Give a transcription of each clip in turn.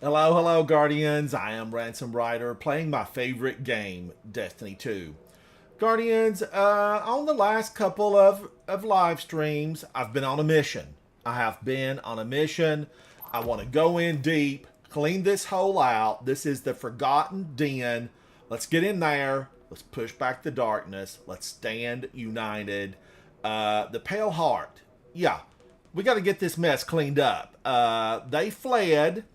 Hello, hello, Guardians. I am Ransom Rider playing my favorite game, Destiny 2. Guardians, on the last couple of live streams, I've been on a mission. I have been on a mission. I want to go in deep, clean this hole out. This is the Forgotten Den. Let's get in there. Let's push back the darkness. Let's stand united. The Pale Heart. Yeah, we got to get this mess cleaned up. They fled.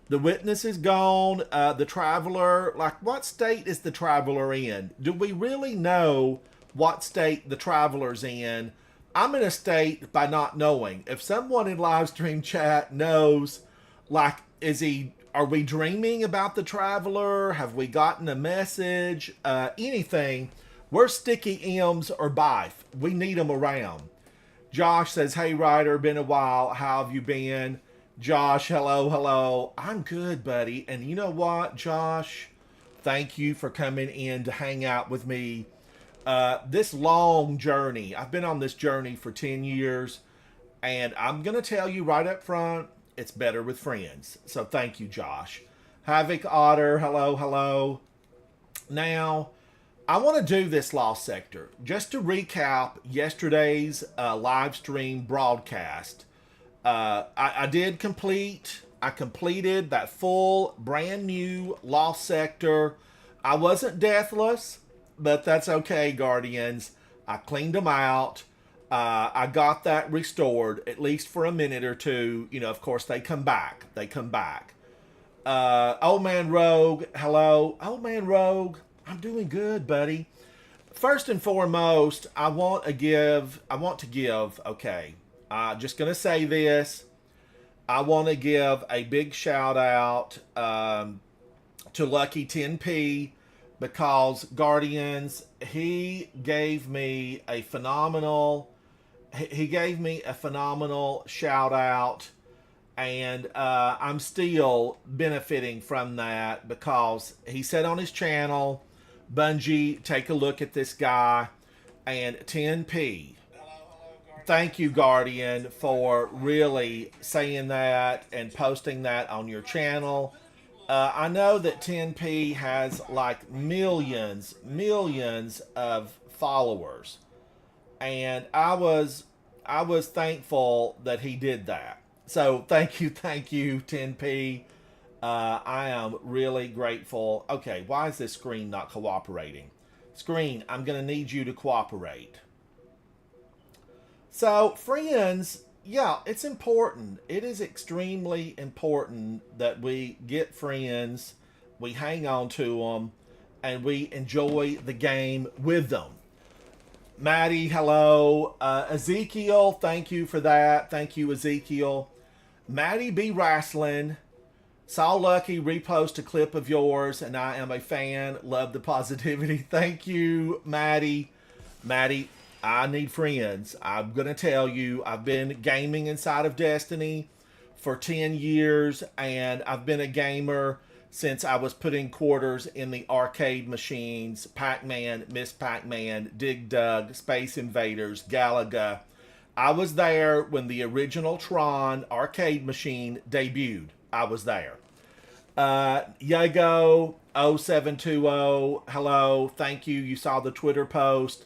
The witness is gone. The traveler, like, what state is the traveler in? Do we really know what state the traveler's in? I'm in a state by not knowing. If someone in live stream chat knows, like, are we dreaming about the traveler? Have we gotten a message? Anything. We're sticky M's or Bife. We need them around. Josh says, hey, Ryder, been a while. How have you been? Josh, hello, hello. I'm good, buddy. And you know what, Josh? Thank you for coming in to hang out with me. This long journey, I've been on this journey for 10 years, and I'm going to tell you right up front, it's better with friends. So thank you, Josh. Havoc Otter, hello, hello. Now, I want to do this Lost Sector. Just to recap yesterday's live stream broadcast. I did complete. I completed that full brand new Lost Sector. I wasn't deathless, but that's okay, Guardians. I cleaned them out. I got that restored, at least for a minute or two. You know, of course, they come back. They come back. Old Man Rogue, hello. Old Man Rogue, I'm doing good, buddy. First and foremost, I want to give, okay, just going to say this. I want to give a big shout out to Lucky 10P because, Guardians, he gave me a phenomenal shout out, and I'm still benefiting from that because he said on his channel, Bungie, take a look at this guy, and 10P. Thank you, Guardian, for really saying that and posting that on your channel. I know that 10P has like millions of followers, and I was thankful that he did that. So thank you, 10P. I am really grateful. Okay, why is this screen not cooperating? Screen, I'm going to need you to cooperate. So, friends, yeah, it's important. It is extremely important that we get friends, we hang on to them, and we enjoy the game with them. Maddie, hello. Ezekiel, thank you for that. Thank you, Ezekiel. Maddie B. Wrestling. Saw Lucky repost a clip of yours, and I am a fan. Love the positivity. Thank you, Maddie. Maddie, I need friends. I'm going to tell you, I've been gaming inside of Destiny for 10 years, and I've been a gamer since I was putting quarters in the arcade machines, Pac-Man, Miss Pac-Man, Dig Dug, Space Invaders, Galaga. I was there when the original Tron arcade machine debuted. I was there. Yago 0720, hello, thank you. You saw the Twitter post.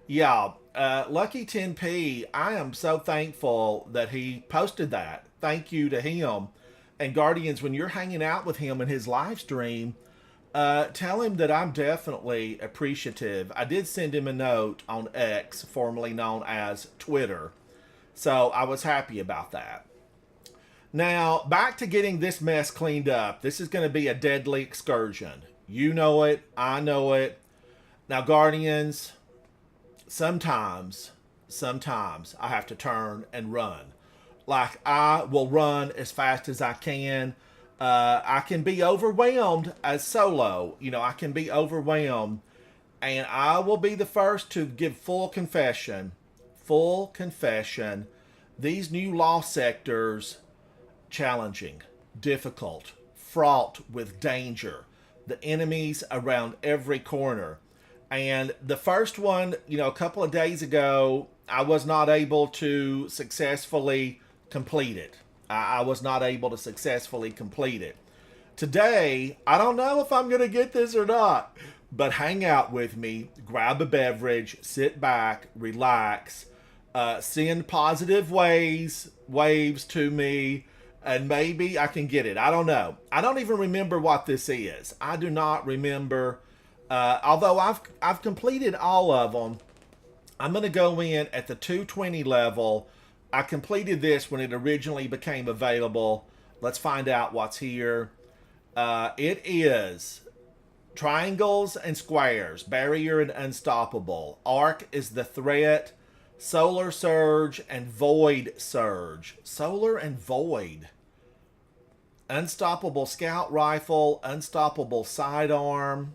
Yeah, Lucky 10P, I am so thankful that he posted that. Thank you to him. And Guardians, when you're hanging out with him in his live stream, tell him that I'm definitely appreciative. I did send him a note on X, formerly known as Twitter. So I was happy about that. Now, back to getting this mess cleaned up. This is going to be a deadly excursion. You know it. I know it. Now, Guardians, sometimes I have to turn and run. Like, I will run as fast as I can. I can be overwhelmed as solo. You know, I can be overwhelmed. And I will be the first to give full confession. Full confession. These new lost sectors, challenging, difficult, fraught with danger. The enemies around every corner. And the first one, you know, a couple of days ago, I was not able to successfully complete it. I was not able to successfully complete it. Today, I don't know if I'm going to get this or not, but hang out with me, grab a beverage, sit back, relax, send positive waves to me, and maybe I can get it. I don't know. I don't even remember what this is. I do not remember. Although I've completed all of them. I'm going to go in at the 220 level. I completed this when it originally became available. Let's find out what's here. It is triangles and squares, barrier and unstoppable. Arc is the threat. Solar surge and void surge. Solar and void. Unstoppable scout rifle, unstoppable sidearm.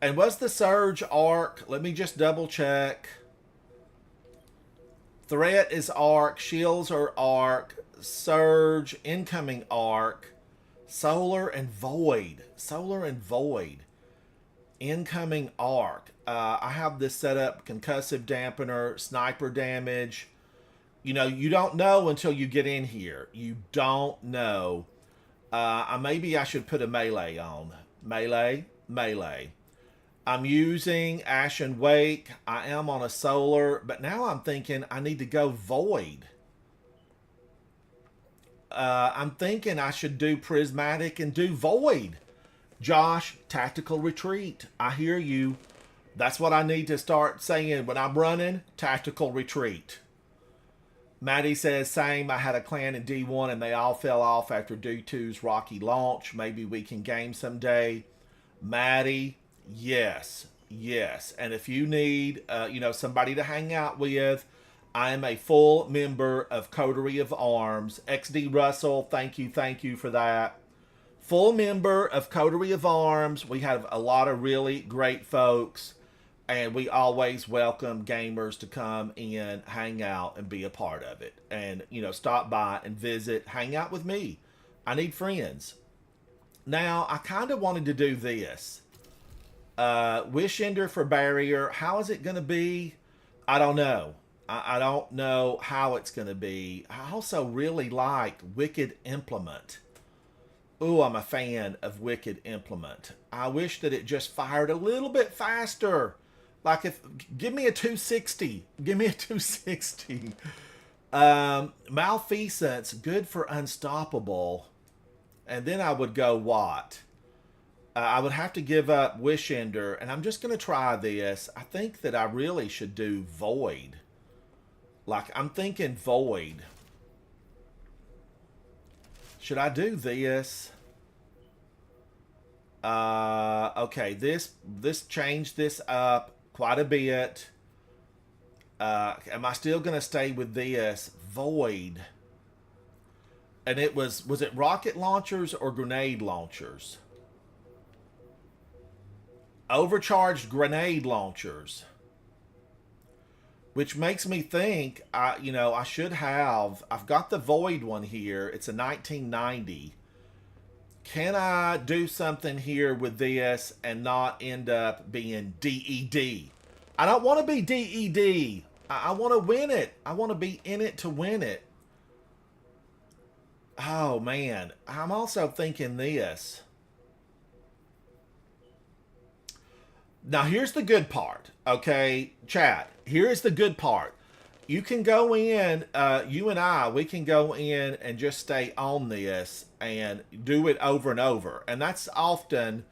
And what's the surge arc? Let me just double check. Threat is arc, shields are arc, surge, incoming arc, solar and void. Solar and void. Incoming arc. I have this set up, concussive dampener, sniper damage. You know, you don't know until you get in here. You don't know. Maybe I should put a melee on. Melee. I'm using Ashen Wake. I am on a solar, but now I'm thinking I need to go void. I'm thinking I should do prismatic and do void. Josh, tactical retreat. I hear you. That's what I need to start saying when I'm running. Tactical retreat. Maddie says, same. I had a clan in D1 and they all fell off after D2's rocky launch. Maybe we can game someday. Maddie, yes. And if you need, somebody to hang out with, I am a full member of Coterie of Arms. XD Russell, thank you for that. Full member of Coterie of Arms. We have a lot of really great folks. And we always welcome gamers to come in, hang out, and be a part of it. And, stop by and visit, hang out with me. I need friends. Now, I kind of wanted to do this. Wish Ender for barrier. How is it going to be? I don't know. I don't know how it's going to be. I also really like Wicked Implement. Ooh, I'm a fan of Wicked Implement. I wish that it just fired a little bit faster. Like give me a 260. Give me a 260. Malfeasance, good for unstoppable. And then I would go what? I would have to give up Wish Ender. And I'm just going to try this. I think that I really should do Void. Like, I'm thinking Void. Should I do this? Okay, this changed this up quite a bit. Am I still going to stay with this? Void. And it was it rocket launchers or grenade launchers? Overcharged grenade launchers. Which makes me think, I should have, I've got the Void one here. It's a 1990. Can I do something here with this and not end up being DED? I don't want to be DED. I want to win it. I want to be in it to win it. Oh, man. I'm also thinking this. Now, here's the good part. Okay, chat. Here's the good part. You can go in, you and I, we can go in and just stay on this and do it over and over. And that's often,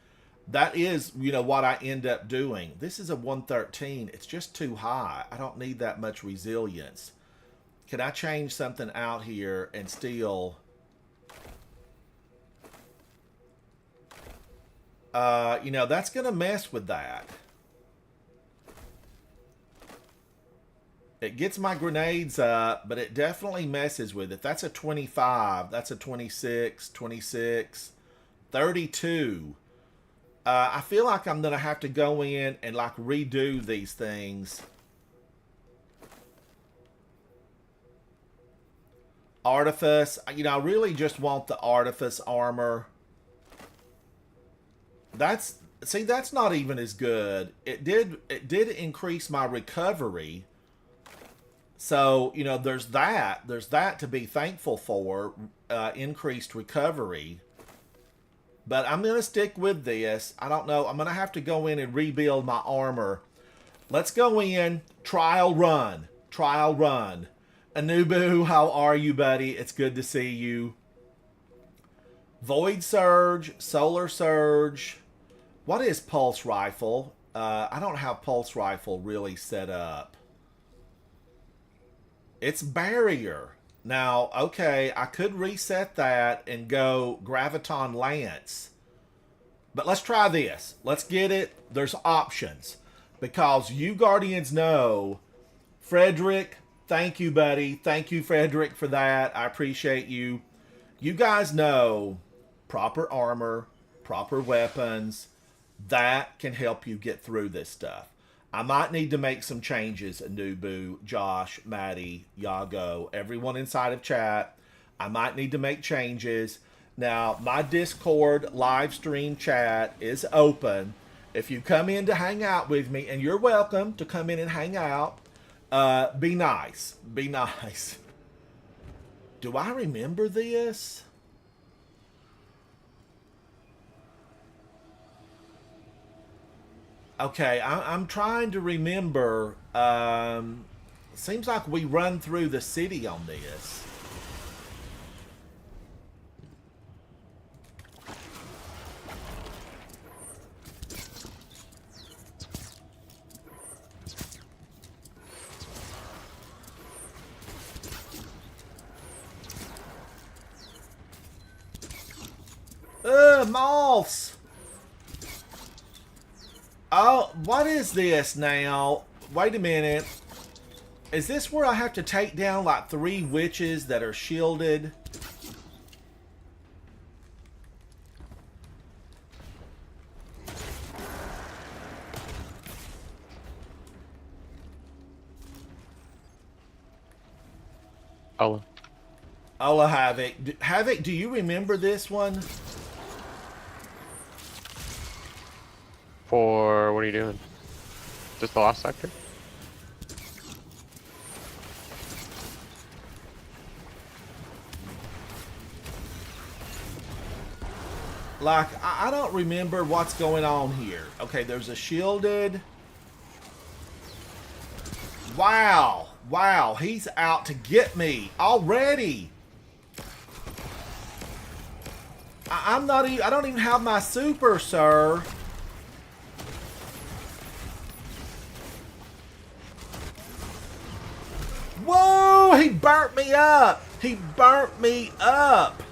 that is, what I end up doing. This is a 113. It's just too high. I don't need that much resilience. Can I change something out here and still... that's going to mess with that. It gets my grenades up, but it definitely messes with it. That's a 25. That's a 26, 26, 32. I feel like I'm going to have to go in and redo these things. Artifice. I really just want the Artifice armor. That's not even as good. It did increase my recovery. So, there's that. There's that to be thankful for. Increased recovery. But I'm going to stick with this. I don't know. I'm going to have to go in and rebuild my armor. Let's go in. Trial run. Trial run. Anubu, how are you, buddy? It's good to see you. Void Surge. Solar Surge. What is Pulse Rifle? I don't have Pulse Rifle really set up. It's Barrier. Now, okay, I could reset that and go Graviton Lance. But let's try this. Let's get it. There's options. Because you Guardians know, Frederick, thank you, buddy. Thank you, Frederick, for that. I appreciate you. You guys know proper armor, proper weapons, that can help you get through this stuff. I might need to make some changes, Anubu, Josh, Maddie, Yago, everyone inside of chat. I might need to make changes. Now, my Discord live stream chat is open. If you come in to hang out with me, and you're welcome to come in and hang out, be nice. Be nice. Do I remember this? Okay, I'm trying to remember. Seems like we run through the city on this. Moths! Oh, what is this now? Wait a minute. Is this where I have to take down like 3 witches that are shielded? Ola. Ola Havoc. Havoc, do you remember this one? For what are you doing? Just the last sector? Like, I don't remember what's going on here. Okay, there's a shielded. Wow. Wow, he's out to get me already. I'm not even, I don't even have my super, sir. Whoa, he burnt me up. He burnt me up.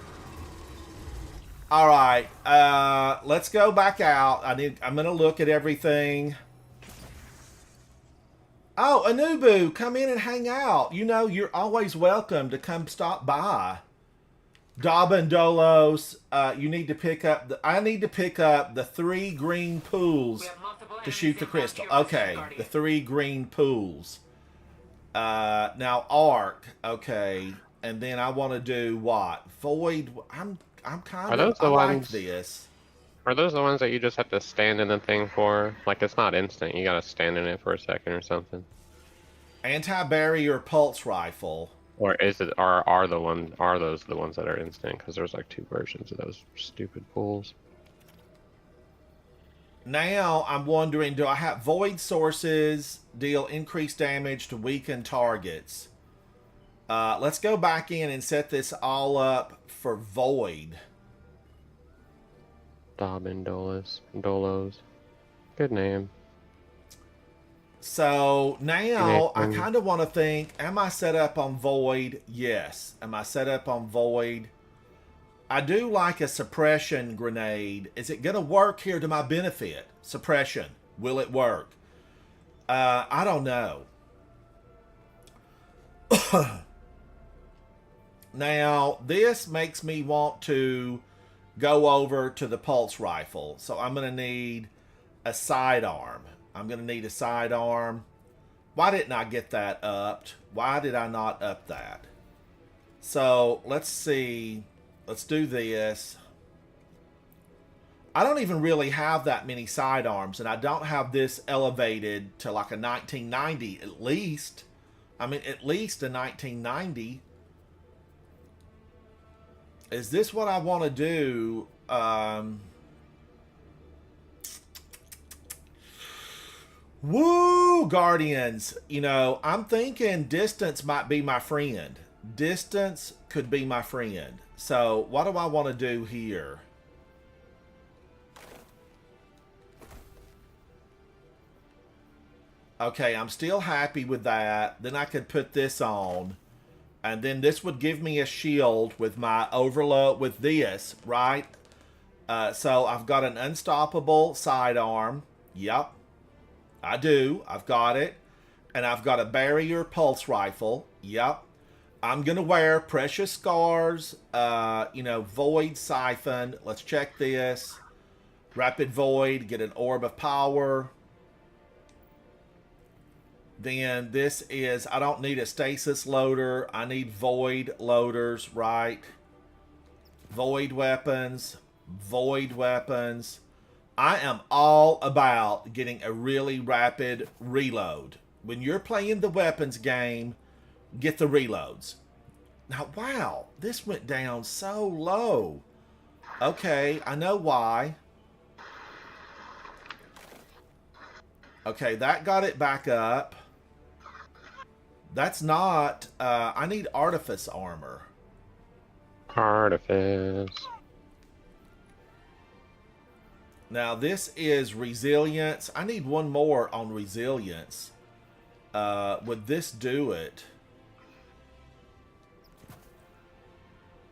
All right, let's go back out. I'm gonna look at everything. Oh, Anubu, come in and hang out. You know, you're always welcome to come stop by. Dobbin Dolos, you need to pick up I need to pick up the 3 green pools to shoot the crystal. Okay, the 3 green pools. Now arc, okay, and then I want to do what? Void. I'm kind of I like this. Are those the ones that you just have to stand in the thing for? Like, it's not instant. You gotta stand in it for a second or something. Anti-barrier pulse rifle. Or is it? Are those the ones that are instant? Because there's like 2 versions of those stupid pools. Now I'm wondering, do I have void sources deal increased damage to weakened targets? Let's go back in and set this all up for void. Dobbin Dolos. Good name. So now I kind of want to think, am I set up on void? Yes. Am I set up on void? I do like a suppression grenade. Is it going to work here to my benefit? Suppression. Will it work? I don't know. Now, this makes me want to go over to the pulse rifle. So I'm going to need a sidearm. I'm going to need a sidearm. Why didn't I get that upped? Why did I not up that? So let's see. Let's do this. I don't even really have that many sidearms, and I don't have this elevated to like a 1990 at least. I mean, at least a 1990. Is this what I want to do? Woo, Guardians. You know, I'm thinking distance might be my friend. Distance could be my friend. So, what do I want to do here? Okay, I'm still happy with that. Then I could put this on. And then this would give me a shield with my overload with this, right? So I've got an unstoppable sidearm. Yep, I do. I've got it. And I've got a barrier pulse rifle. Yep. I'm going to wear precious scars, void siphon. Let's check this. Rapid void, get an orb of power. Then this is, I don't need a stasis loader. I need void loaders, right? Void weapons. Void weapons. I am all about getting a really rapid reload. When you're playing the weapons game, get the reloads. Now, wow, this went down so low. Okay, I know why. Okay, that got it back up. That's not... I need Artifice armor. Artifice. Now, this is Resilience. I need one more on Resilience. Would this do it?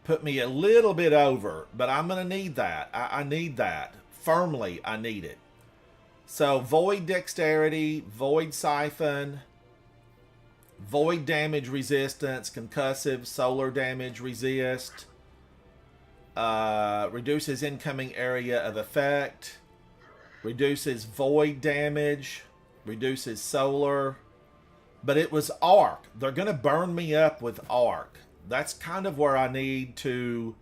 Put me a little bit over, but I'm going to need that. I need that. Firmly, I need it. So, Void Dexterity, Void Siphon, Void Damage Resistance, Concussive, Solar Damage Resist, reduces incoming area of effect, reduces Void Damage, reduces Solar, but it was Arc. They're going to burn me up with Arc. That's kind of where I need to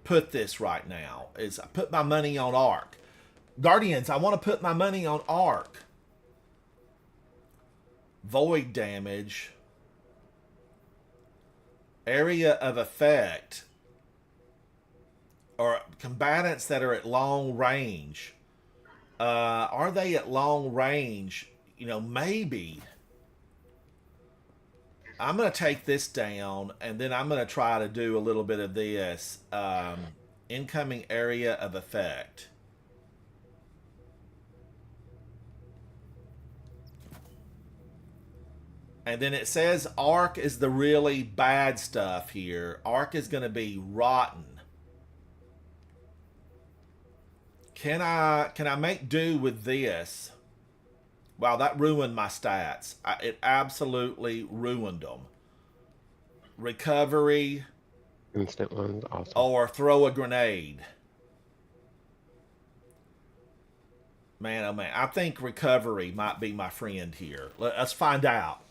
put this right now, is I put my money on Arc. Guardians, I want to put my money on Arc. Void damage. Area of effect. Or combatants that are at long range. Are they at long range? You know, maybe. I'm going to take this down, and then I'm going to try to do a little bit of this. Incoming area of effect. And then it says Arc is the really bad stuff here. Arc is going to be rotten. Can I make do with this? Wow, that ruined my stats. It absolutely ruined them. Recovery. Instant ones, awesome. Or throw a grenade. Man, oh man. I think recovery might be my friend here. Let's find out.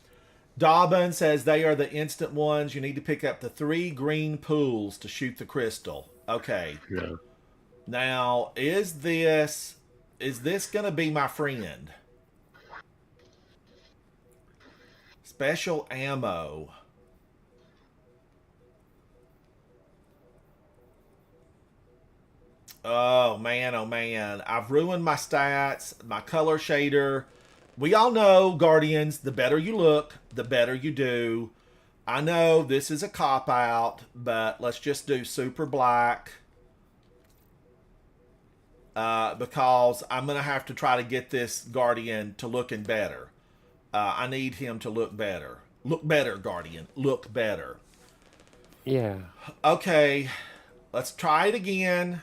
Dobbin says they are the instant ones. You need to pick up the 3 green pools to shoot the crystal. Okay. Yeah. Now, is this going to be my friend? Special ammo. Oh man. I've ruined my stats, my color shader. We all know, Guardians, the better you look, the better you do. I know this is a cop-out, but let's just do super black. Because I'm going to have to try to get this Guardian to looking better. I need him to look better. Look better, Guardian. Look better. Yeah. Okay. Let's try it again.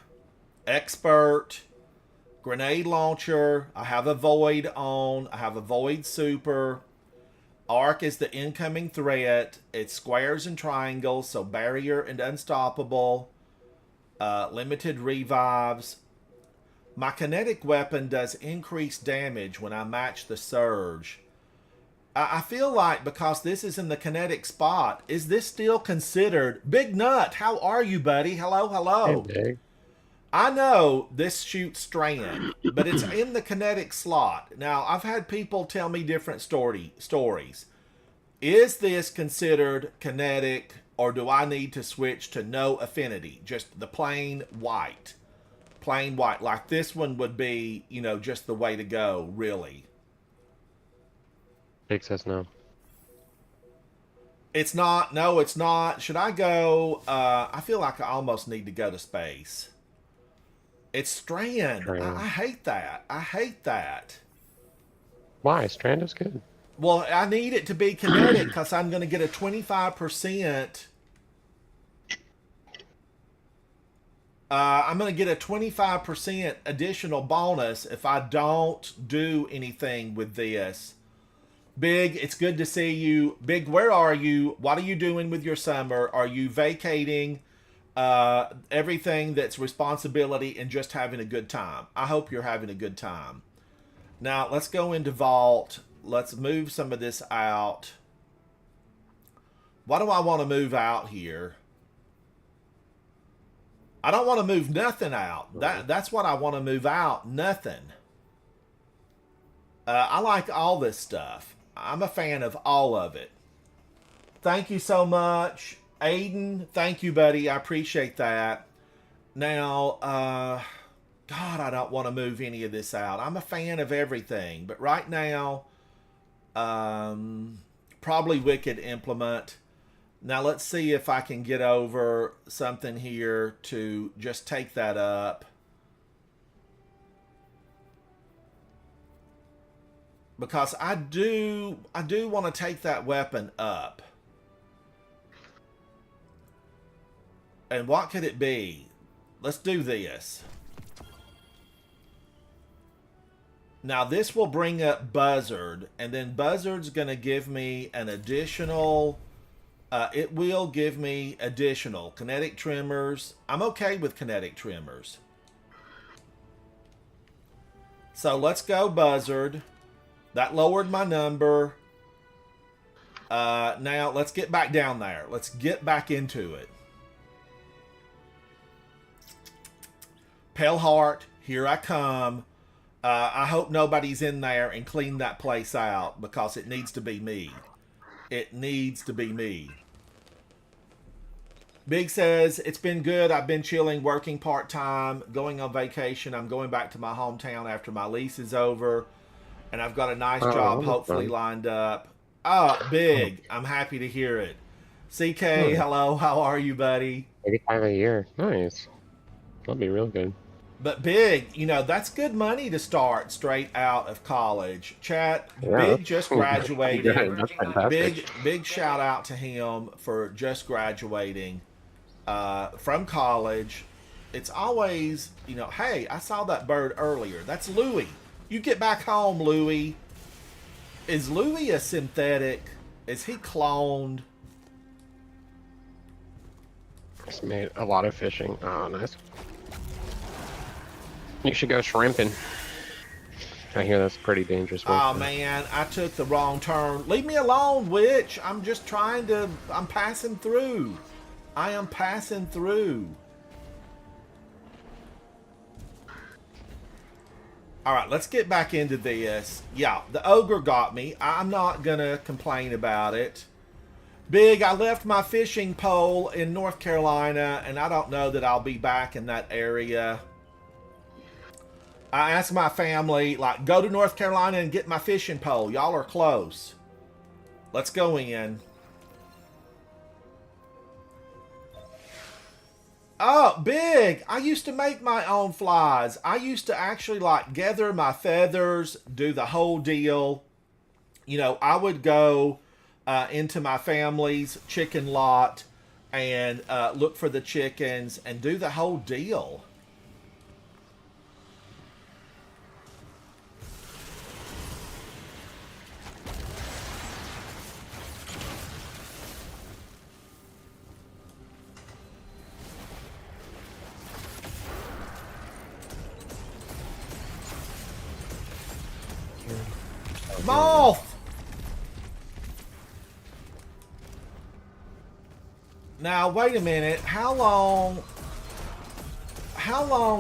Expert. Grenade launcher. I have a void on. I have a void super. Arc is the incoming threat. It's squares and triangles, so barrier and unstoppable. Limited revives. My kinetic weapon does increased damage when I match the surge. I feel like because this is in the kinetic spot, is this still considered... Big Nut, how are you, buddy? Hello, hello. Hey, Big. I know this shoots strand, but it's in the kinetic slot. Now, I've had people tell me different stories. Is this considered kinetic or do I need to switch to no affinity, just the plain white? Plain white, like this one would be, you know, just the way to go, really. Big says no. It's not. No, it's not. Should I go? I feel like I almost need to go to space. It's Strand. I hate that. I hate that. Why? Strand is good. Well, I need it to be kinetic because I'm going to get a 25%. I'm going to get a 25% additional bonus if I don't do anything with this. Big, it's good to see you. Big, where are you? What are you doing with your summer? Are you vacating everything that's responsibility and just having a good time? I hope you're having a good time. Now, let's go into Vault. Let's move some of this out. Why do I want to move out here? I don't want to move nothing out. That's what I want to move out. Nothing. I like all this stuff. I'm a fan of all of it. Thank you so much. Aiden, thank you, buddy. I appreciate that. Now, God, I don't want to move any of this out. I'm a fan of everything. But right now, probably Wicked Implement. Now, let's see if I can get over something here to just take that up. Because I do want to take that weapon up. And what could it be? Let's do this. Now this will bring up Buzzard, and then Buzzard's going to give me an additional... it will give me additional kinetic tremors. I'm okay with kinetic tremors. So let's go Buzzard. That lowered my number. Now, let's get back down there. Let's get back into it. Pale Heart, here I come. I hope nobody's in there and clean that place out because it needs to be me. It needs to be me. Big says, it's been good. I've been chilling, working part-time, going on vacation. I'm going back to my hometown after my lease is over. And I've got a nice job hopefully lined up. Oh, Big. I'm happy to hear it. CK, hello. How are you, buddy? 85 a year. Nice. That'll be real good. But Big, you know, that's good money to start straight out of college. Chat, Yeah. Big just graduated. That's fantastic. Big shout out to him for just graduating from college. It's always, you know, hey, I saw that bird earlier. That's Louie. You get back home, Louie. Is Louie a synthetic? Is he cloned? It's made a lot of fishing. Oh, nice. You should go shrimping. I hear that's pretty dangerous. Oh, man, I took the wrong turn. Leave me alone, witch. I'm just trying to... I'm passing through. I am passing through. All right, let's get back into this. Yeah, the ogre got me. I'm not going to complain about it. Big, I left my fishing pole in North Carolina, and I don't know that I'll be back in that area. I asked my family, like, go to North Carolina and get my fishing pole. Y'all are close. Let's go in. Oh, Big! I used to make my own flies. I used to actually, like, gather my feathers, do the whole deal. You know, I would go into my family's chicken lot and look for the chickens and do the whole deal. Moth! Now, wait a minute. How long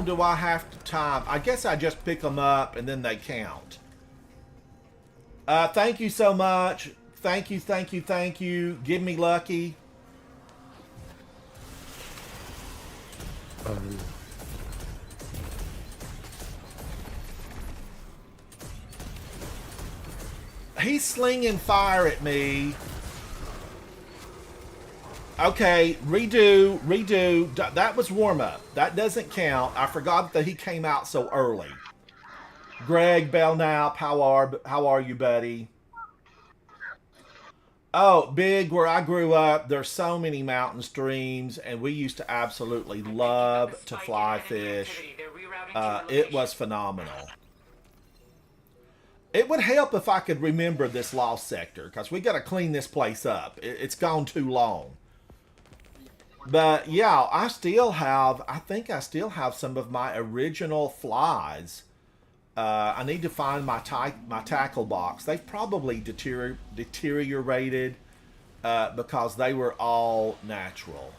do I have to time? I guess I just pick them up and then they count. Thank you so much. Thank you. Give me lucky. Um, He's slinging fire at me. Okay, redo. That was warm up. That doesn't count. I forgot that he came out so early. Greg Belknap, how are you, buddy? Oh, big where I grew up, there's so many mountain streams, and we used to absolutely love to fly fish. It was phenomenal. It would help if I could remember this lost sector, because we got to clean this place up. It's gone too long. But yeah, I think I still have some of my original flies. I need to find my tackle box. They've probably deteriorated because they were all natural.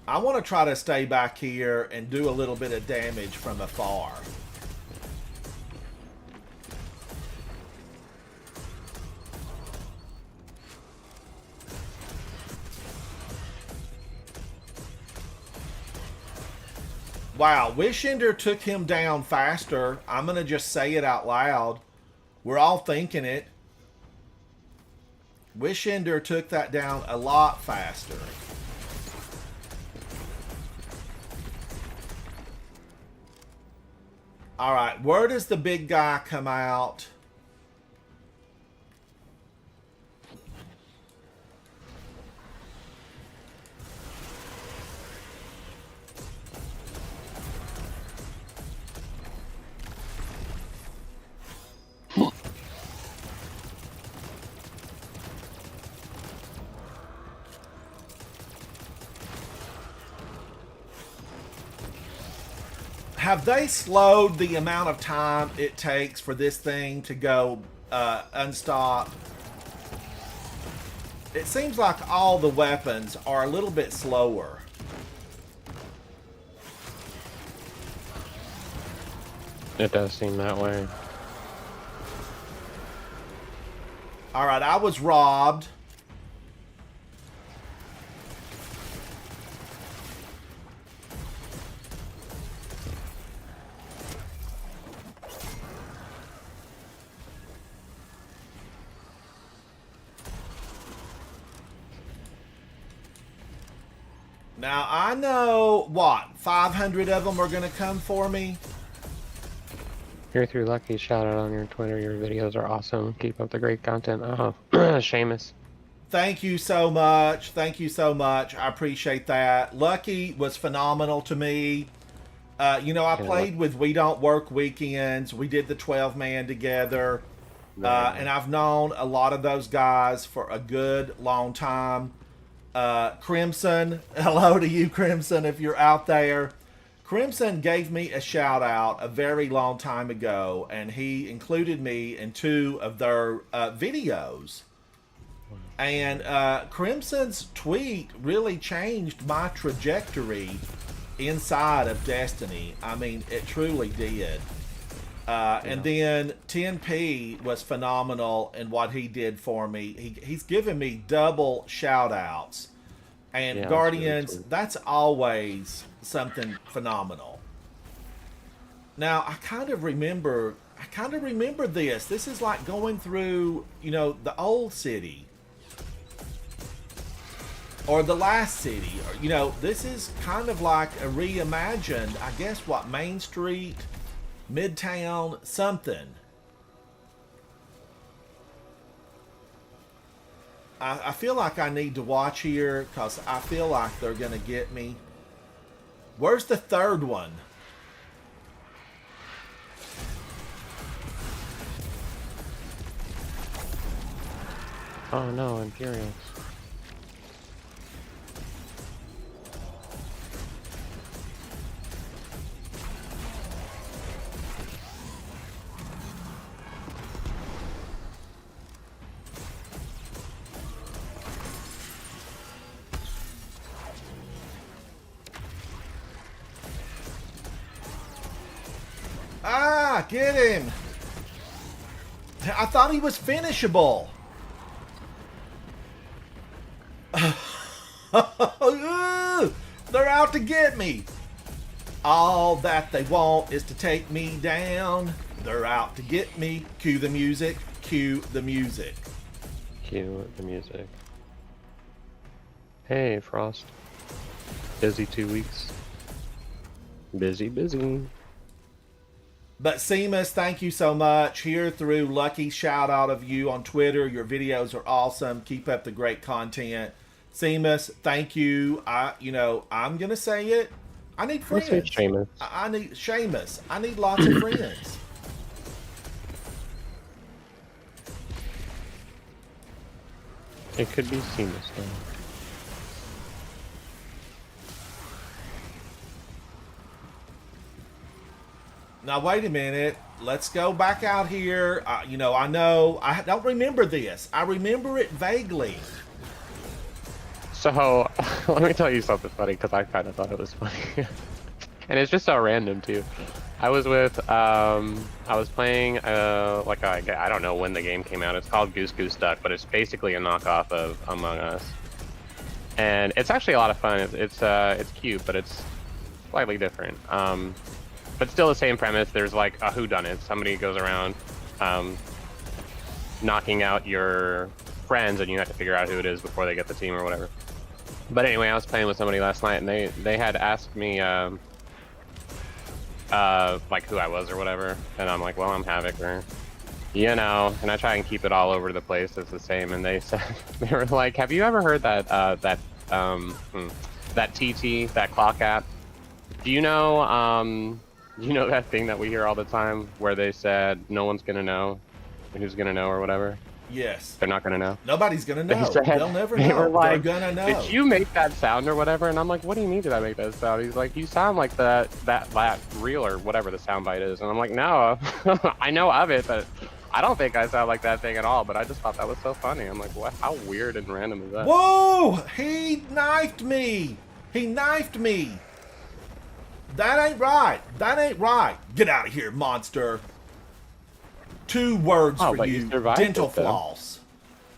I want to try to stay back here and do a little bit of damage from afar. Wow, Wishender took him down faster. I'm going to just say it out loud. We're all thinking it. Wishender took that down a lot faster. Alright, where does the big guy come out? Have they slowed the amount of time it takes for this thing to go unstop? It seems like all the weapons are a little bit slower. it does seem that way. Alright, I was robbed. Now, I know, what, 500 of them are going to come for me? Here through Lucky, shout out on your Twitter. Your videos are awesome. Keep up the great content. Oh, Seamus. Thank you so much. Thank you so much. I appreciate that. Lucky was phenomenal to me. I played with We Don't Work Weekends. We did the 12-man together. And I've known a lot of those guys for a good long time. Crimson, hello to you, Crimson, if you're out there. Crimson gave me a shout out a very long time ago, and he included me in 2 of their videos. And Crimson's tweet really changed my trajectory inside of Destiny. I mean, it truly did. And then 10P was phenomenal in what he did for me. He's given me double shout outs. And Guardians, that's always something phenomenal. Now, I kind of remember this. This is like going through, the old city. Or the last city. Or, this is kind of like a reimagined, I guess, what, Main Street, Midtown, something. I feel like I need to watch here because I feel like they're going to get me. Where's the third one? Oh no, Imperials. Ah, get him! I thought he was finishable. They're out to get me. All that they want is to take me down. They're out to get me. Cue the music. Cue the music. Cue the music. Hey, Frost. Busy 2 weeks. Busy, busy. But Seamus, thank you so much. Here through Lucky, shout out of you on Twitter. Your videos are awesome. Keep up the great content. Seamus, thank you. I'm gonna say it. I need friends. Let's say Seamus. I need Seamus. I need lots of friends. It could be Seamus though. Now, wait a minute. Let's go back out here. I know. I don't remember this. I remember it vaguely. So, let me tell you something funny, because I kind of thought it was funny. And it's just so random, too. I was playing, I don't know when the game came out. It's called Goose Goose Duck, but it's basically a knockoff of Among Us. And it's actually a lot of fun. It's cute, but it's slightly different. But still the same premise. There's like a whodunit. Somebody goes around knocking out your friends, and you have to figure out who it is before they get the team or whatever. But anyway, I was playing with somebody last night, and they had asked me like who I was or whatever, and I'm like, well, I'm Havoc, or and I try and keep it all over the place. It's the same, and they said they were like, have you ever heard that that TT, that clock app? Do you know that thing that we hear all the time where they said no one's gonna know who's gonna know or whatever? Yes. They're not gonna know. Nobody's gonna know. They'll never know. They were like, they're gonna know. Did you make that sound or whatever? And I'm like, what do you mean did I make that sound? He's like, you sound like that reel or whatever the soundbite is. And I'm like, no, I know of it, but I don't think I sound like that thing at all. But I just thought that was so funny. I'm like, what? How weird and random is that? Whoa! He knifed me. He knifed me. That ain't right. That ain't right. Get out of here, monster. 2 words for you. Dental floss.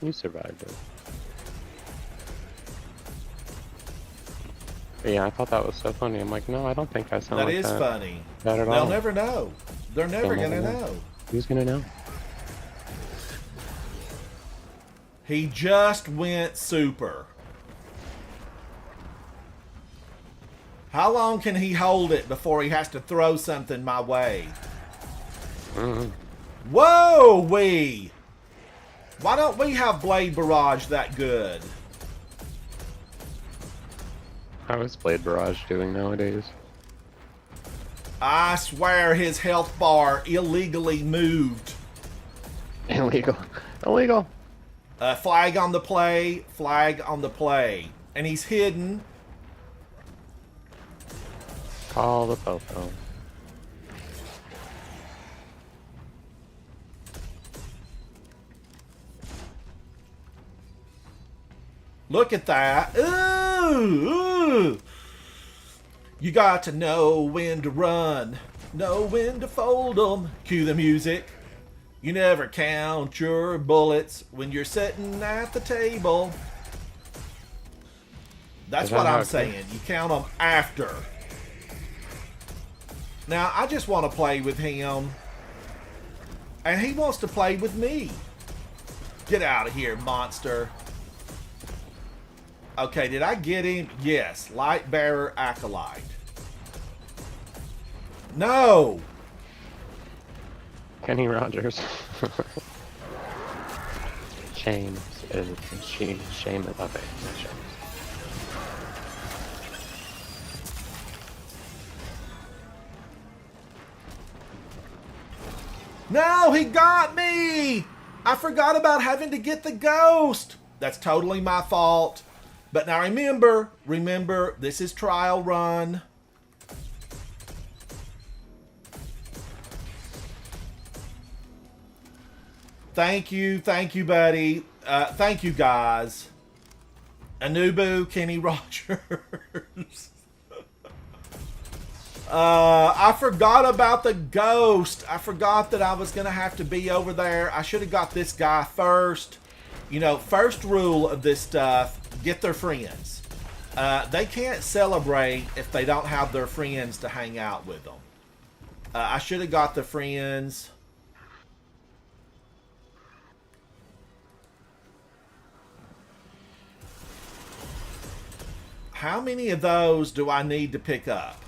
You survived it. But yeah, I thought that was so funny. I'm like, no, I don't think I sound like that. That is funny. Not at all. They'll never know. They're never gonna know. Who's gonna know? He just went super. How long can he hold it before he has to throw something my way? Whoa-wee! Why don't we have Blade Barrage that good? How is Blade Barrage doing nowadays? I swear his health bar illegally moved. Illegal. Illegal. Flag on the play. Flag on the play. And he's hidden. Call the Popo. Look at that. Ooh, ooh. You got to know when to run. Know when to fold 'em. Cue the music. You never count your bullets when you're sitting at the table. That's what I'm saying. You count them after. Now, I just want to play with him. And he wants to play with me. Get out of here, monster. Okay, did I get him? Yes. Light Bearer Acolyte. No! Kenny Rogers. Shame is shame is up it. Shame. No, he got me! I forgot about having to get the ghost. That's totally my fault. But now remember, this is trial run. Thank you, buddy. Thank you, guys. Anubu, Kenny Rogers. I forgot about the ghost. I forgot that I was going to have to be over there. I should have got this guy first. You know, first rule of this stuff, get their friends. They can't celebrate if they don't have their friends to hang out with them. I should have got the friends. How many of those do I need to pick up?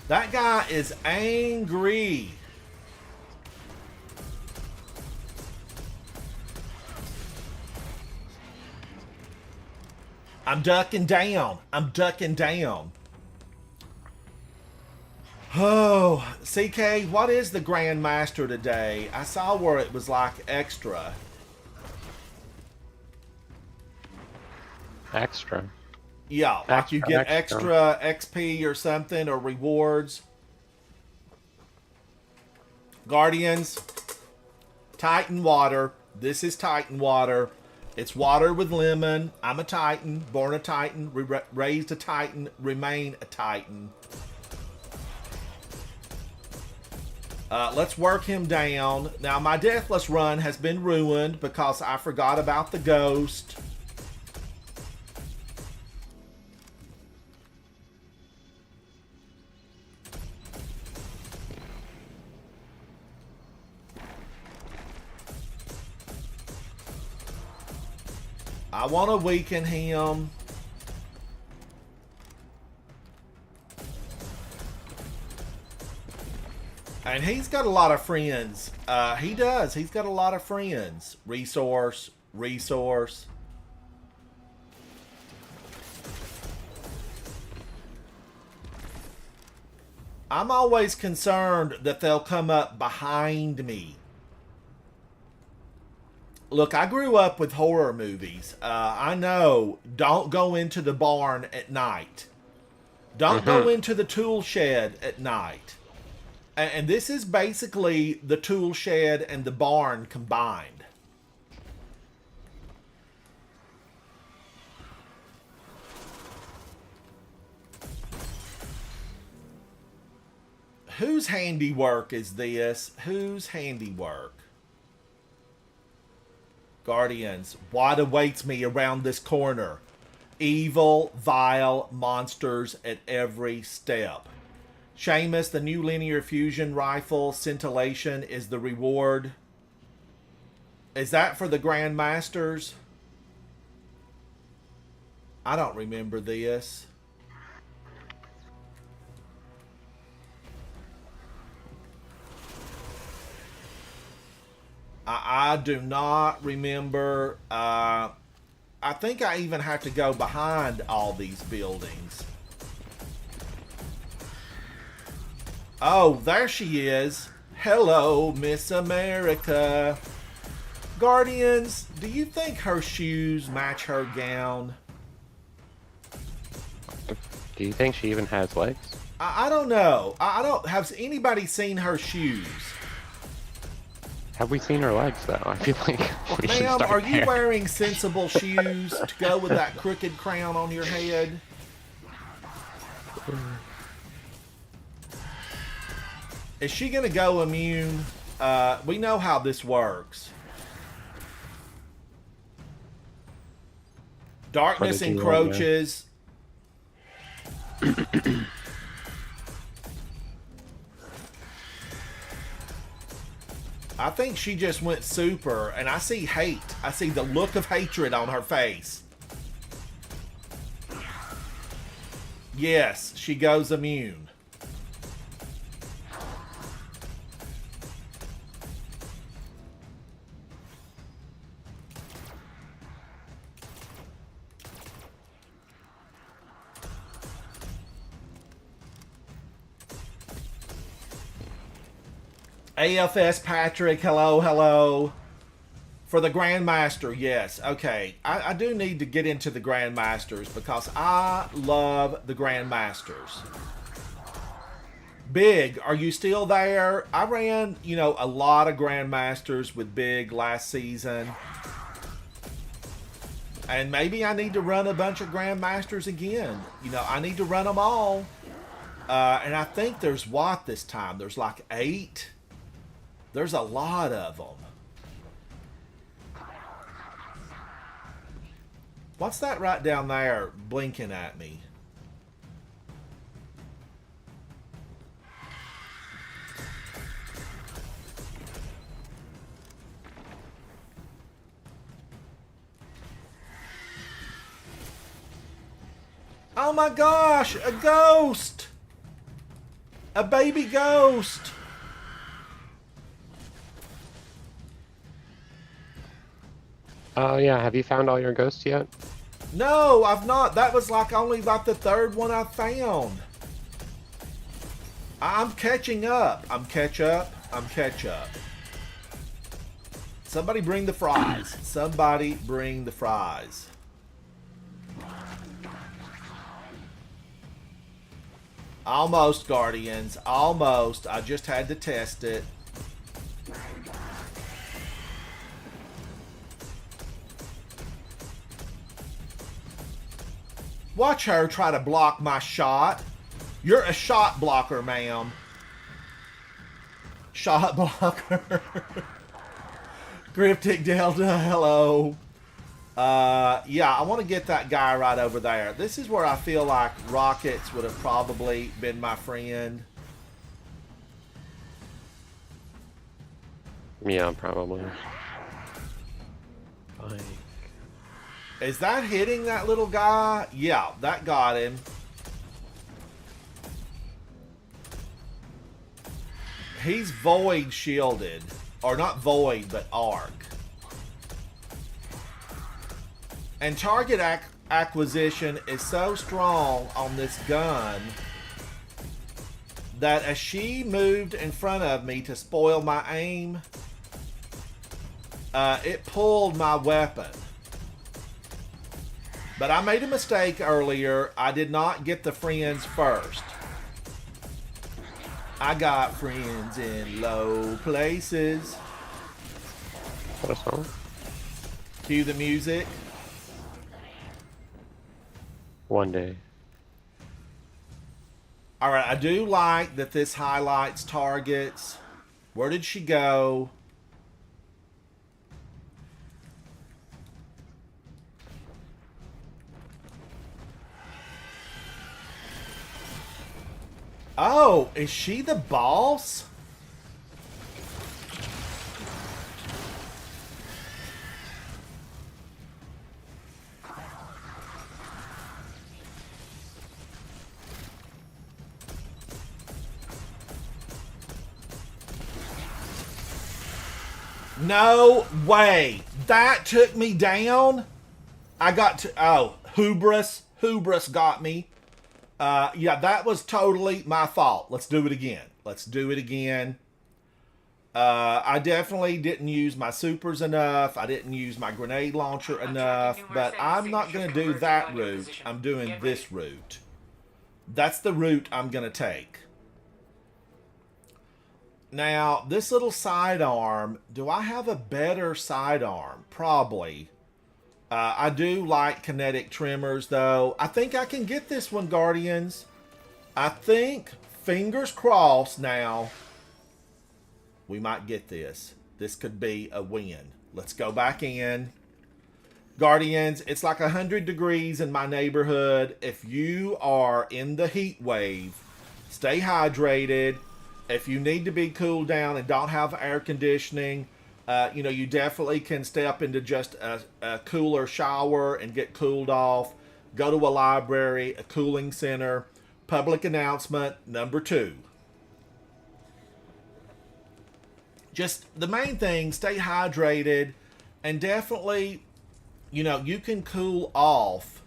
That guy is angry. I'm ducking down. I'm ducking down. Oh, CK, what is the Grandmaster today? I saw where it was like extra. Extra. Yeah, like you get extra XP or something, or rewards. Guardians, Titan water. This is Titan water. It's water with lemon. I'm a Titan, born a Titan, raised a Titan, remain a Titan. Let's work him down. Now, my Deathless run has been ruined because I forgot about the ghost. I want to weaken him. And he's got a lot of friends. He does. He's got a lot of friends. Resource. Resource. I'm always concerned that they'll come up behind me. Look, I grew up with horror movies. I know, don't go into the barn at night. Don't go into the tool shed at night. And this is basically the tool shed and the barn combined. Whose handiwork is this? Whose handiwork? Guardians, what awaits me around this corner? Evil, vile monsters at every step. Seamus, the new linear fusion rifle, scintillation is the reward. Is that for the Grandmasters? I don't remember this. I do not remember. I think I even have to go behind all these buildings. Oh, there she is. Hello, Miss America. Guardians, do you think her shoes match her gown? Do you think she even has legs? I don't know. I don't. Has anybody seen her shoes? Have we seen her legs, though? I feel like we should Ma'am, start are you there. wearing sensible shoes to go with that crooked crown on your head? Is she going to go immune? We know how this works. Darkness encroaches. I think she just went super, and I see hate. I see the look of hatred on her face. Yes, she goes immune. AFS Patrick, hello, hello. For the Grandmaster, yes. Okay, I do need to get into the Grandmasters because I love the Grandmasters. Big, are you still there? I ran, a lot of Grandmasters with Big last season. And maybe I need to run a bunch of Grandmasters again. I need to run them all. And I think there's what this time? There's like 8? There's a lot of them. What's that right down there blinking at me? Oh my gosh, a ghost! A baby ghost! Oh yeah, have you found all your ghosts yet? No, I've not. That was like only about the third one I found. I'm catching up. I'm catch up. Somebody bring the fries. Somebody bring the fries. Almost, Guardians. Almost. I just had to test it. Watch her try to block my shot. You're a shot blocker, ma'am. Shot blocker. Cryptic Delta, hello. Yeah, I want to get that guy right over there. This is where I feel like rockets would have probably been my friend. Yeah, probably. Like... Is that hitting that little guy? Yeah, that got him. He's void shielded. Or not void, but arc. And target acquisition is so strong on this gun that as she moved in front of me to spoil my aim, it pulled my weapon. But I made a mistake earlier. I did not get the friends first. I got friends in low places. What a song. Cue the music. One day. Alright, I do like that this highlights targets. Where did she go? Oh, is she the boss? No way. That took me down. I got to... Oh, hubris. Hubris got me. Yeah, that was totally my fault. Let's do it again. I definitely didn't use my supers enough. I didn't use my grenade launcher enough. But I'm not going to do that route. I'm doing this route. That's the route I'm going to take. Now, this little sidearm, do I have a better sidearm? Probably. I do like kinetic tremors, though. I think I can get this one, Guardians. I think, fingers crossed now, we might get this. This could be a win. Let's go back in. Guardians, it's like 100 degrees in my neighborhood. If you are in the heat wave, stay hydrated. If you need to be cooled down and don't have air conditioning, you definitely can step into just a cooler shower and get cooled off. Go to a library, a cooling center. Public announcement number 2. Just the main thing, stay hydrated, and definitely, you can cool off,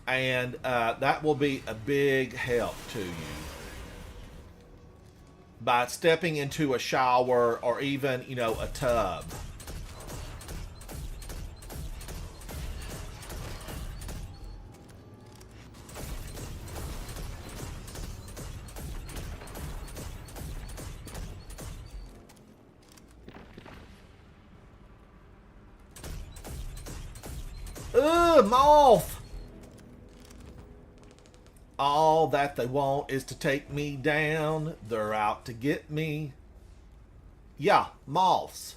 and that will be a big help to you. By stepping into a shower or even, a tub. Ugh, moth! All that they want is to take me down. They're out to get me. Yeah, moths.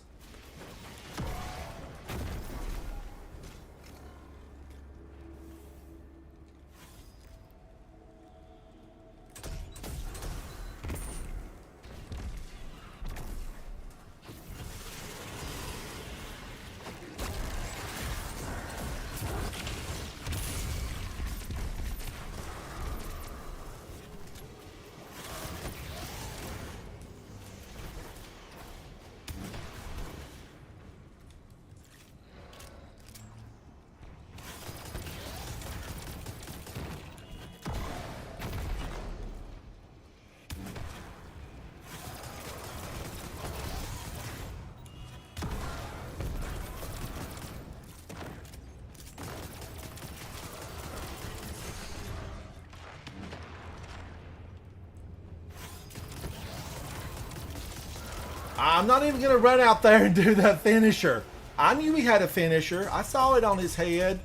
I'm not even going to run out there and do that finisher. I knew he had a finisher. I saw it on his head.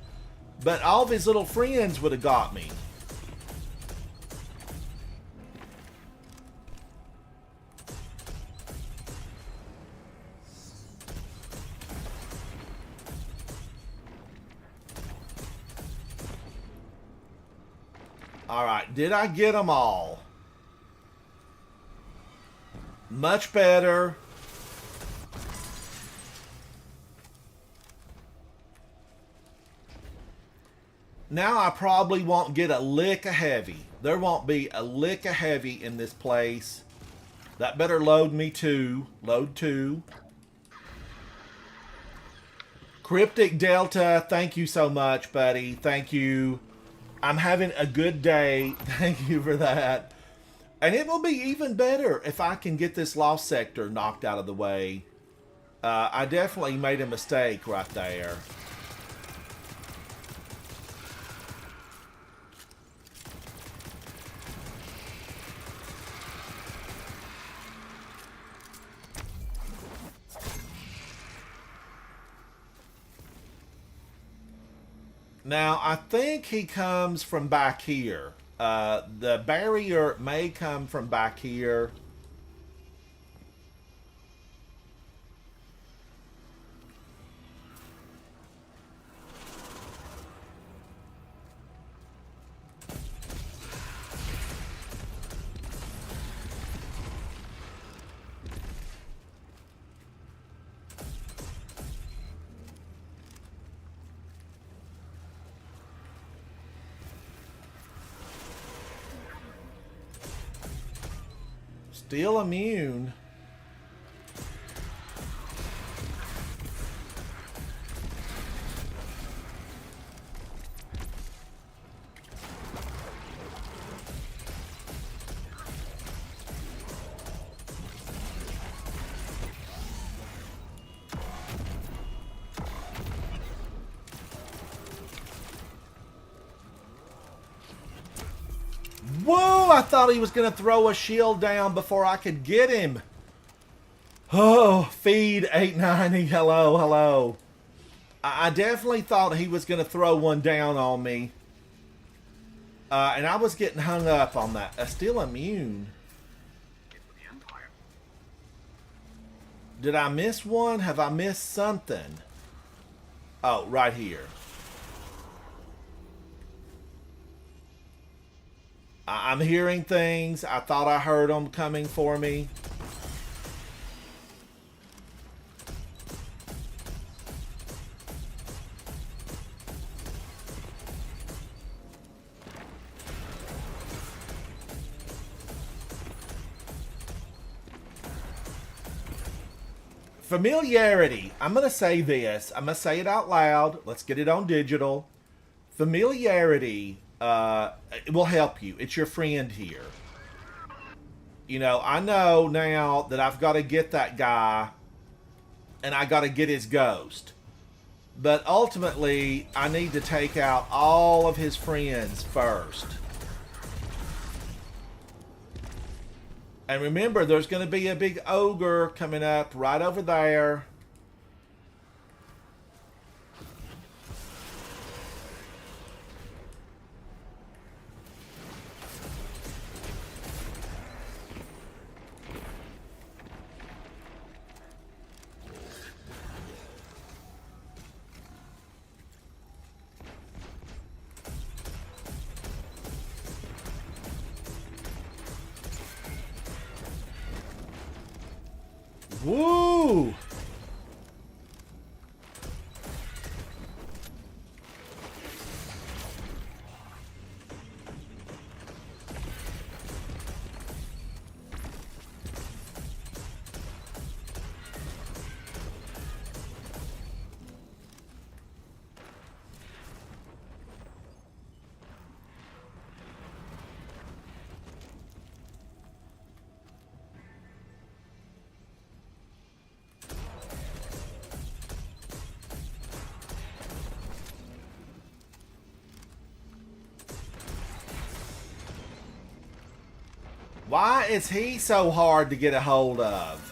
But all of his little friends would have got me. Alright, did I get them all? Much better. Now I probably won't get a lick of heavy. There won't be a lick of heavy in this place. That better load me too. Load 2. Cryptic Delta, thank you so much, buddy. Thank you. I'm having a good day. Thank you for that. And it will be even better if I can get this lost sector knocked out of the way. I definitely made a mistake right there. Now, I think he comes from back here. The barrier may come from back here. Still immune. Whoa, I thought he was going to throw a shield down before I could get him. Oh, feed 890. Hello, hello. I definitely thought he was going to throw one down on me. And I was getting hung up on that. Still immune. Did I miss one? Have I missed something? Oh, right here. I'm hearing things. I thought I heard them coming for me. Familiarity. I'm going to say this. I'm going to say it out loud. Let's get it on digital. Familiarity it will help you. It's your friend here. You know, I know now that I've got to get that guy and I got to get his ghost. But ultimately, I need to take out all of his friends first. And remember, there's going to be a big ogre coming up right over there. Woo! Why is he so hard to get a hold of?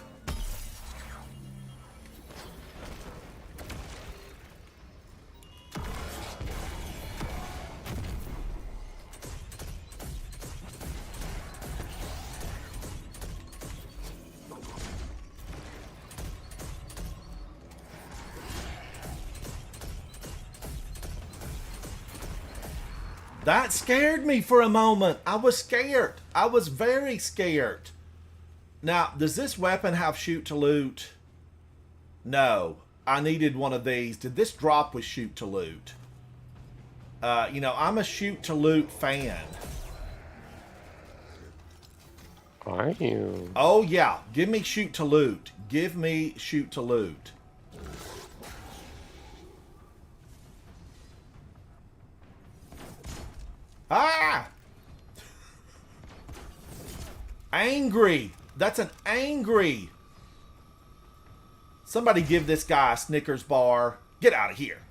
That scared me for a moment. I was scared. I was very scared. Now, does this weapon have shoot to loot? No. I needed one of these. Did this drop with shoot to loot? You know, I'm a shoot to loot fan. Are you? Oh, yeah. Give me shoot to loot. Give me shoot to loot. Ah! Angry. That's an angry. Somebody give this guy a Snickers bar. Get out of here.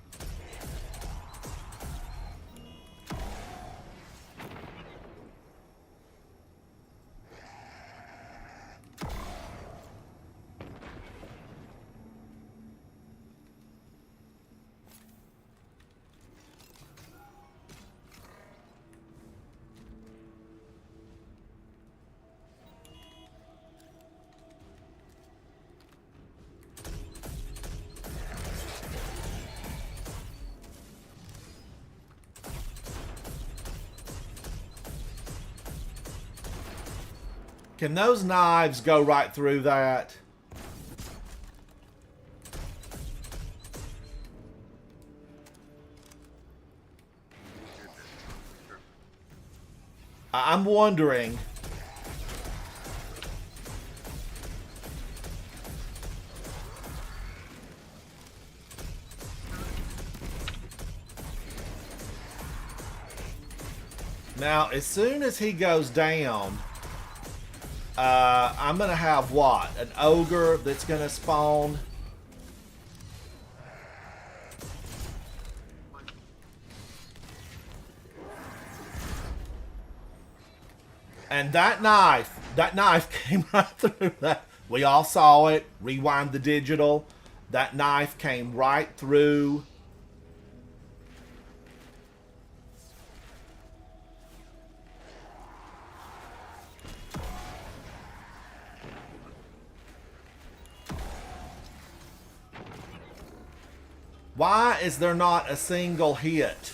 Can those knives go right through that? I'm wondering. Now, as soon as he goes down, I'm going to have what? An ogre that's going to spawn? And that knife came right through that. We all saw it. Rewind the digital. That knife came right through. Why is there not a single hit?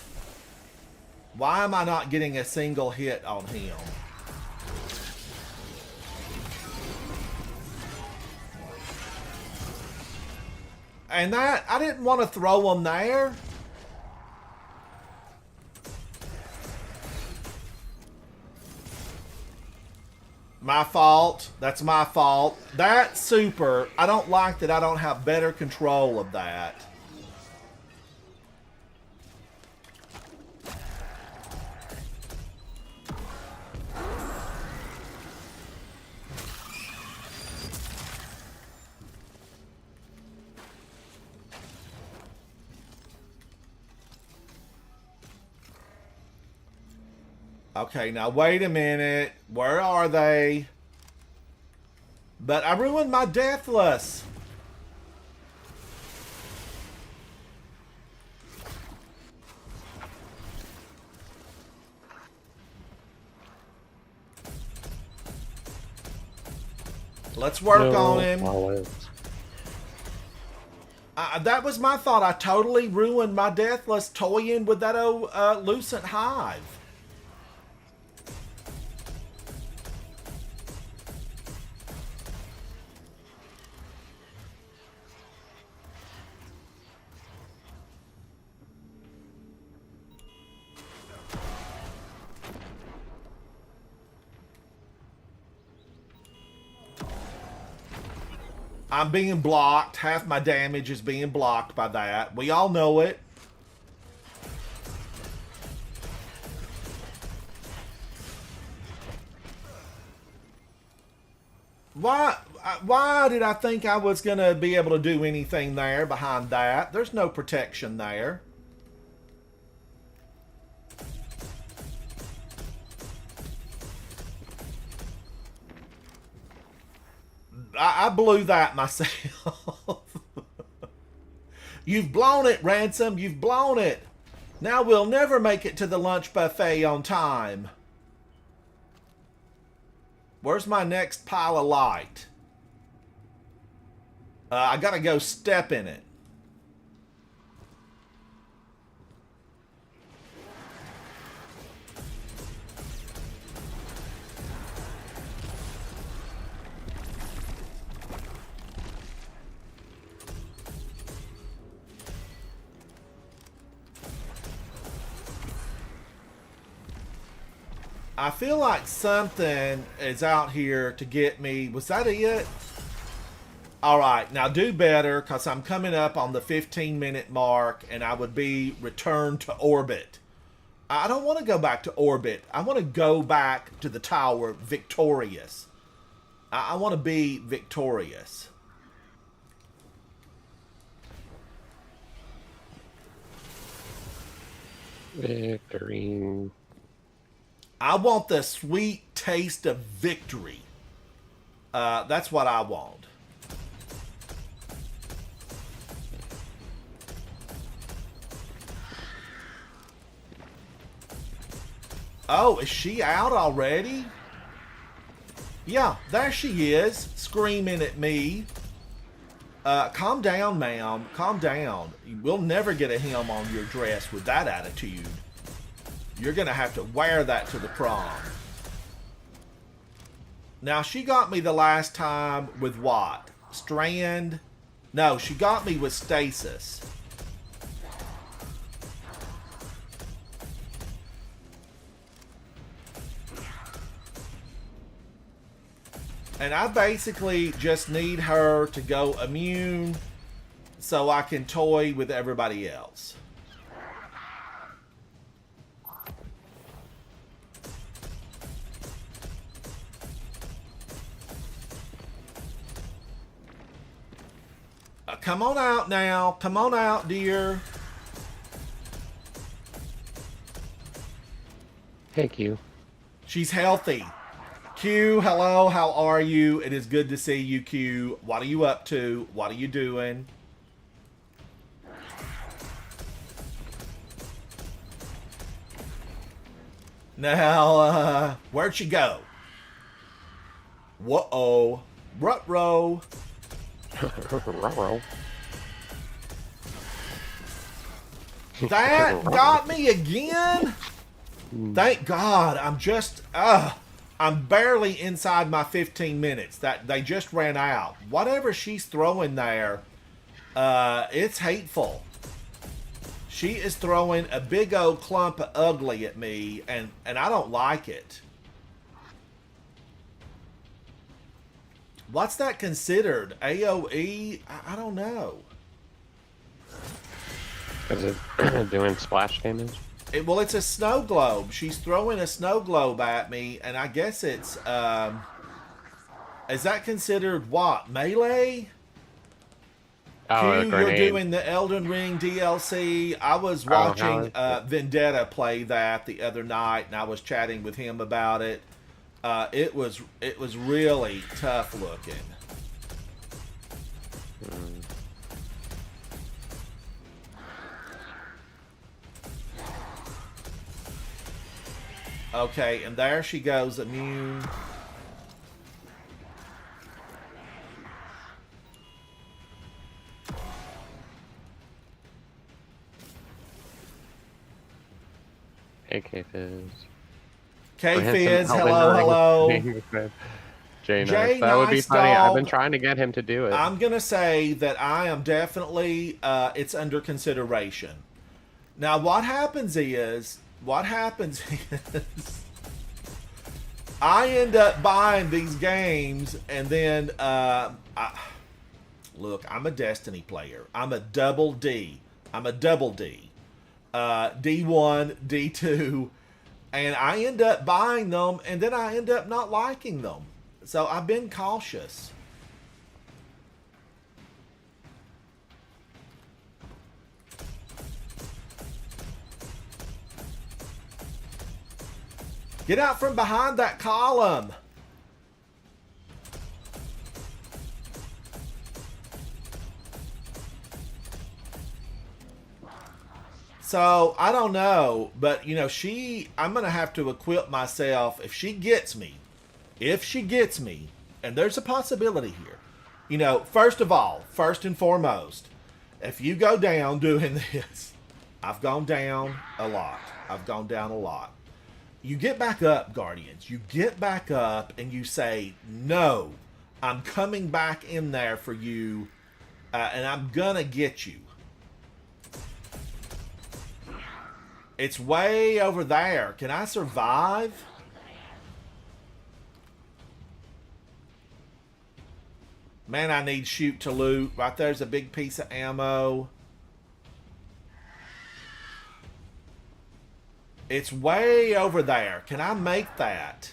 Why am I not getting a single hit on him? And that, I didn't want to throw him there. My fault. That's my fault. That's super. I don't like that I don't have better control of that. Okay, now wait a minute. Where are they? But I ruined my Deathless. Let's work on him. That was my thought. I totally ruined my Deathless toying with that old Lucent Hive. I'm being blocked. Half my damage is being blocked by that. We all know it. Why did I think I was going to be able to do anything there behind that? There's no protection there. I blew that myself. You've blown it, Ransom. You've blown it. Now we'll never make it to the lunch buffet on time. Where's my next pile of light? I gotta go step in it. I feel like something is out here to get me. Was that it? Alright, now do better, because I'm coming up on the 15-minute mark, and I would be returned to orbit. I don't want to go back to orbit. I want to go back to the tower victorious. I want to be victorious. Victory. I want the sweet taste of victory. That's what I want. Oh, is she out already? Yeah, there she is, screaming at me. Calm down, ma'am. Calm down. We'll never get a hem on your dress with that attitude. You're going to have to wear that to the prom. Now, she got me the last time with what? Strand? No, she got me with stasis. And I basically just need her to go immune so I can toy with everybody else. Come on out now. Come on out, dear. Hey, Q. She's healthy. Q, hello, how are you? It is good to see you, Q. What are you up to? What are you doing? Now, where'd she go? Whoa-oh. Rut-row. That got me again? Thank God. I'm barely inside my 15 minutes. That they just ran out. Whatever she's throwing there, it's hateful. She is throwing a big old clump of ugly at me, and I don't like it. What's that considered? AoE? I don't know. Is it doing splash damage? Well, it's a snow globe. She's throwing a snow globe at me, and I guess it's, is that considered what? Melee? Oh, Q, you're doing the Elden Ring DLC. I was watching Vendetta play that the other night, and I was chatting with him about it. It was really tough looking. Okay, and there she goes, immune. Hey, K-Fizz. K-Fizz, hello. Jay, Jay, that would be nice funny. dog. I've been trying to get him to do it. I'm going to say that I am definitely, it's under consideration. Now, what happens is, I end up buying these games, and then Look, I'm a Destiny player. I'm a double D. I'm a double D. D1, D2, and I end up buying them, and then I end up not liking them. So I've been cautious. Get out from behind that column. So, I don't know, but, you know, I'm going to have to equip myself if she gets me, and there's a possibility here. You know, first of all, first and foremost, if you go down doing this, I've gone down a lot. You get back up, Guardians. You get back up and you say, no, I'm coming back in there for you, and I'm going to get you. It's way over there. Can I survive? Man, I need shoot to loot. Right there's a big piece of ammo. It's way over there. Can I make that?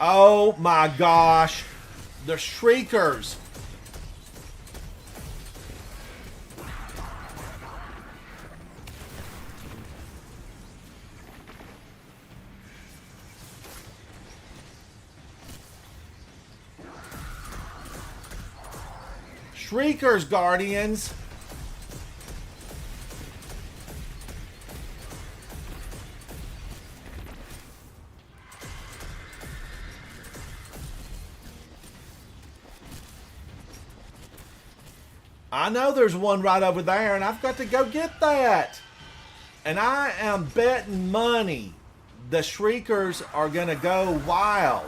Oh my gosh. The Shriekers. Shriekers, Guardians. I know there's one right over there, and I've got to go get that. And I am betting money the Shriekers are going to go wild.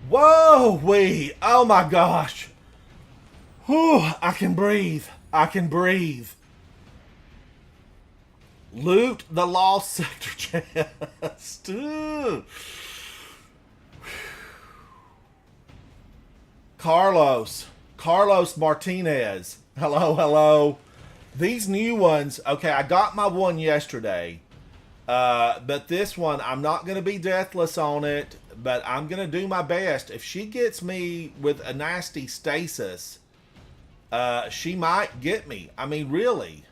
Whoa, wee. Oh my gosh. Whew, I can breathe. I can breathe. Loot the lost sector chest. Carlos Martinez. Hello, hello. These new ones, okay, I got my one yesterday. But this one, I'm not going to be deathless on it, but I'm going to do my best. If she gets me with a nasty stasis, she might get me. I mean, really.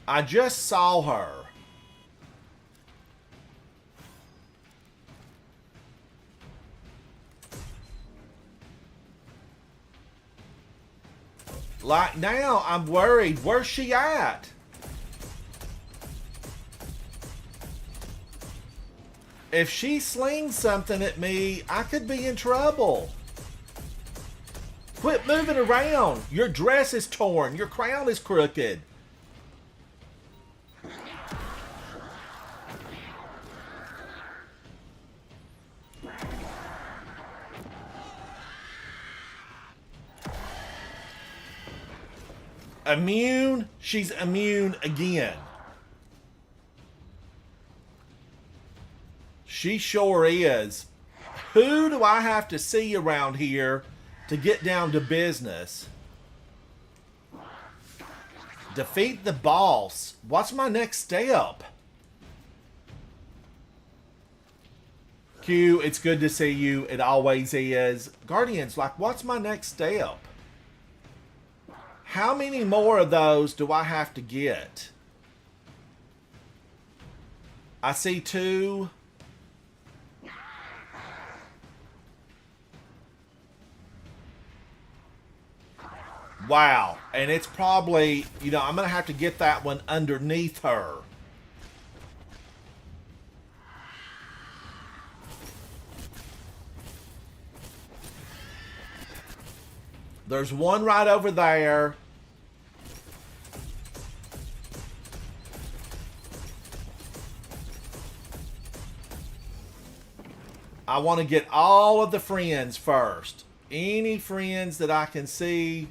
I just saw her. Like now, I'm worried. Where's she at? If she slings something at me, I could be in trouble. Quit moving around. Your dress is torn. Your crown is crooked. Immune? She's immune again. She sure is. Who do I have to see around here to get down to business? Defeat the boss. What's my next step? Q, it's good to see you. It always is. Guardians, like, what's my next step? How many more of those do I have to get? I see 2. Wow. And it's probably, I'm going to have to get that one underneath her. There's one right over there. I want to get all of the friends first. Any friends that I can see.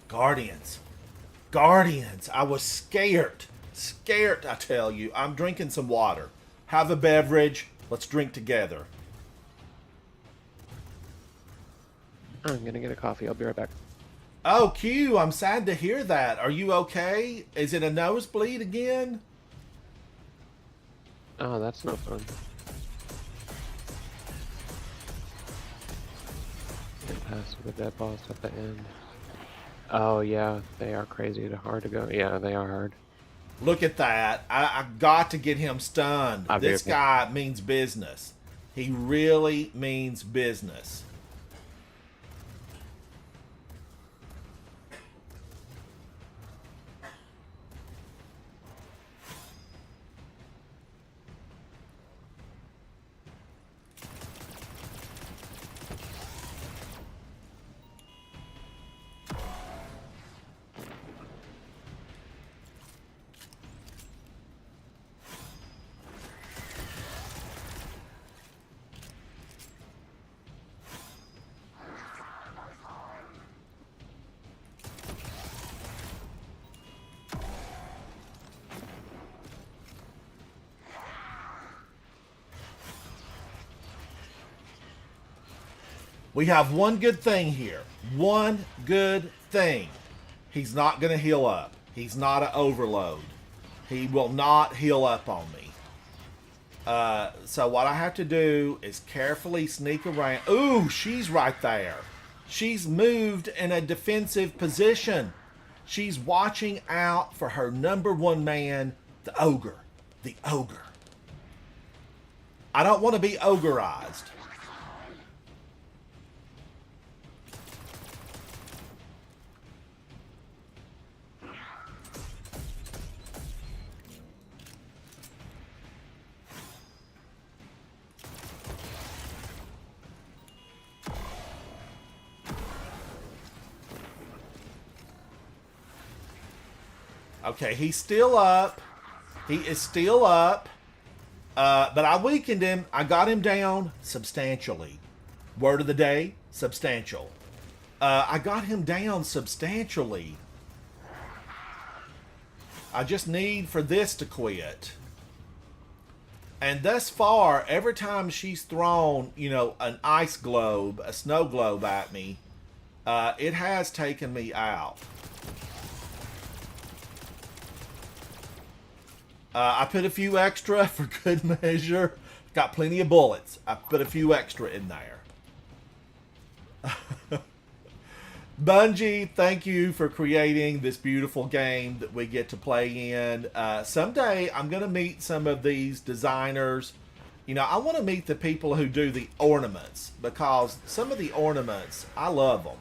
Guardians. Guardians. I was scared. Scared, I tell you. I'm drinking some water. Have a beverage. Let's drink together. I'm gonna get a coffee. I'll be right back. Oh, Q, I'm sad to hear that. Are you okay? Is it a nosebleed again? Oh, that's no fun. Get past the dead boss at the end. Oh yeah, they are crazy. They're hard to go. Yeah, they are hard. Look at that. I got to get him stunned. This guy means business. He really means business. We have one good thing here. One good thing. He's not going to heal up. He's not an overload. He will not heal up on me. So what I have to do is carefully sneak around. Ooh, she's right there. She's moved in a defensive position. She's watching out for her number one man, the ogre. The ogre. I don't want to be ogreized. Okay, he's still up. He is still up. But I weakened him. I got him down substantially. Word of the day, substantial. I got him down substantially. I just need for this to quit. And thus far, every time she's thrown, an ice globe, a snow globe at me, it has taken me out. I put a few extra for good measure. Got plenty of bullets. I put a few extra in there. Bungie, thank you for creating this beautiful game that we get to play in. Someday I'm going to meet some of these designers. I want to meet the people who do the ornaments, because some of the ornaments, I love them.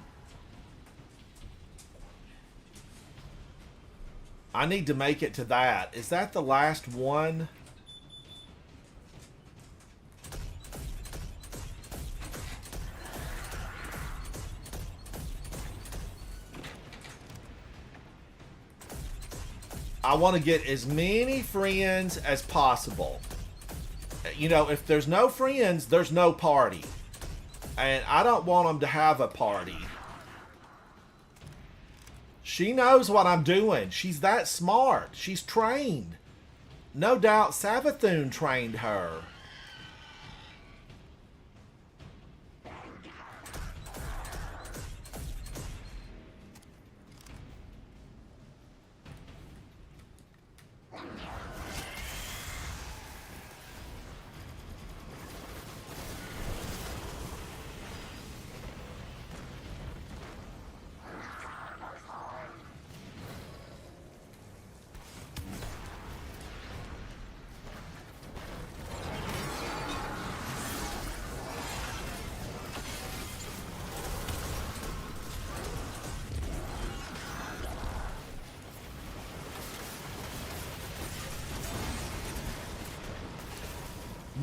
I need to make it to that. Is that the last one? I want to get as many friends as possible. If there's no friends, there's no party. And I don't want them to have a party. She knows what I'm doing. She's that smart. She's trained. No doubt Savathun trained her.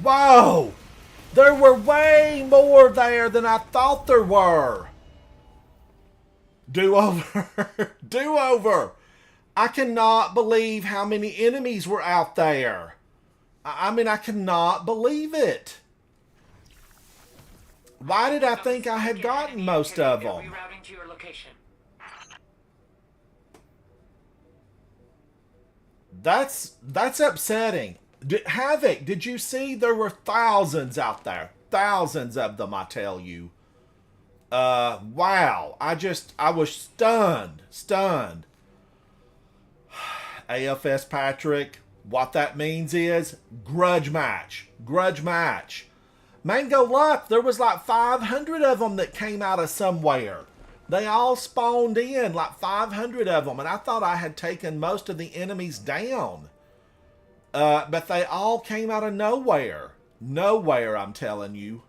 Whoa! There were way more there than I thought there were. Do over. Do over. I cannot believe how many enemies were out there. I mean, I cannot believe it. Why did I think I had gotten most of them? Rerouting to your location. That's upsetting. Havoc, did you see there were thousands out there? Thousands of them, I tell you. Wow. I was stunned. Stunned. AFS Patrick, what that means is grudge match. Grudge match. Mango Luck, there was like 500 of them that came out of somewhere. They all spawned in, like 500 of them, and I thought I had taken most of the enemies down. But they all came out of nowhere. Nowhere, I'm telling you.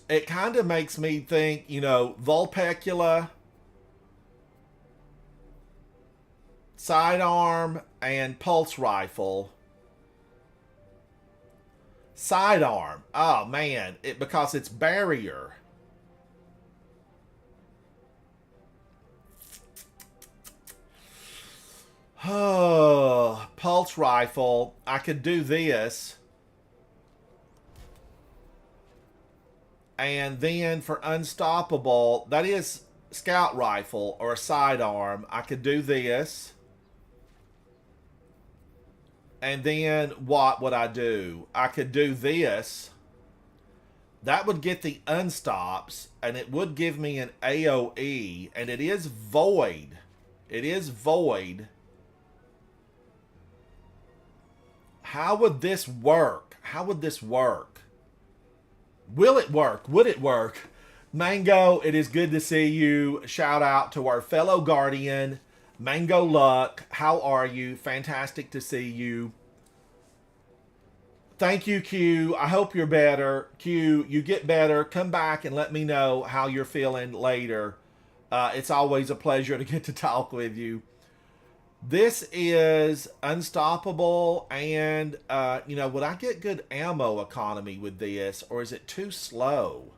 It kind of makes me think, you know, Vulpecula, Sidearm, and Pulse Rifle. Sidearm. Oh, man. Because it's barrier. Oh, Pulse Rifle. I could do this. And then for Unstoppable, that is Scout Rifle or a Sidearm. I could do this. And then what would I do? I could do this. That would get the unstops, and it would give me an AoE, and it is void. It is void. How would this work? How would this work? Will it work? Would it work? Mango, it is good to see you. Shout out to our fellow Guardian, Mango Luck. How are you? Fantastic to see you. Thank you, Q. I hope you're better. Q, you get better. Come back and let me know how you're feeling later. It's always a pleasure to get to talk with you. This is Unstoppable, and, you know, would I get good ammo economy with this, or is it too slow?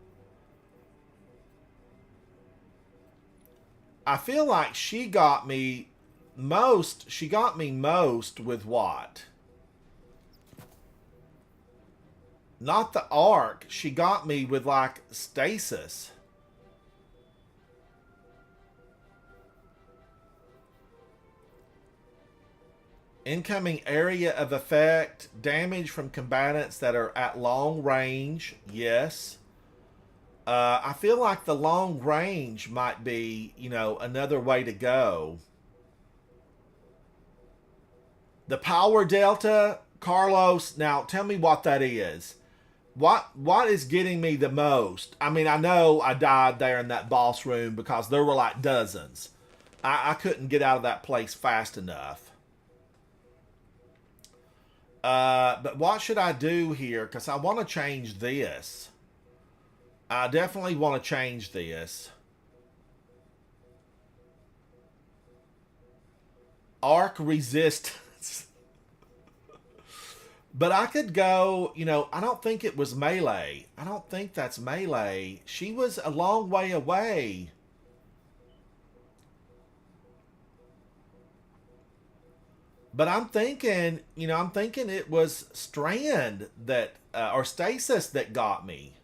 I feel like she got me most with what? Not the arc. She got me with, like, stasis. Incoming area of effect. Damage from combatants that are at long range. Yes. I feel like the long range might be, you know, another way to go. The power delta, Carlos, now tell me what that is. What is getting me the most? I mean, I know I died there in that boss room because there were like dozens. I couldn't get out of that place fast enough. But what should I do here? Because I want to change this. I definitely want to change this. Arc resistance. But I could go, you know, I don't think it was melee. I don't think that's melee. She was a long way away. But I'm thinking, you know, I'm thinking it was Strand that, or Stasis that got me.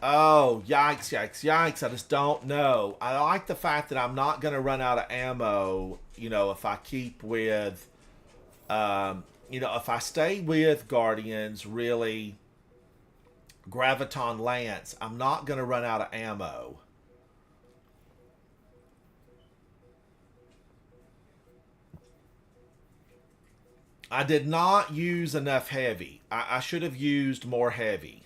Oh, yikes, yikes, yikes. I just don't know. I like the fact that I'm not going to run out of ammo, you know, if I keep with, you know, if I stay with Guardians, really, Graviton Lance, I'm not going to run out of ammo. I did not use enough heavy. I should have used more heavy.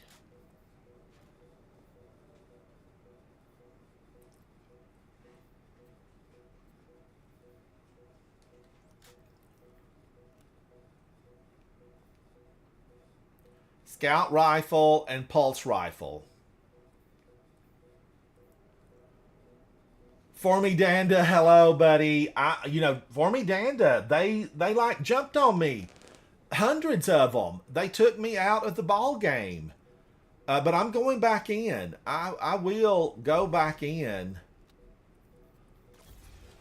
Scout rifle and pulse rifle. Formy Danda, hello, buddy. You know, Formy Danda, they like jumped on me. Hundreds of them. They took me out of the ball game. But I'm going back in. I will go back in.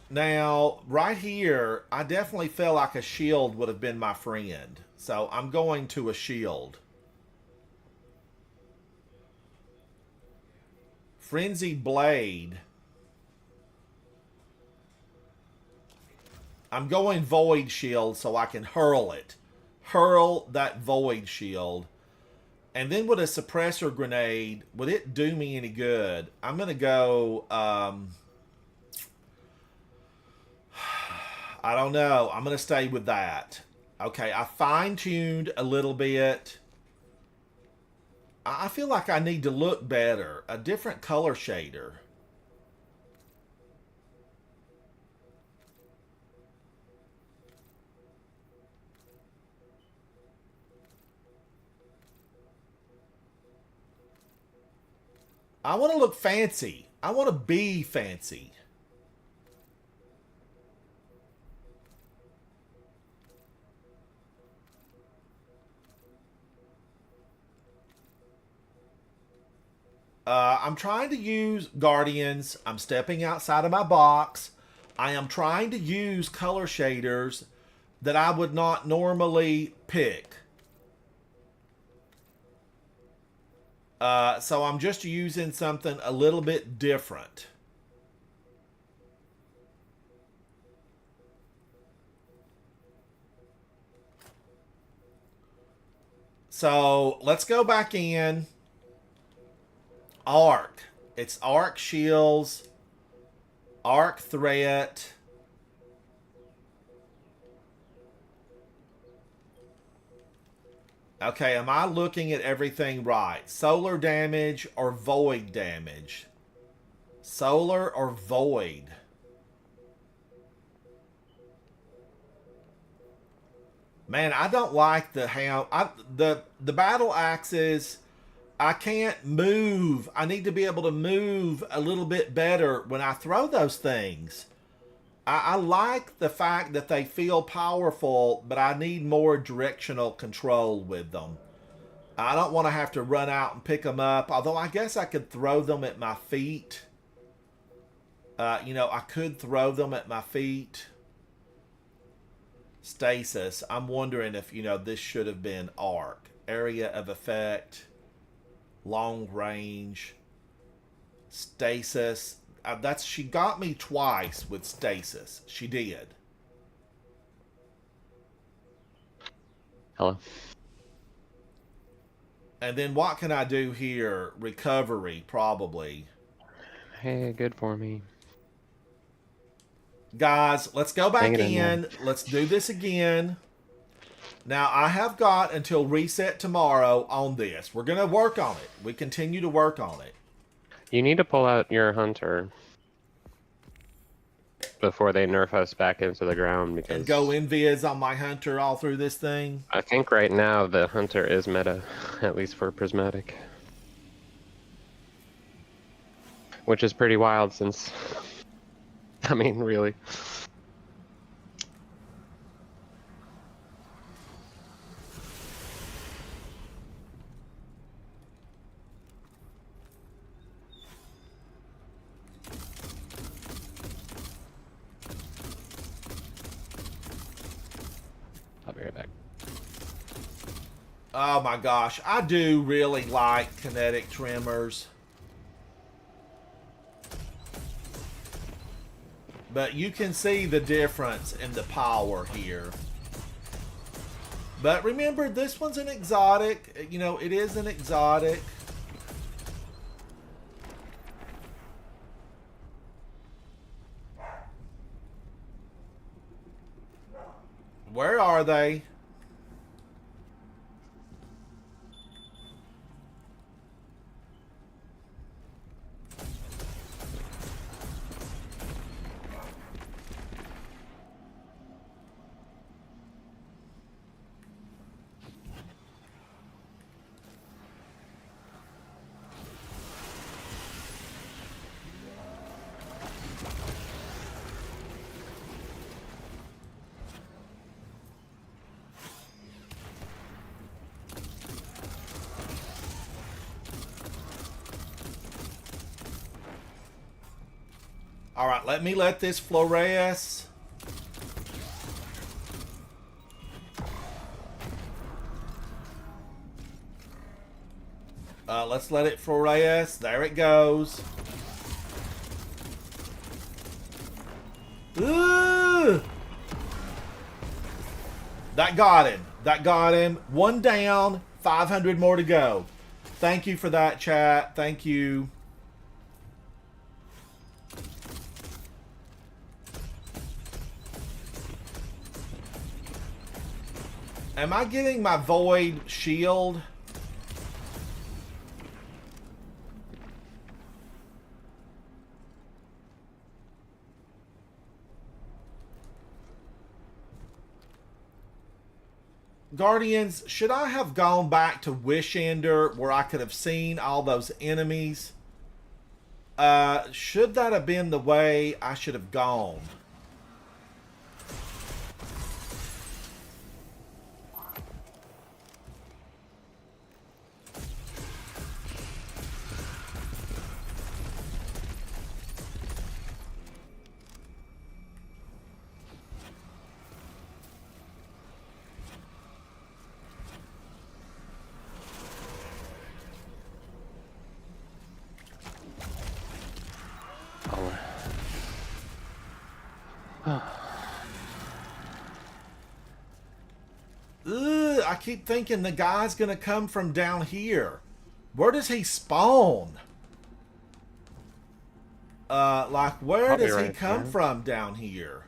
Now, right here, I definitely feel like a shield would have been my friend. So I'm going to a shield. Frenzy Blade. I'm going Void Shield so I can hurl it. Hurl that Void Shield. And then with a suppressor grenade, would it do me any good? I'm going to go... I don't know. I'm going to stay with that. Okay, I fine-tuned a little bit. I feel like I need to look better. A different color shader. I want to look fancy. I want to be fancy. I'm trying to use Guardians. I'm stepping outside of my box. I am trying to use color shaders that I would not normally pick. So I'm just using something a little bit different. So let's go back in. Arc. It's arc shields. Arc threat. Okay, am I looking at everything right? Solar damage or void damage? Solar or void? Man, I don't like the how the battle axes. I can't move. I need to be able to move a little bit better when I throw those things. I like the fact that they feel powerful, but I need more directional control with them. I don't want to have to run out and pick them up, although I guess I could throw them at my feet. You know, I could throw them at my feet. Stasis. I'm wondering if, you know, this should have been arc. Area of effect. Long range. Stasis. She got me twice with stasis. She did. Hello. And then what can I do here? Recovery, probably. Hey, good for me. Guys, let's go back Hang it in. Let's do this again. Now, I have got until reset tomorrow on this. We're going to work on it. We continue to work on it. You need to pull out your hunter before they nerf us back into the ground, because... And go invis on my hunter all through this thing. I think right now the hunter is meta, at least for prismatic. Which is pretty wild since... I mean, really. I'll be right back. Oh my gosh, I do really like kinetic tremors. But you can see the difference in the power here. But remember, this one's an exotic. You know, it is an exotic. Where are they? All right, let this fluoresce. Let's let it fluoresce. There it goes. Ooh! That got him. That got him. One down, 500 more to go. Thank you for that, chat. Thank you. Am I getting my void shield? Guardians, should I have gone back to Wish Ender where I could have seen all those enemies? Should that have been the way I should have gone? Ugh, I keep thinking the guy's gonna come from down here. Where does he spawn? Like where Probably does he right come there. from down here?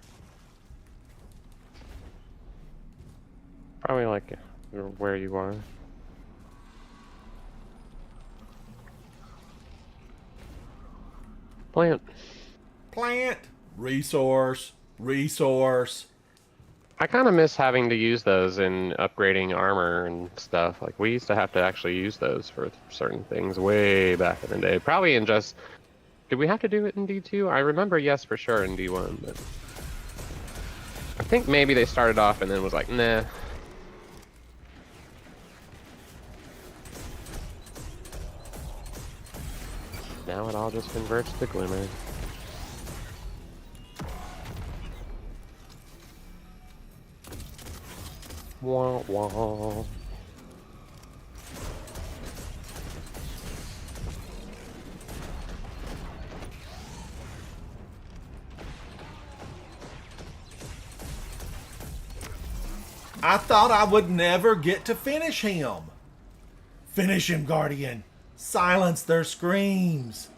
Probably like where you are. Plant. Plant. Resource. Resource. I kind of miss having to use those in upgrading armor and stuff. Like, we used to have to actually use those for certain things way back in the day. Probably in just... Did we have to do it in D2? I remember yes for sure in D1, but... I think maybe they started off and then was like, nah. Now it all just converts to glimmer. Wah wah. I thought I would never get to finish him. Finish him, Guardian. Silence their screams.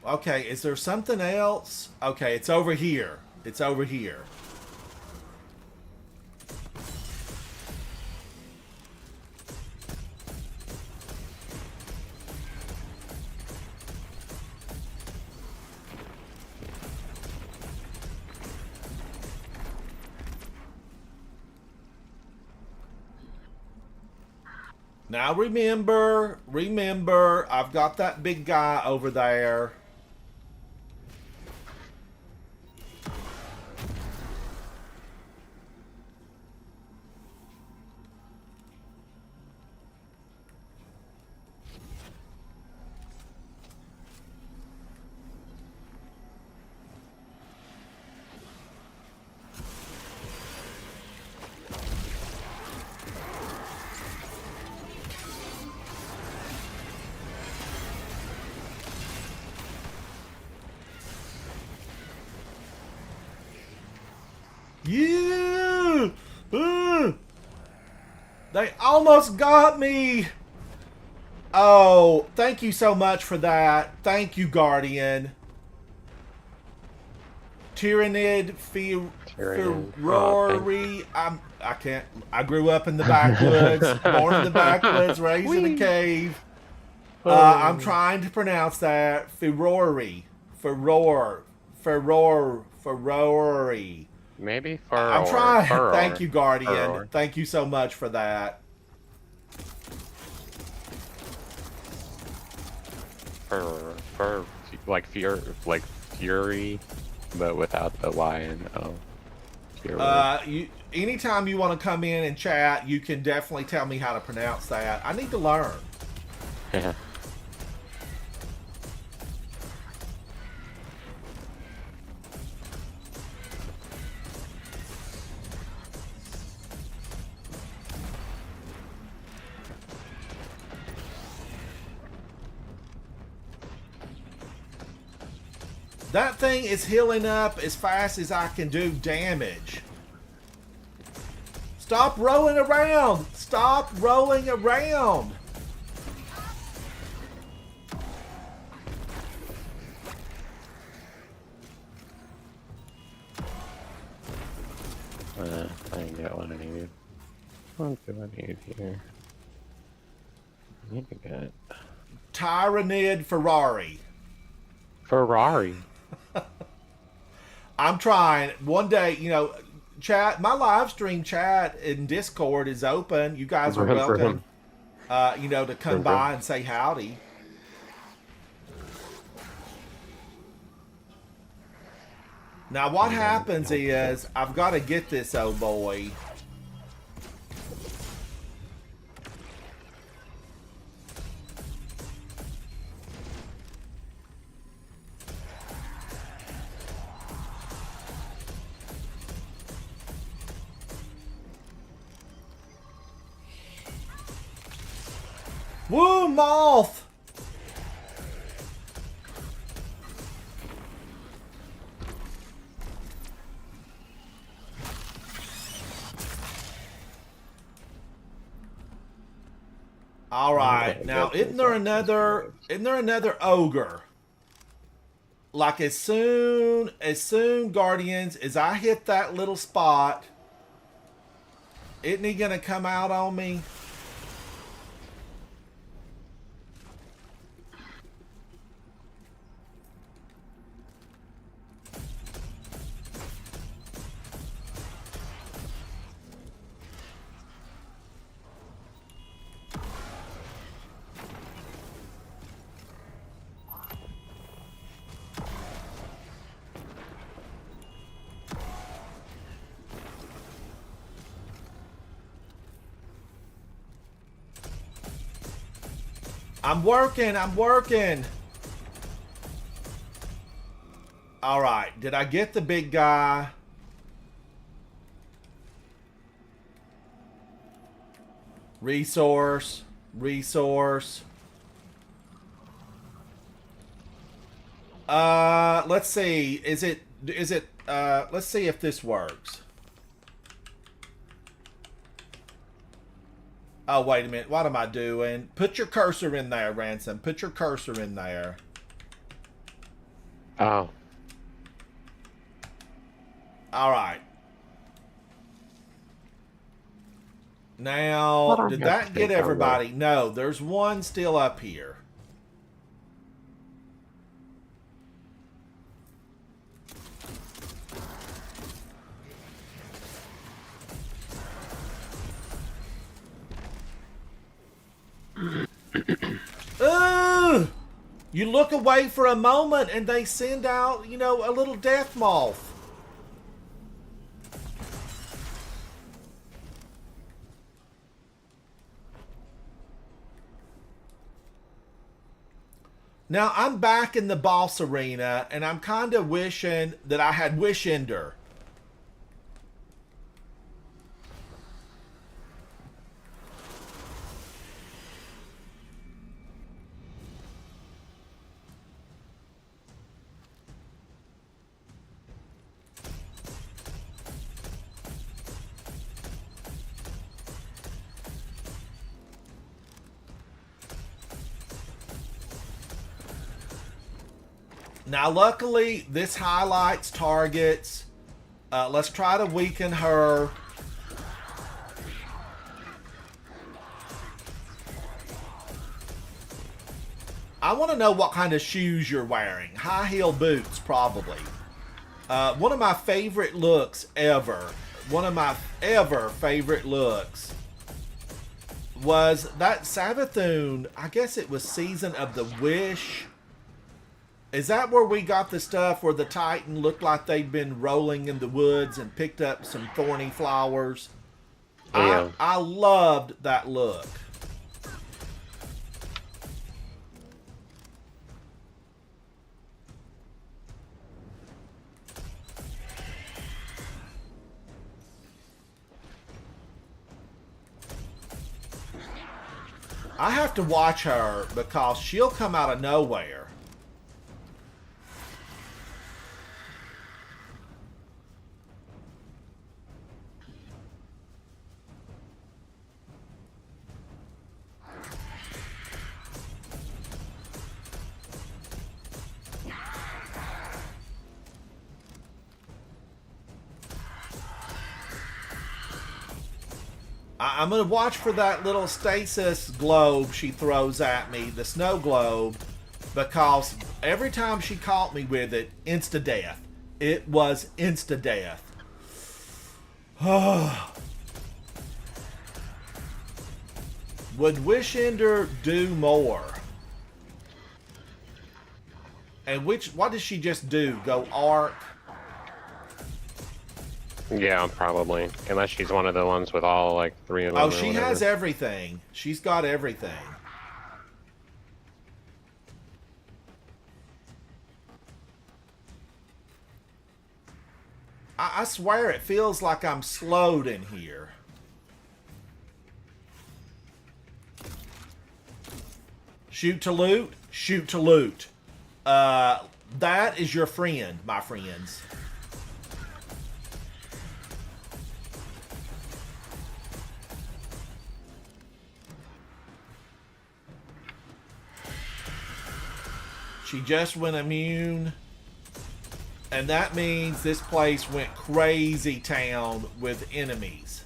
Okay, is there something else? Okay, it's over here. It's over here. Now remember, I've got that big guy over there. They almost got me. Oh, thank you so much for that. Thank you, Guardian. Tyrannid Tyranid. Ferrari. I can't. I grew up in the backwoods, born in the backwoods, raised in a cave. I'm trying to pronounce that. Ferrari. Ferrari. Maybe I'm furor. trying. Furor. Thank you, Guardian. Furor. Thank you so much for that. Like fury, but without the Y and O. Fury. Anytime you want to come in and chat, you can definitely tell me how to pronounce that. I need to learn. Yeah. That thing is healing up as fast as I can do damage. Stop rolling around! Stop rolling around! I didn't get what I needed. What do I need here? I need to get Tyrannid Ferrari. Ferrari. I'm trying. One day, chat. My live stream chat in Discord is open. You guys are welcome. To come by and say howdy. Now, what happens is I've got to get this old boy. Woo, moth! All right, now isn't there another ogre? Like as soon Guardians, as I hit that little spot, isn't he gonna come out on me? I'm working. All right, did I get the big guy? Resource. Let's see. Is it let's see if this works. Oh, wait a minute. What am I doing? Put your cursor in there, Ransom. Put your cursor in there. Oh. All right. Now, did that get everybody? No, there's one still up here. Ugh! You look away for a moment and they send out, a little death moth. Now, I'm back in the boss arena, and I'm kind of wishing that I had Wish Ender. Now, luckily, this highlights targets. Let's try to weaken her. I want to know what kind of shoes you're wearing. High heel boots, probably. One of my favorite looks ever, one of my favorite looks was that Savathun, I guess it was Season of the Wish. Is that where we got the stuff where the Titan looked like they'd been rolling in the woods and picked up some thorny flowers? Yeah. I loved that look. I have to watch her because she'll come out of nowhere. I'm going to watch for that little stasis globe she throws at me, the snow globe, because every time she caught me with it, insta-death. It was insta-death. Would Wishender do more? And what did she just do? Go arc? Yeah, probably. Unless she's one of the ones with all, like, 3 of them. Oh, she has everything. She's got everything. I swear it feels like I'm slowed in here. Shoot to loot? Shoot to loot. That is your friend, my friends. She just went immune. And that means this place went crazy town with enemies.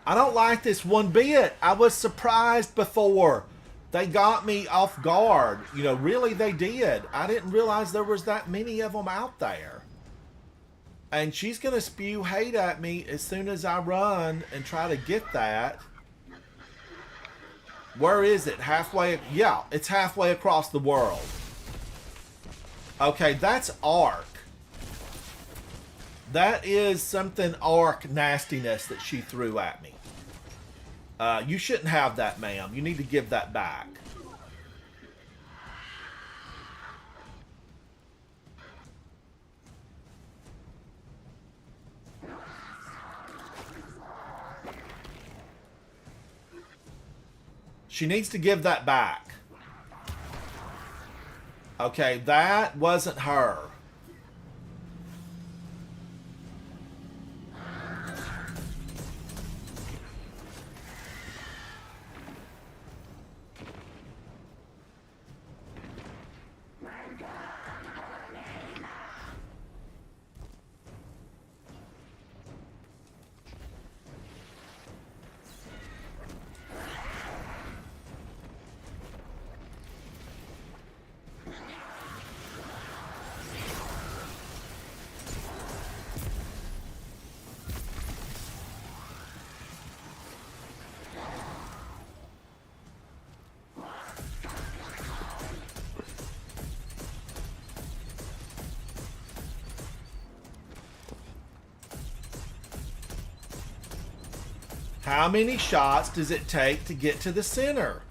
I don't like this one bit. I was surprised before. They got me off guard. You know, really they did. I didn't realize there was that many of them out there. And she's going to spew hate at me as soon as I run and try to get that. Where is it? Halfway? Yeah, it's halfway across the world. Okay, that's arc. That is something arc nastiness that she threw at me. You shouldn't have that, ma'am. You need to give that back. She needs to give that back. Okay, that wasn't her. How many shots does it take to get to the center?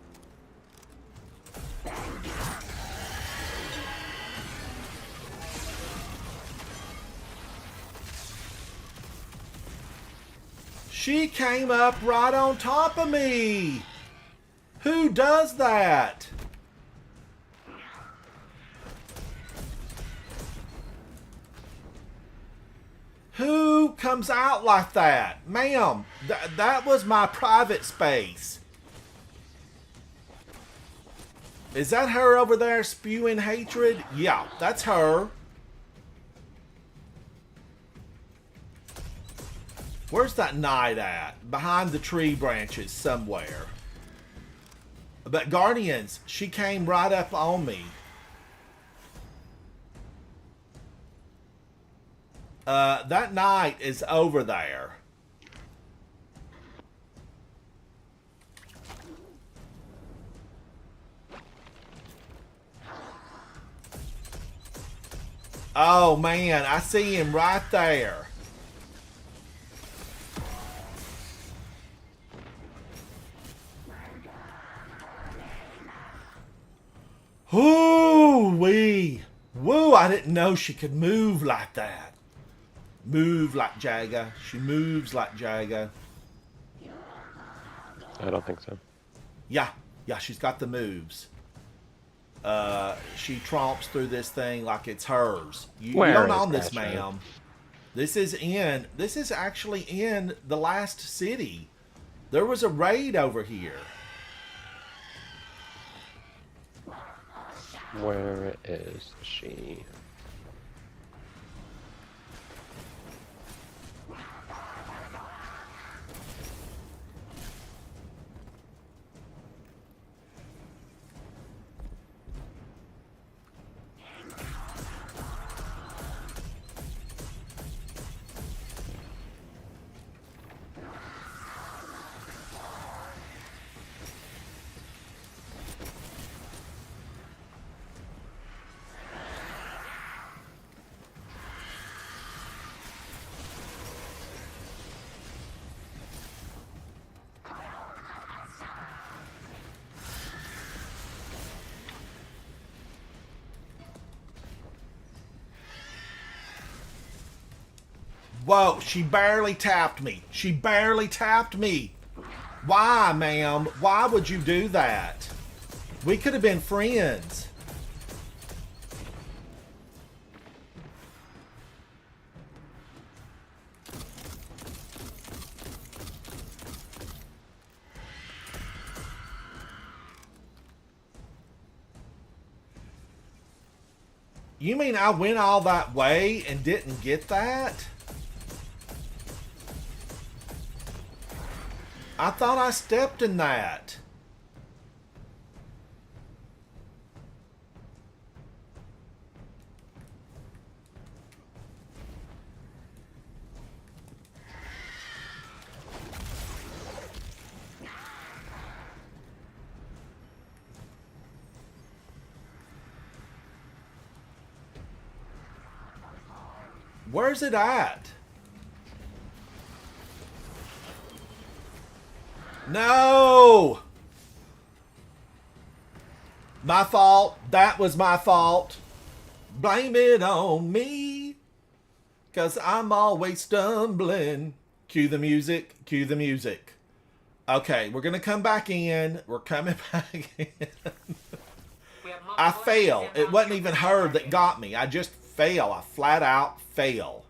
She came up right on top of me. Who does that? Who comes out like that? Ma'am, that was my private space. Is that her over there spewing hatred? Yeah, that's her. Where's that knight at? Behind the tree branches somewhere. But Guardians, she came right up on me. That knight is over there. Oh man, I see him right there. Woo-wee. Woo, I didn't know she could move like that. Move like Jagga. She moves like Jagga. I don't think so. Yeah, she's got the moves. She tromps through this thing like it's hers. You don't own this, ma'am. This is actually in the last city. There was a raid over here. Where is she? Whoa, she barely tapped me. She barely tapped me. Why, ma'am? Why would you do that? We could have been friends. You mean I went all that way and didn't get that? I thought I stepped in that. Where's it at? No! My fault. That was my fault. Blame it on me. 'Cause I'm always stumbling. Cue the music. Cue the music. Okay, we're going to come back in. We're coming back in. I fail. It wasn't even her that got me. I just fail. I flat out fail.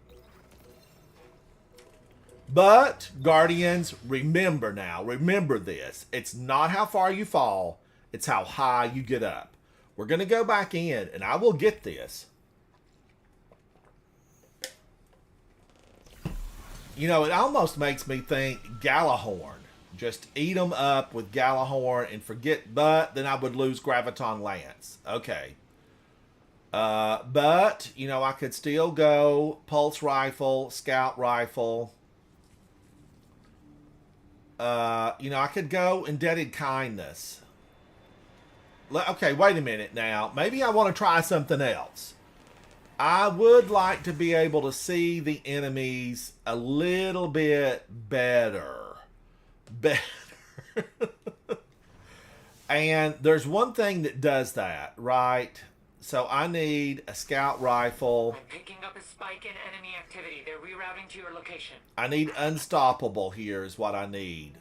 But, Guardians, remember now. Remember this. It's not how far you fall. It's how high you get up. We're going to go back in, and I will get this. You know, it almost makes me think Galahorn. Just eat them up with Galahorn and forget, but then I would lose Graviton Lance. Okay. But, you know, I could still go Pulse Rifle, Scout Rifle. You know, I could go Indebted Kindness. Okay, wait a minute now. Maybe I want to try something else. I would like to be able to see the enemies a little bit better. better. And there's one thing that does that, right? So I need a scout rifle. I'm picking up a spike in enemy activity. They're rerouting to your location. I need unstoppable here is what I need.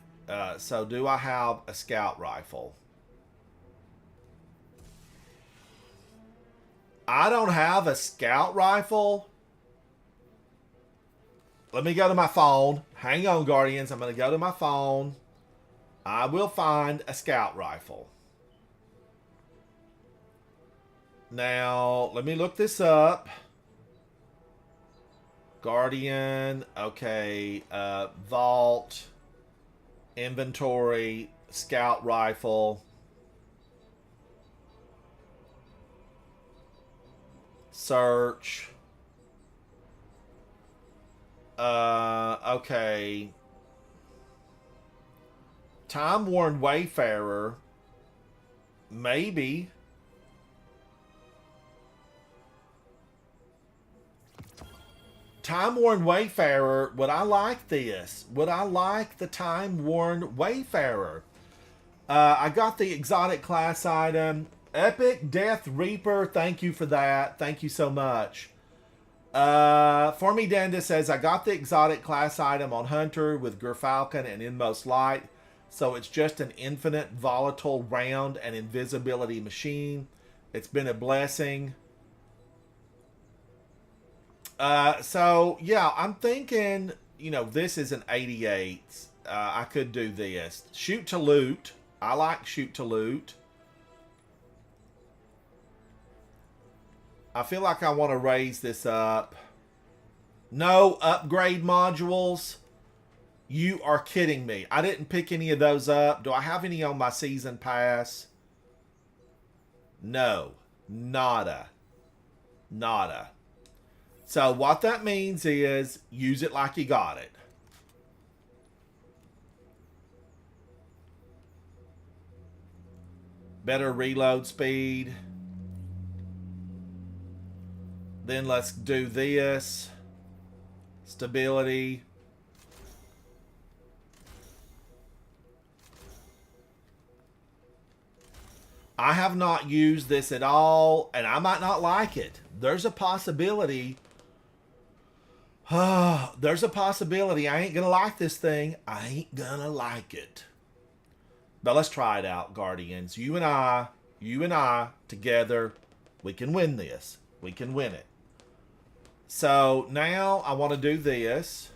So do I have a scout rifle? I don't have a scout rifle. Let me go to my phone. Hang on, Guardians. I'm going to go to my phone. I will find a scout rifle. Now, let me look this up. Guardian. Okay. Vault. Inventory. Scout rifle. Search. Okay. Time-worn Wayfarer. Maybe. Time-worn Wayfarer. Would I like this? Would I like the Time-worn Wayfarer? I got the exotic class item. Epic Death Reaper. Thank you for that. Thank you so much. For me, Danda says, I got the exotic class item on Hunter with Gerfalcon and Inmost Light. So it's just an infinite volatile round and invisibility machine. It's been a blessing. So yeah, I'm thinking, you know, this is an 88. I could do this. Shoot to loot. I like shoot to loot. I feel like I want to raise this up. No upgrade modules. You are kidding me. I didn't pick any of those up. Do I have any on my season pass? No. Nada. Nada. So what that means is use it like you got it. Better reload speed. Then let's do this. Stability. I have not used this at all, and I might not like it. There's a possibility. There's a possibility I ain't going to like this thing. I ain't going to like it. But let's try it out, Guardians. You and I, together, we can win this. We can win it. So now I want to do this.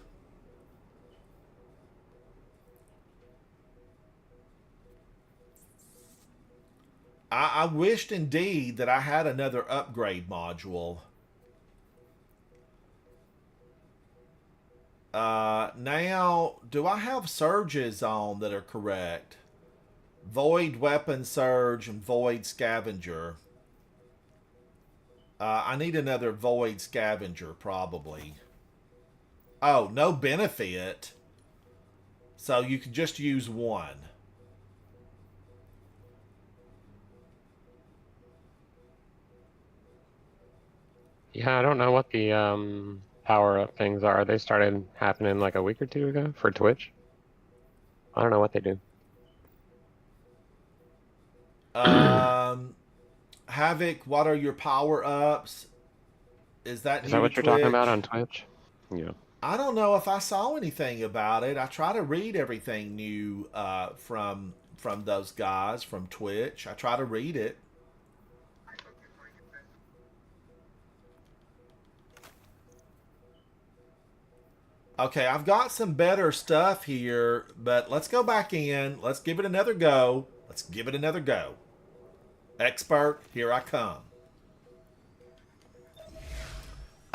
I wished indeed that I had another upgrade module. Now, do I have surges on that are correct? Void Weapon Surge and Void Scavenger. I need another Void Scavenger, probably. Oh, no benefit. So you can just use one. Yeah, I don't know what the power-up things are. They started happening like a week or two ago for Twitch. I don't know what they do. Havoc, what are your power-ups? Is that what you're talking about on Twitch? Yeah. I don't know if I saw anything about it. I try to read everything new from those guys from Twitch. I try to read it. Okay, I've got some better stuff here, but let's go back in. Let's give it another go. Let's give it another go. Expert, here I come.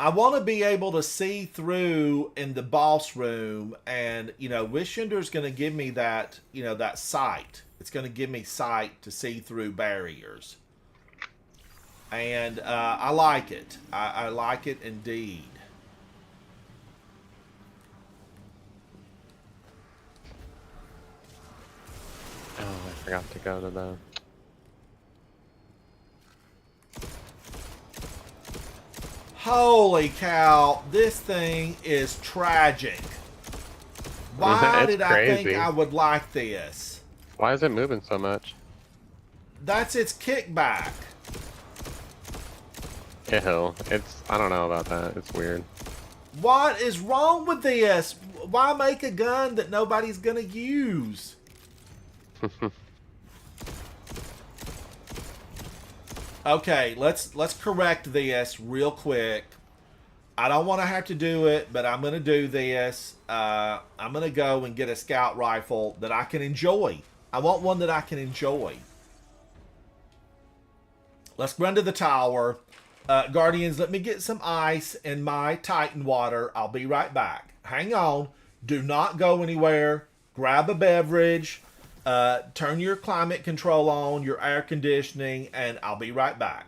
I want to be able to see through in the boss room, and, you know, Wishender's going to give me that, you know, that sight. It's going to give me sight to see through barriers. And I like it. I like it indeed. Oh, I forgot to go to the... Holy cow, this thing is tragic. Why It's did I think crazy. I would like this? Why is it moving so much? That's its kickback. Ew. I don't know about that. It's weird. What is wrong with this? Why make a gun that nobody's gonna use? Okay, let's correct this real quick. I don't want to have to do it, but I'm gonna do this. I'm gonna go and get a scout rifle that I can enjoy. I want one that I can enjoy. Let's run to the tower. Guardians, let me get some ice in my Titan water. I'll be right back. Hang on. Do not go anywhere. Grab a beverage. Turn your climate control on, your air conditioning, and I'll be right back.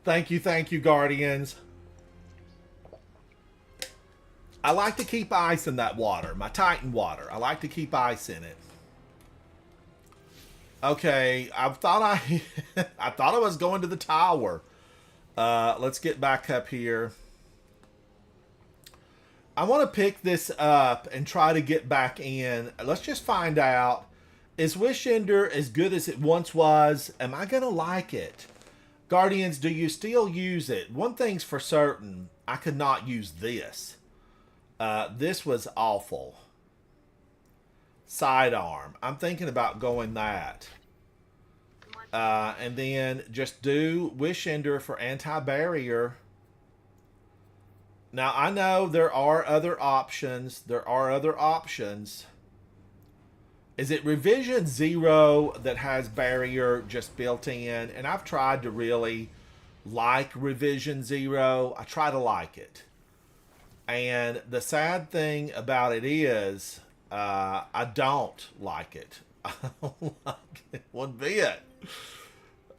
Thank you, Guardians. I like to keep ice in that water, my Titan water. I like to keep ice in it. Okay, I thought I thought I was going to the tower. Let's get back up here. I want to pick this up and try to get back in. Let's just find out. Is Wish Ender as good as it once was? Am I going to like it? Guardians, do you still use it? One thing's for certain. I could not use this. This was awful. Sidearm. I'm thinking about going that. And then just do Wish Ender for anti-barrier. Now, I know there are other options. There are other options. Is it Revision 0 that has barrier just built in? And I've tried to really like Revision 0. I try to like it. And the sad thing about it is, I don't like it. I don't like it one bit.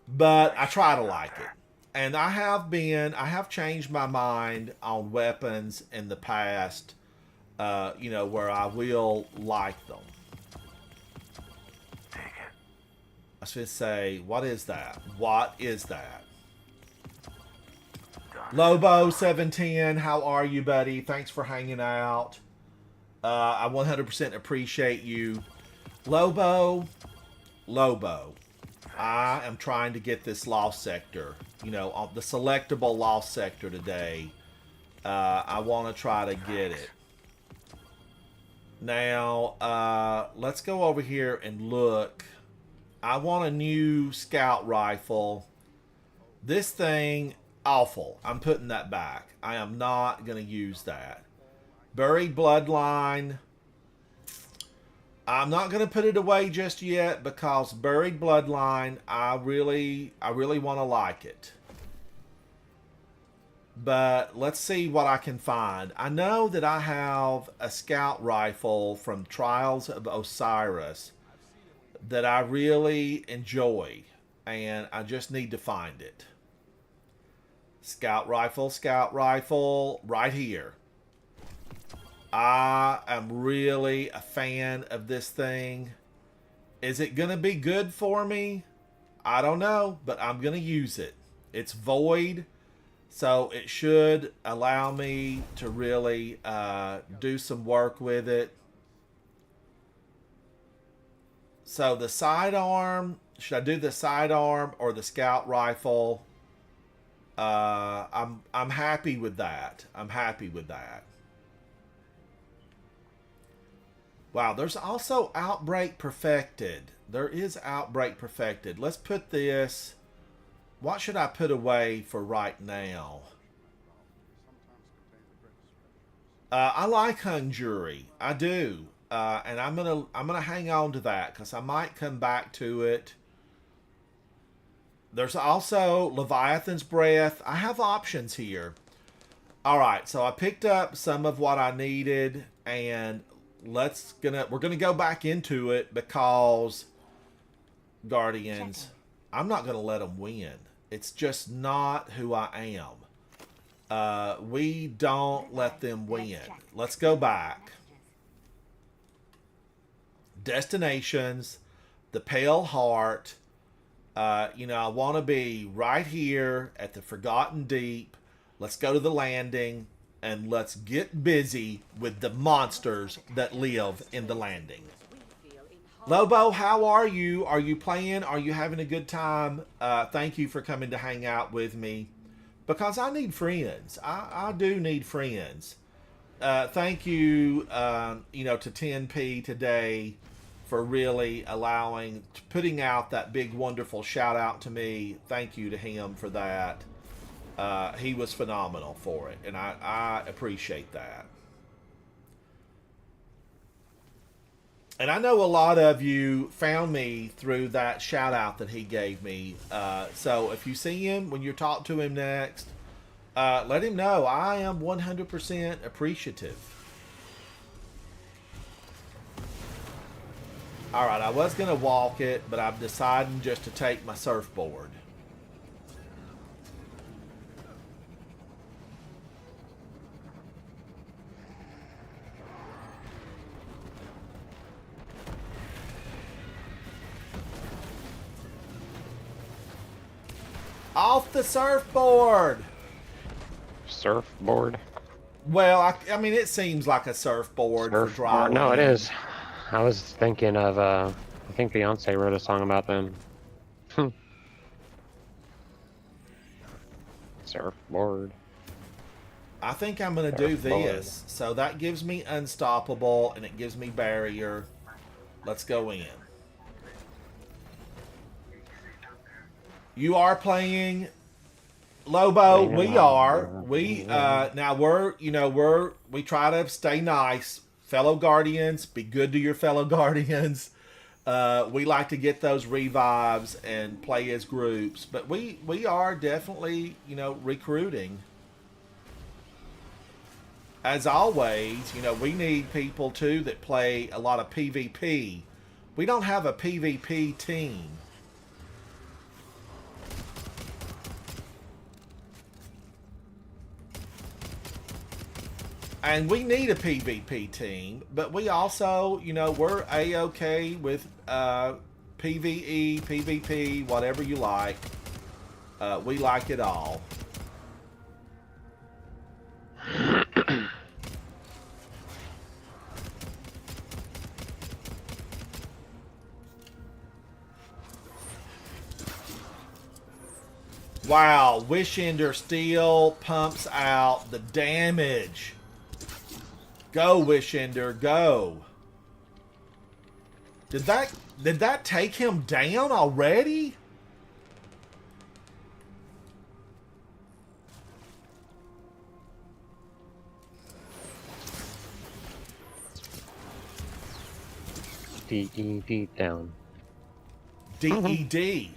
But I try to like it. And I have changed my mind on weapons in the past, where I will like them. I should say, what is that? What is that? Lobo710, how are you, buddy? Thanks for hanging out. I 100% appreciate you. Lobo, I am trying to get this lost sector. On the selectable lost sector today. I want to try to get it. Now, let's go over here and look. I want a new scout rifle. This thing, awful. I'm putting that back. I am not going to use that. Buried Bloodline. I'm not going to put it away just yet because Buried Bloodline, I really want to like it. But let's see what I can find. I know that I have a scout rifle from Trials of Osiris that I really enjoy. and I just need to find it. Scout rifle, right here. I am really a fan of this thing. Is it going to be good for me? I don't know, but I'm going to use it. It's void, so it should allow me to really do some work with it. So the sidearm, should I do the sidearm or the scout rifle? I'm happy with that. I'm happy with that. Wow, there's also Outbreak Perfected. There is Outbreak Perfected. Let's put this... What should I put away for right now? I like Hung Jury. I do. And I'm gonna hang on to that because I might come back to it. There's also Leviathan's Breath. I have options here. Alright, so I picked up some of what I needed, and we're gonna go back into it because Guardians, I'm not gonna let them win. It's just not who I am. We don't let them win. Let's go back. Destinations, the Pale Heart. I want to be right here at the Forgotten Deep. Let's go to the landing and let's get busy with the monsters that live in the landing. Lobo, how are you? Are you playing? Are you having a good time? Thank you for coming to hang out with me because I need friends. I do need friends. Thank you, to 10P today for really putting out that big, wonderful shout out to me. Thank you to him for that. He was phenomenal for it, and I appreciate that. And I know a lot of you found me through that shout out that he gave me. So if you see him, when you talk to him next, let him know I am 100% appreciative. Alright, I was going to walk it, but I'm deciding just to take my surfboard. Off the surfboard! Surfboard? Well, I mean, it seems like a surfboard for driving. No, it is. I was thinking of, I think Beyonce wrote a song about them. Surfboard. I think I'm going to do this. So that gives me Unstoppable, and it gives me Barrier. Let's go in. You are playing Lobo. We are. We now we try to stay nice, fellow Guardians. Be good to your fellow Guardians. We like to get those revives and play as groups, but we are definitely recruiting. As always, we need people too that play a lot of PvP. We don't have a PvP team. And we need a PvP team, but we also, we're A-okay with PvE, PvP, whatever you like. We like it all. Wow, Wishender still pumps out the damage. Go, Wishender, go. Did that take him down already? D-E-D down. D-E-D.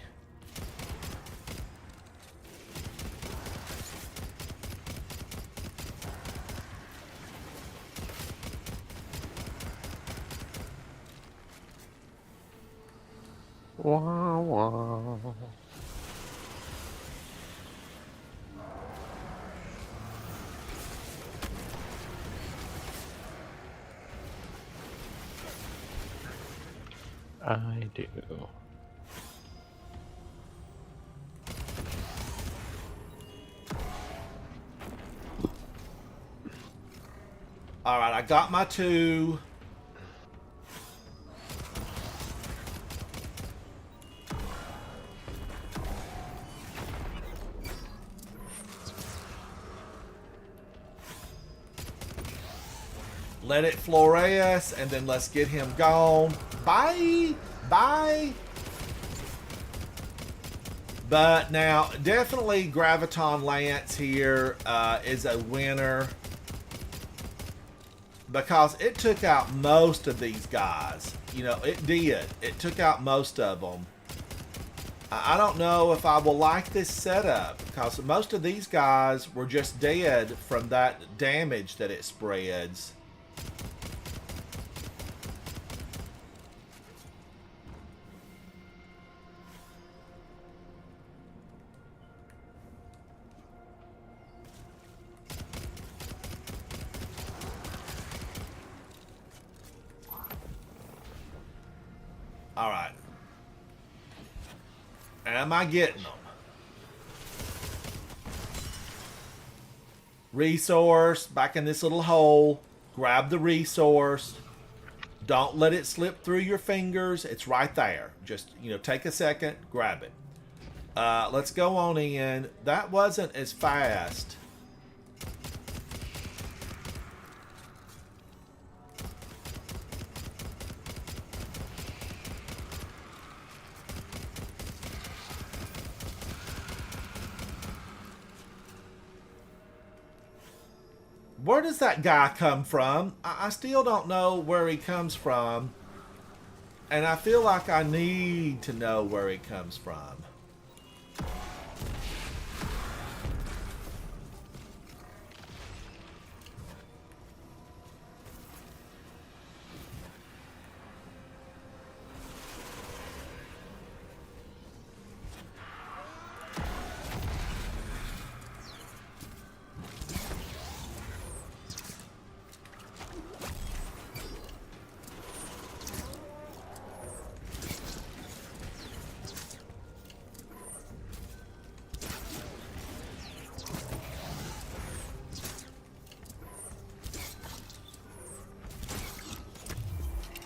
Wah, wah. I do. All right, I got my 2. Let it flurry us, and then let's get him gone. Bye! Bye! But now, definitely Graviton Lance here is a winner. Because it took out most of these guys. You know, it did. It took out most of them. I don't know if I will like this setup. Because most of these guys were just dead from that damage that it spreads. All right. Am I getting them? Resource. Back in this little hole. Grab the resource. Don't let it slip through your fingers. It's right there. Just, you know, take a second. Grab it. Let's go on in. That wasn't as fast. Where does that guy come from? I still don't know where he comes from. And I feel like I need to know where he comes from.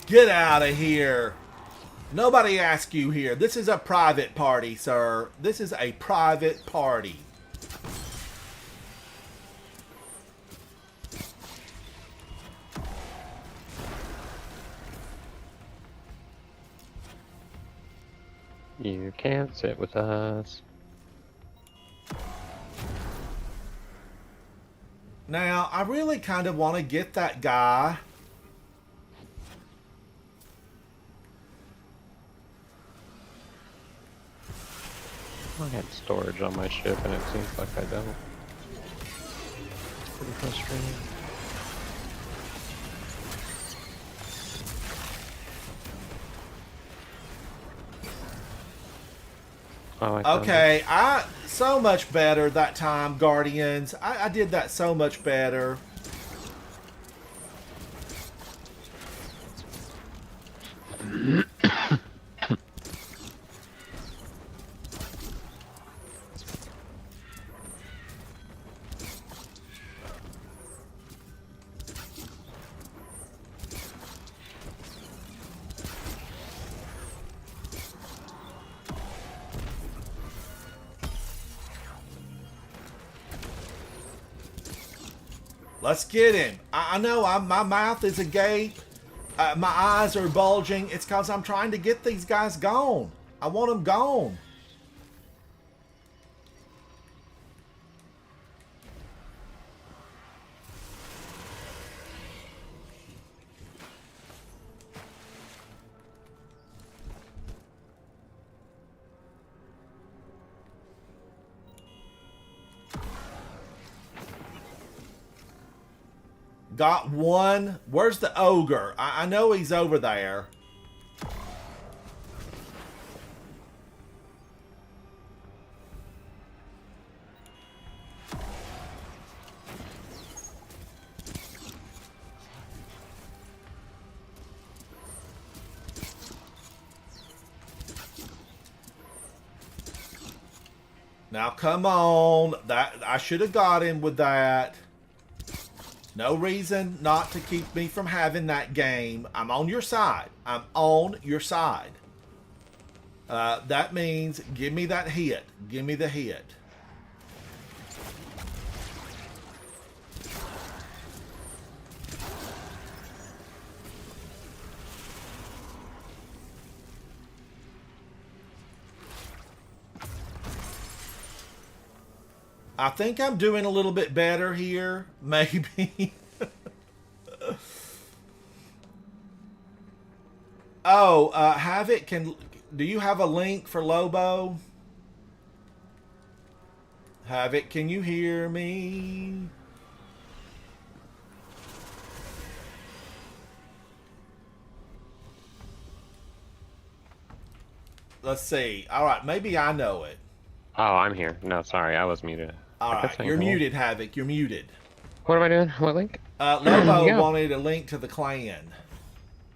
Get out of here. Nobody asked you here. This is a private party, sir. This is a private party. You can't sit with us. Now, I really kind of want to get that guy. I had storage on my ship and it seems like I don't. Pretty frustrating. Oh, Okay, so much better that time, Guardians. I did that so much better. Let's get him. I know my mouth is agape. My eyes are bulging. It's because I'm trying to get these guys gone. I want them gone. Got one. Where's the ogre? I know he's over there. Now, come on. That I should have got him with that. No reason not to keep me from having that game. I'm on your side. I'm on your side. That means give me that hit. Give me the hit. I think I'm doing a little bit better here. Maybe. Oh, Havoc, do you have a link for Lobo? Havoc, can you hear me? Let's see. All right, maybe I know it. Oh, I'm here. No, sorry, I was muted. All I kept right, saying you're hello. muted, Havoc. You're muted. What am I doing? What link? Lobo Yeah. wanted a link to the clan.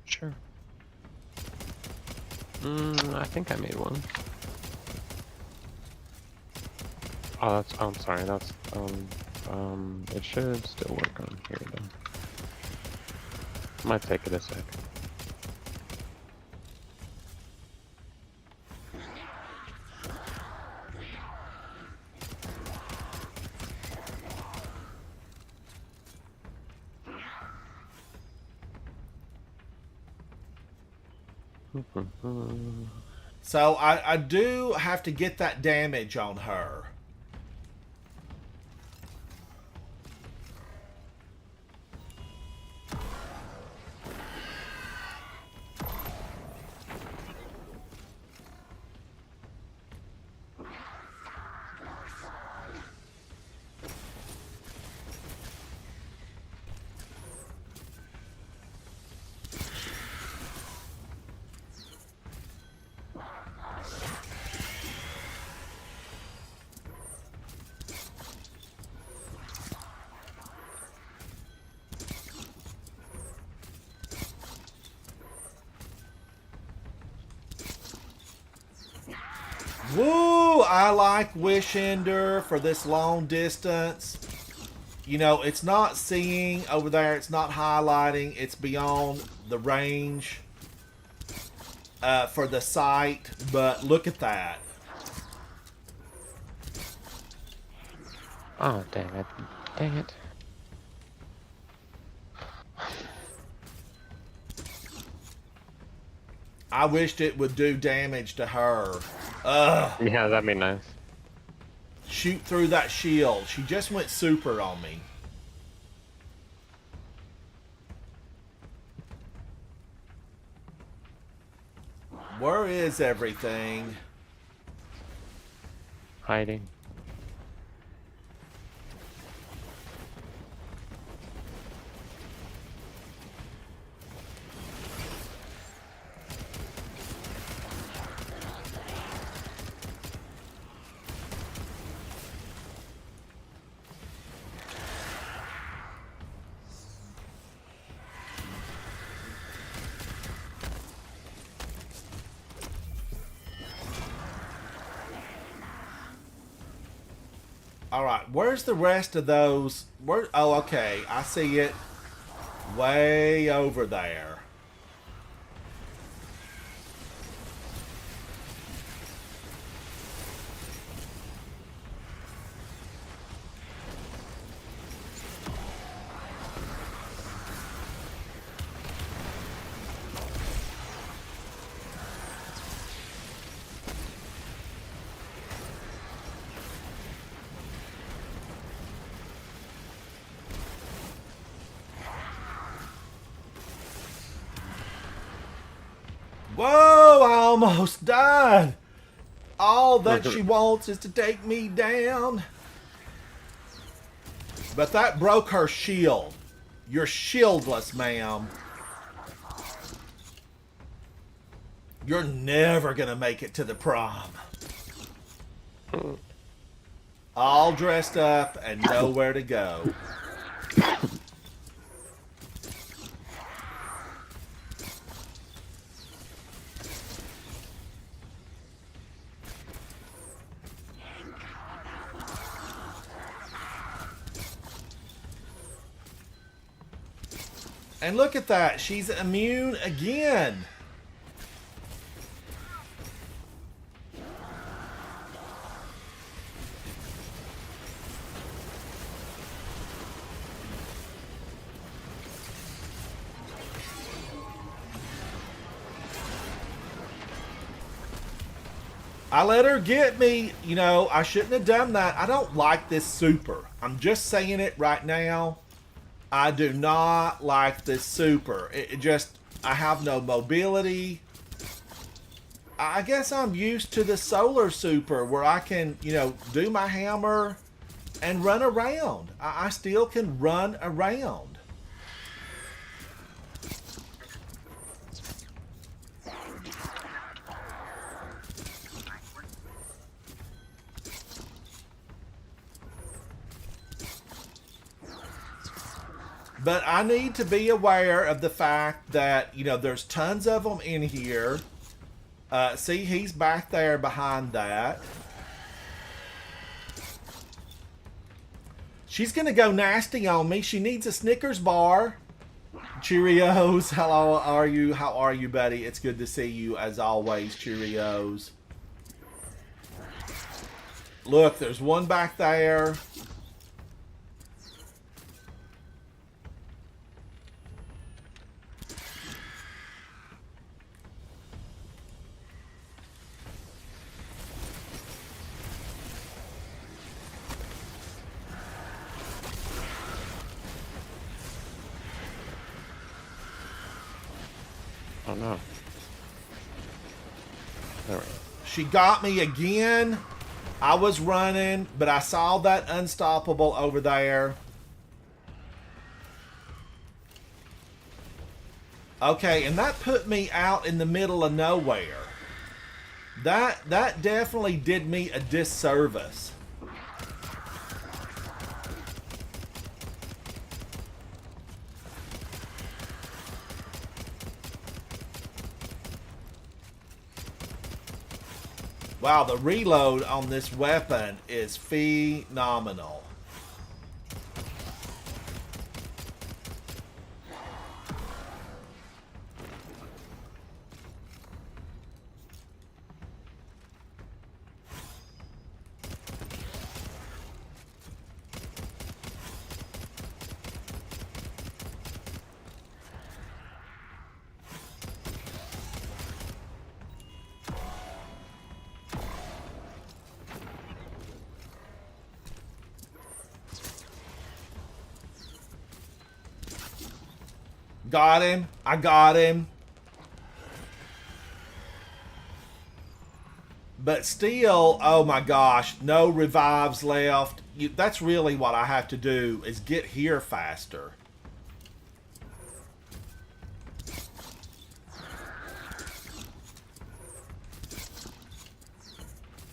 Sure. I think I made one. Oh, that's. Oh, I'm sorry. That's. It should still work on here though. Might take it a sec. So I do have to get that damage on her. Woo! I like Wish Ender for this long distance. You know, it's not seeing over there. It's not highlighting. It's beyond the range for the sight. But look at that. Oh, dang it. Dang it. I wished it would do damage to her. Ugh. Yeah, that'd be nice. Shoot through that shield. She just went super on me. Where is everything? Hiding. All right, where's the rest of those? Where? Oh, okay, I see it. Way over there. Whoa, I almost died. All that she wants is to take me down. But that broke her shield. You're shieldless, ma'am. You're never gonna make it to the prom. All dressed up and nowhere to go. And look at that. She's immune again. I let her get me. You know, I shouldn't have done that. I don't like this super. I'm just saying it right now. I do not like this super. It just, I have no mobility. I guess I'm used to the solar super where I can, you know, do my hammer and run around. I still can run around. But I need to be aware of the fact that, you know, there's tons of them in here. See, he's back there behind that. She's going to go nasty on me. She needs a Snickers bar. Cheerios. Hello, are you? How are you, buddy? It's good to see you as always, Cheerios. Look, there's one back there. Oh no. There we go. She got me again. I was running, but I saw that unstoppable over there. Okay, and that put me out in the middle of nowhere. That definitely did me a disservice. Wow, the reload on this weapon is phenomenal. Got him. I got him. But still, oh my gosh, no revives left. That's really what I have to do, is get here faster.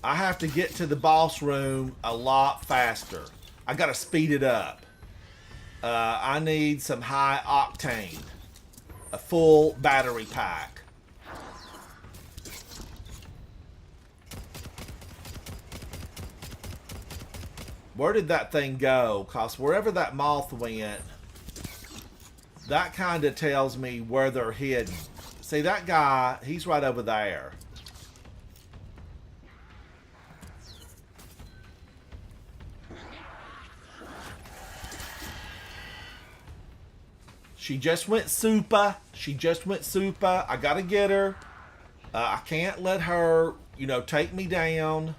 I have to get to the boss room a lot faster. I gotta speed it up. I need some high octane. A full battery pack. Where did that thing go? Because wherever that moth went, that kind of tells me where they're hidden. See, that guy, he's right over there. She just went super. She just went super. I gotta get her. I can't let her, you know, take me down.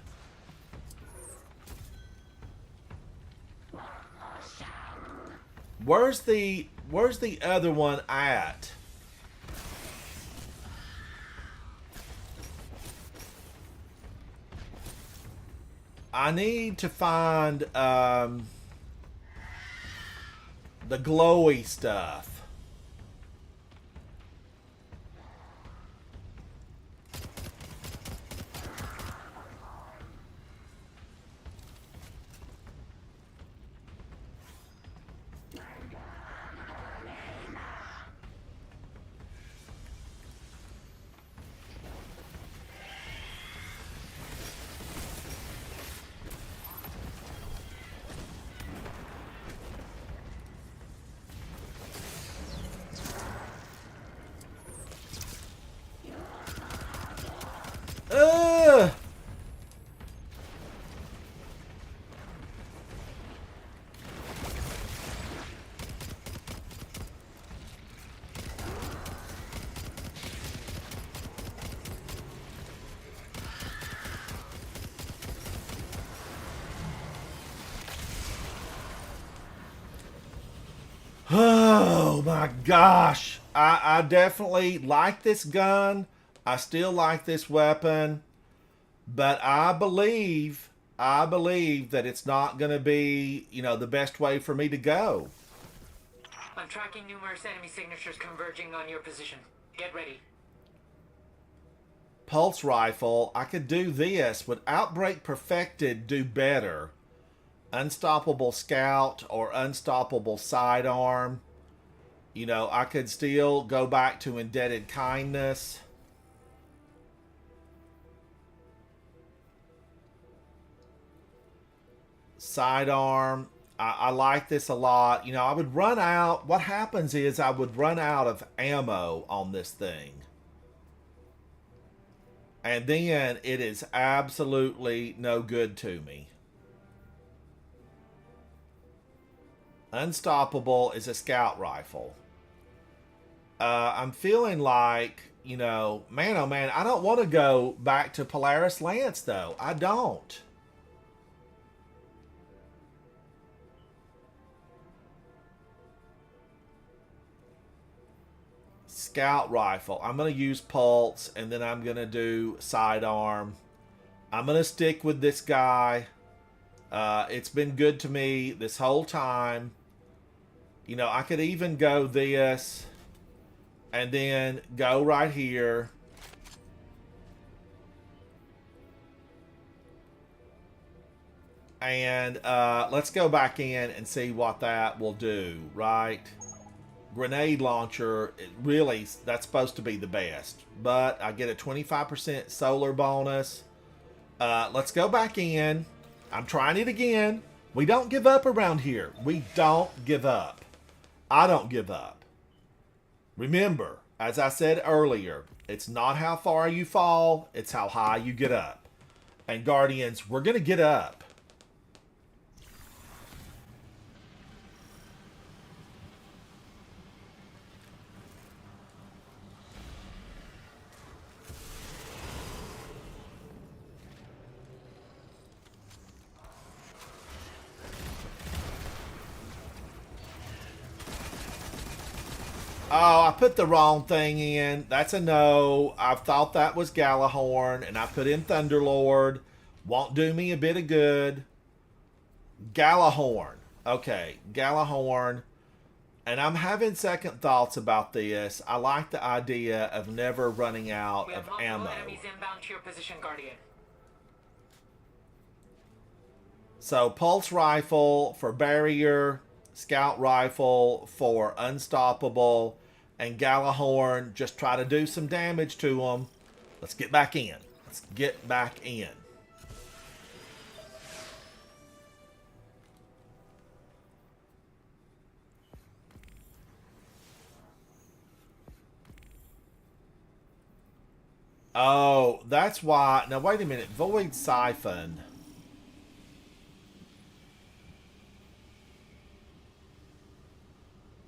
Where's the other one at? I need to find the glowy stuff. Ugh! Oh my gosh. I definitely like this gun. I still like this weapon. But I believe that it's not going to be, the best way for me to go. I'm tracking numerous enemy signatures converging on your position. Get ready. Pulse rifle, I could do this. Would Outbreak Perfected do better? Unstoppable Scout or Unstoppable Sidearm. I could still go back to Indebted Kindness. Sidearm. I like this a lot. I would run out. What happens is I would run out of ammo on this thing. And then it is absolutely no good to me. Unstoppable is a scout rifle. I'm feeling like, man, oh man, I don't want to go back to Polaris Lance, though. I don't. Scout rifle. I'm going to use Pulse, and then I'm going to do Sidearm. I'm going to stick with this guy. It's been good to me this whole time. I could even go this and then go right here. And let's go back in and see what that will do, right? Grenade launcher, that's supposed to be the best. But I get a 25% solar bonus. Let's go back in. I'm trying it again. We don't give up around here. We don't give up. I don't give up. Remember, as I said earlier, it's not how far you fall, it's how high you get up. And Guardians, we're going to get up. Oh, I put the wrong thing in. That's a no. I thought that was Galahorn, and I put in Thunderlord. Won't do me a bit of good. Galahorn. Okay, Galahorn. And I'm having second thoughts about this. I like the idea of never running out We of have multiple ammo. enemies inbound to your position, Guardian. So, Pulse Rifle for Barrier, Scout Rifle for Unstoppable, and Galahorn, just try to do some damage to them. Let's get back in. Let's get back in. Oh, that's why. Now, wait a minute. Void Siphon.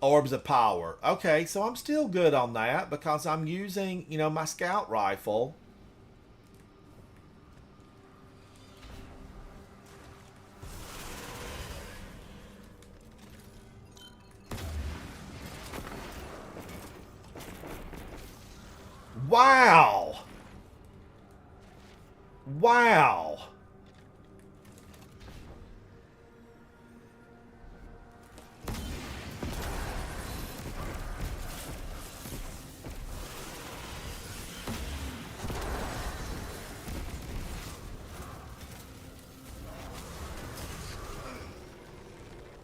Orbs of Power. Okay, so I'm still good on that because I'm using, my scout rifle. Wow. Wow.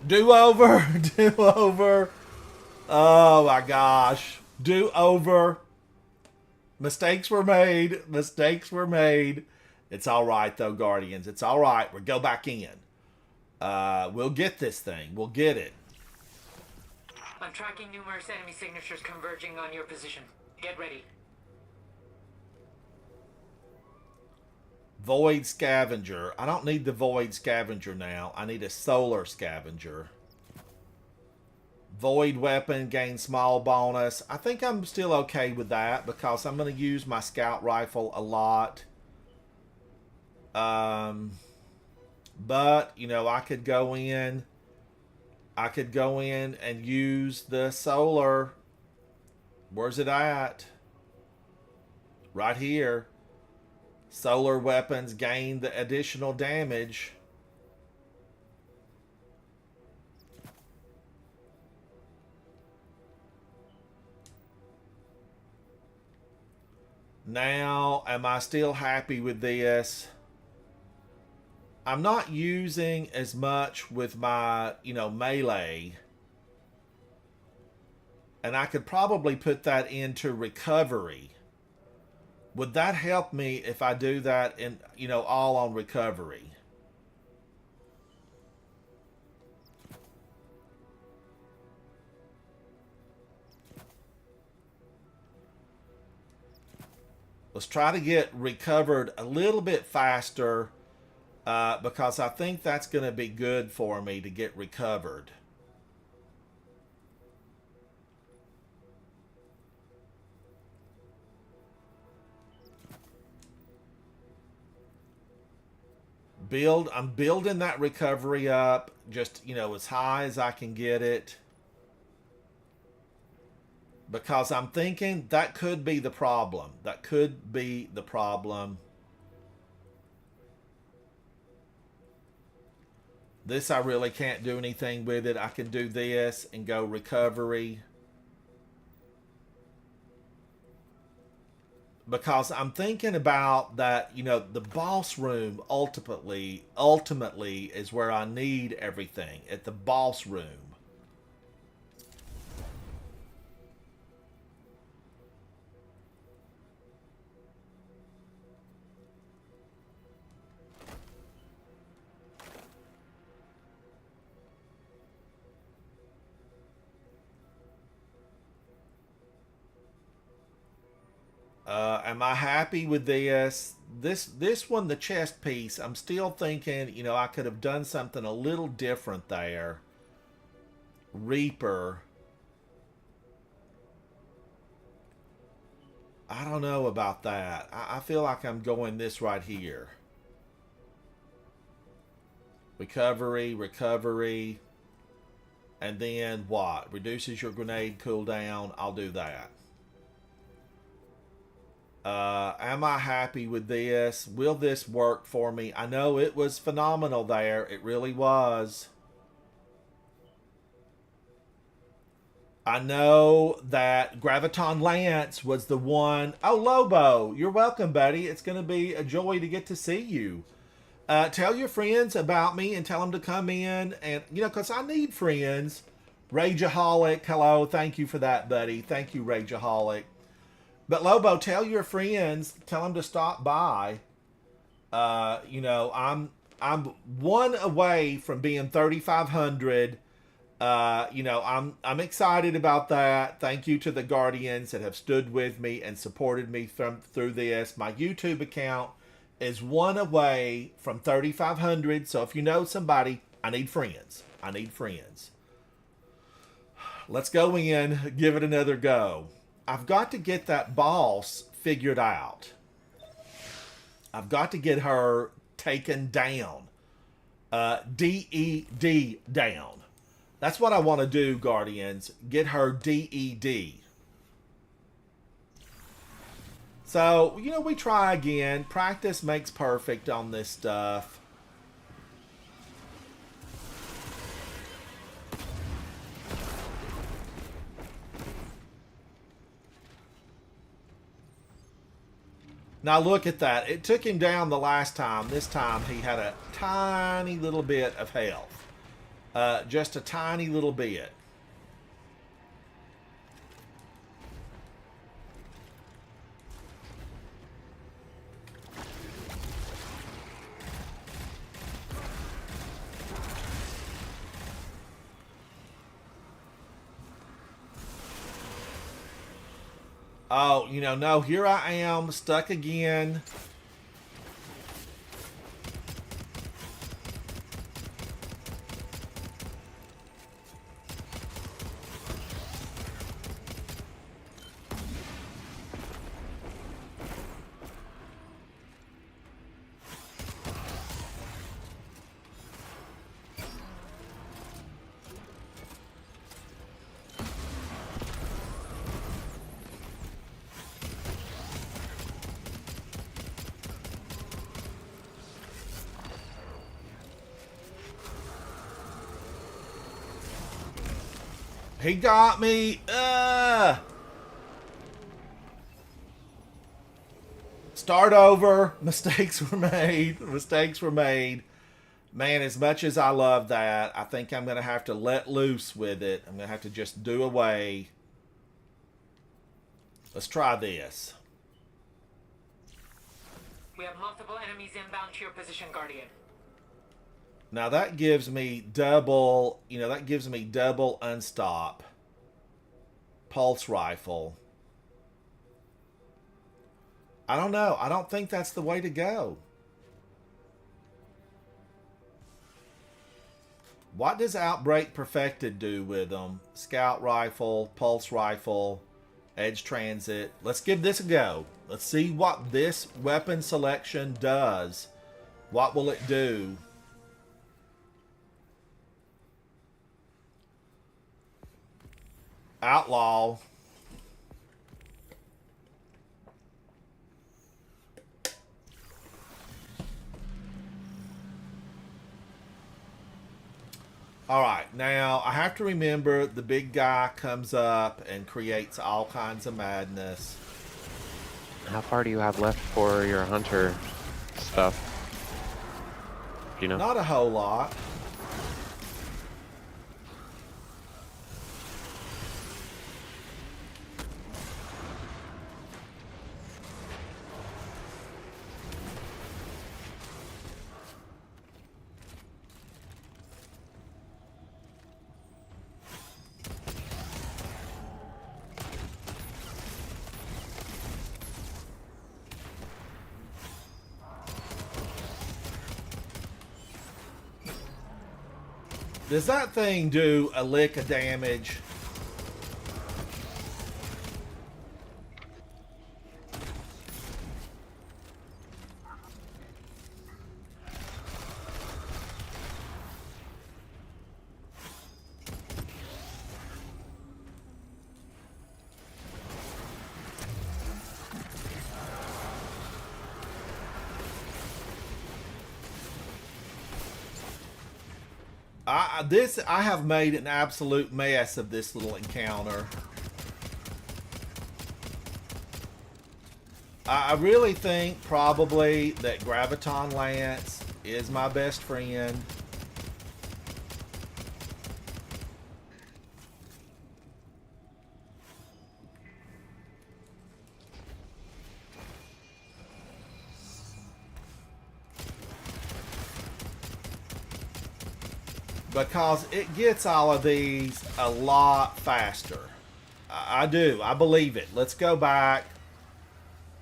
Do over. Do over. Oh my gosh. Do over. Mistakes were made. Mistakes were made. It's all right, though, Guardians. It's all right. We'll go back in. We'll get this thing. We'll get it. I'm tracking numerous enemy signatures converging on your position. Get ready. Void Scavenger. I don't need the Void Scavenger now. I need a Solar Scavenger. Void Weapon, gain small bonus. I think I'm still okay with that because I'm going to use my Scout Rifle a lot. But, you know, I could go in and use the Solar. Where's it at? Right here. Solar weapons gain the additional damage. Now, am I still happy with this? I'm not using as much with my, you know, melee. And I could probably put that into recovery. Would that help me if I do that in, you know, all on recovery? Let's try to get recovered a little bit faster because I think that's going to be good for me to get recovered. I'm building that recovery up just, you know, as high as I can get it. Because I'm thinking that could be the problem. That could be the problem. This I really can't do anything with it. I can do this and go recovery. Because I'm thinking about that, you know, the boss room ultimately is where I need everything, at the boss room. Am I happy with this? This one, the chest piece, I'm still thinking, you know, I could have done something a little different there. Reaper. I don't know about that. I feel like I'm going this right here. Recovery, recovery. And then what? Reduces your grenade cooldown. I'll do that. Am I happy with this? Will this work for me? I know it was phenomenal there. It really was. I know that Graviton Lance was the one. Oh, Lobo, you're welcome, buddy. It's going to be a joy to get to see you. Tell your friends about me and tell them to come in. And, you know, because I need friends. Rageaholic, hello. Thank you for that, buddy. Thank you, Rageaholic. But Lobo, tell your friends, tell them to stop by. You know, I'm one away from being 3,500. You know, I'm excited about that. Thank you to the Guardians that have stood with me and supported me through this. My YouTube account is one away from 3,500. So if you know somebody, I need friends. I need friends. Let's go in, give it another go. I've got to get that boss figured out. I've got to get her taken down. DED down. That's what I want to do, Guardians. Get her DED. So, you know, we try again. Practice makes perfect on this stuff. Now look at that. It took him down the last time. This time he had a tiny little bit of health. Just a tiny little bit. Oh, you know, no, here I am, stuck again. He got me. Start over. Mistakes were made. Mistakes were made. Man, as much as I love that, I think I'm going to have to let loose with it. I'm going to have to just do away. Let's try this. We have multiple enemies inbound to your position, Guardian. Now that gives me double, that gives me double unstop. Pulse rifle. I don't know. I don't think that's the way to go. What does Outbreak Perfected do with them? Scout rifle, pulse rifle, edge transit. Let's give this a go. Let's see what this weapon selection does. What will it do? Outlaw. All right, now I have to remember the big guy comes up and creates all kinds of madness. How far do you have left for your hunter stuff? Do you know? Not a whole lot. Does that thing do a lick of damage? I have made an absolute mess of this little encounter. I really think probably that Graviton Lance is my best friend. Because it gets all of these a lot faster. I do. I believe it. Let's go back.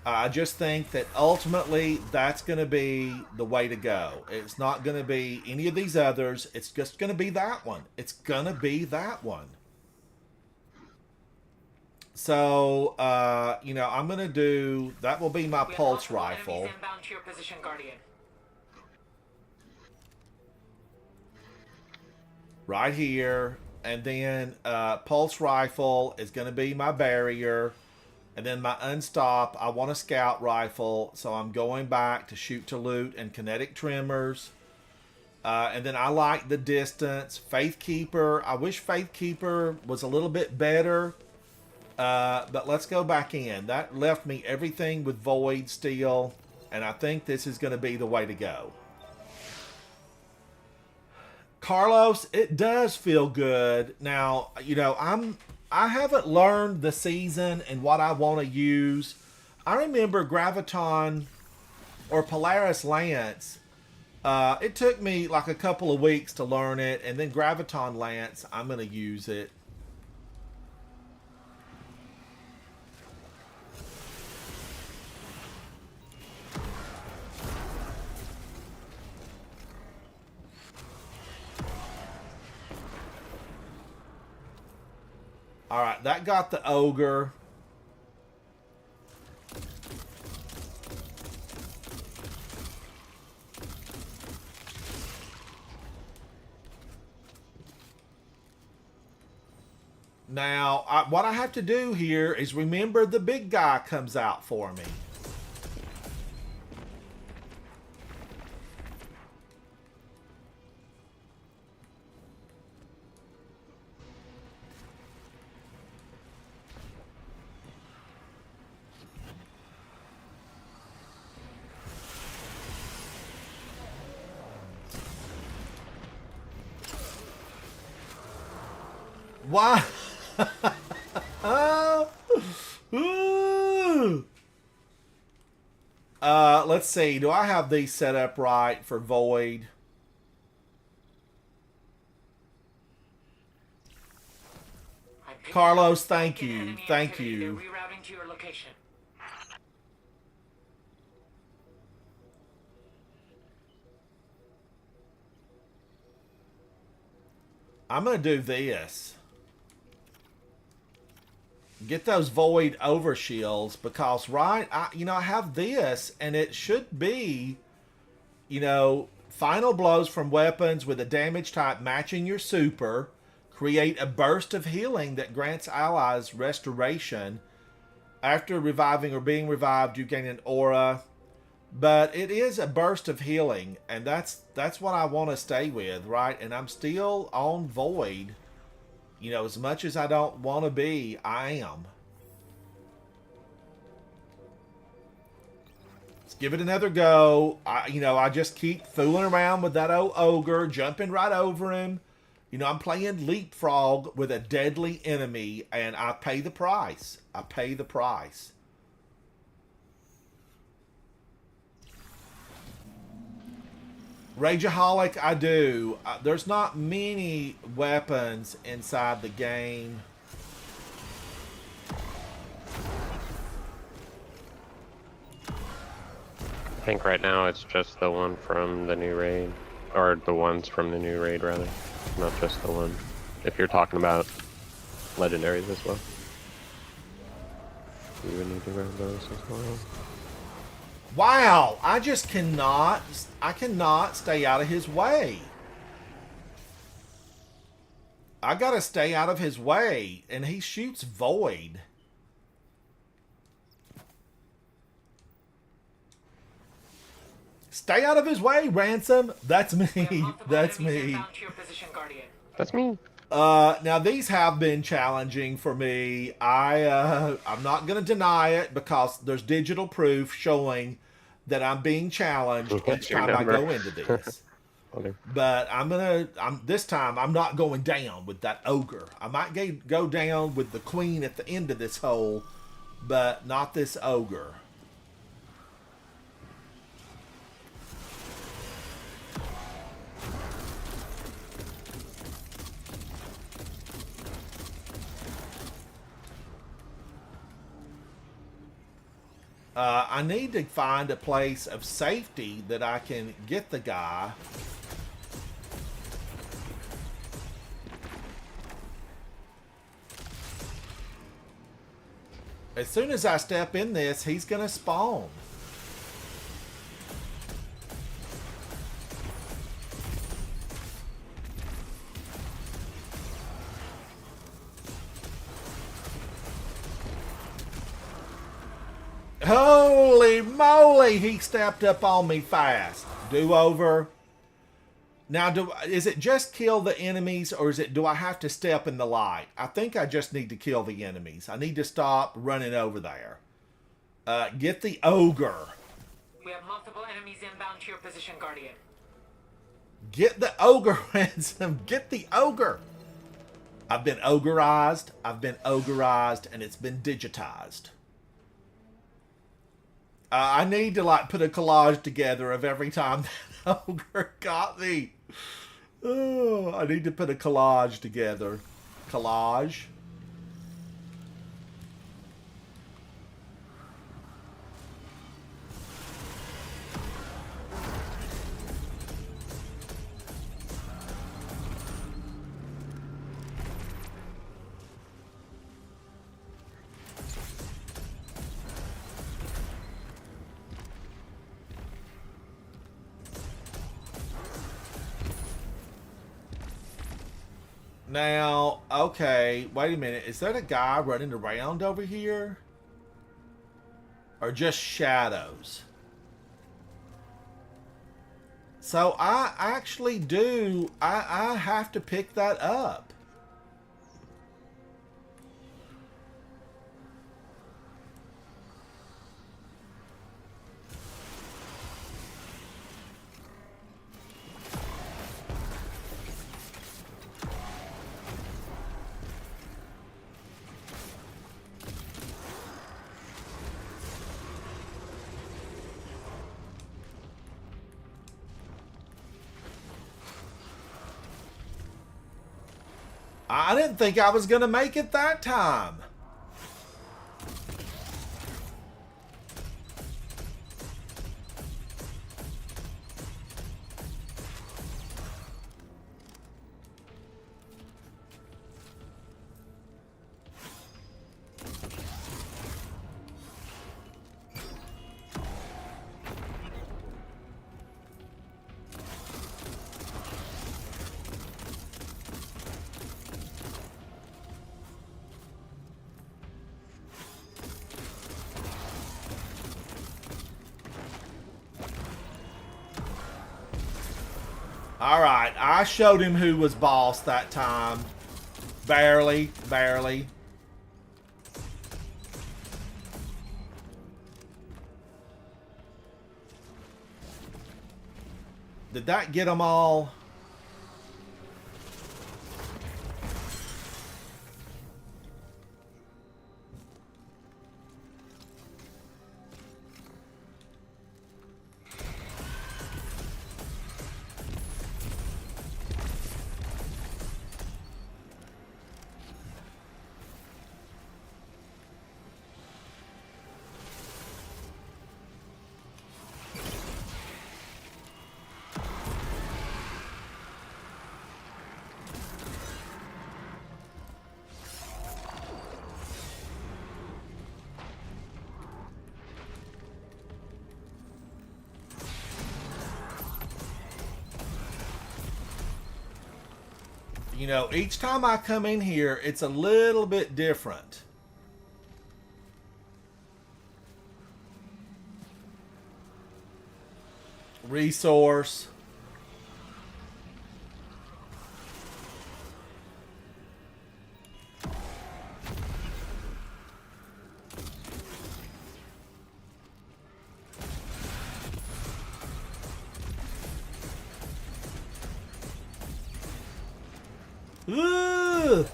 I just think that ultimately that's going to be the way to go. It's not going to be any of these others. It's just going to be that one. It's going to be that one. So, I'm going to do... That will be my pulse rifle. Enemies inbound to your position, Guardian. Right here, and then pulse rifle is going to be my barrier, and then my unstop, I want a scout rifle, so I'm going back to shoot to loot and kinetic tremors, and then I like the distance. Faithkeeper, I wish Faithkeeper was a little bit better, but let's go back in. That left me everything with void still, and I think this is going to be the way to go. Carlos, it does feel good. Now, I haven't learned the season and what I want to use. I remember Graviton or Polaris Lance. It took me like a couple of weeks to learn it, and then Graviton Lance, I'm going to use it. All right, that got the ogre. Now, what I have to do here is remember the big guy comes out for me. Why? Ooh. Let's see. Do I have these set up right for Void? I'm picking Carlos, up thank significant you. enemy Thank activity. you. They're rerouting to your location. I'm going to do this. Get those Void overshields because, right, I have this and it should be, final blows from weapons with a damage type matching your super. Create a burst of healing that grants allies restoration. After reviving or being revived, you gain an aura. But it is a burst of healing, and that's what I want to stay with, right? And I'm still on Void. As much as I don't want to be, I am. Let's give it another go. I just keep fooling around with that old ogre, jumping right over him. I'm playing leapfrog with a deadly enemy, and I pay the price. I pay the price. Rageaholic, I do. There's not many weapons inside the game. I think right now it's just the one from the new raid. Or the ones from the new raid, rather. Not just the one. If you're talking about legendaries as well. You would need to grab those as well. Wow, I cannot stay out of his way. I gotta stay out of his way, and he shoots Void. Stay out of his way, Ransom. That's We have me. multiple That's enemies me. inbound to your position, Guardian. That's me. Now these have been challenging for me. I'm not going to deny it because there's digital proof showing that I'm being challenged What's each your time I number? go into this. Okay. But this time I'm not going down with that ogre. I might go down with the queen at the end of this hole, but not this ogre. I need to find a place of safety that I can get the guy. As soon as I step in this, he's going to spawn. Holy moly, he stepped up on me fast. Do over. Now, is it just kill the enemies, or do I have to step in the light? I think I just need to kill the enemies. I need to stop running over there. Get the ogre. We have multiple enemies inbound to your position, Guardian. Get the ogre, Ransom. Get the ogre. I've been ogreized. And it's been digitized. I need to put a collage together of every time that ogre got me. Oh, I need to put a collage together. Collage. Now, okay, wait a minute. Is that a guy running around over here? Or just shadows? So I actually do, I have to pick that up. I didn't think I was going to make it that time. Alright, I showed him who was boss that time. Barely, barely. Did that get them all? You know, each time I come in here, it's a little bit different. Resource. Ugh.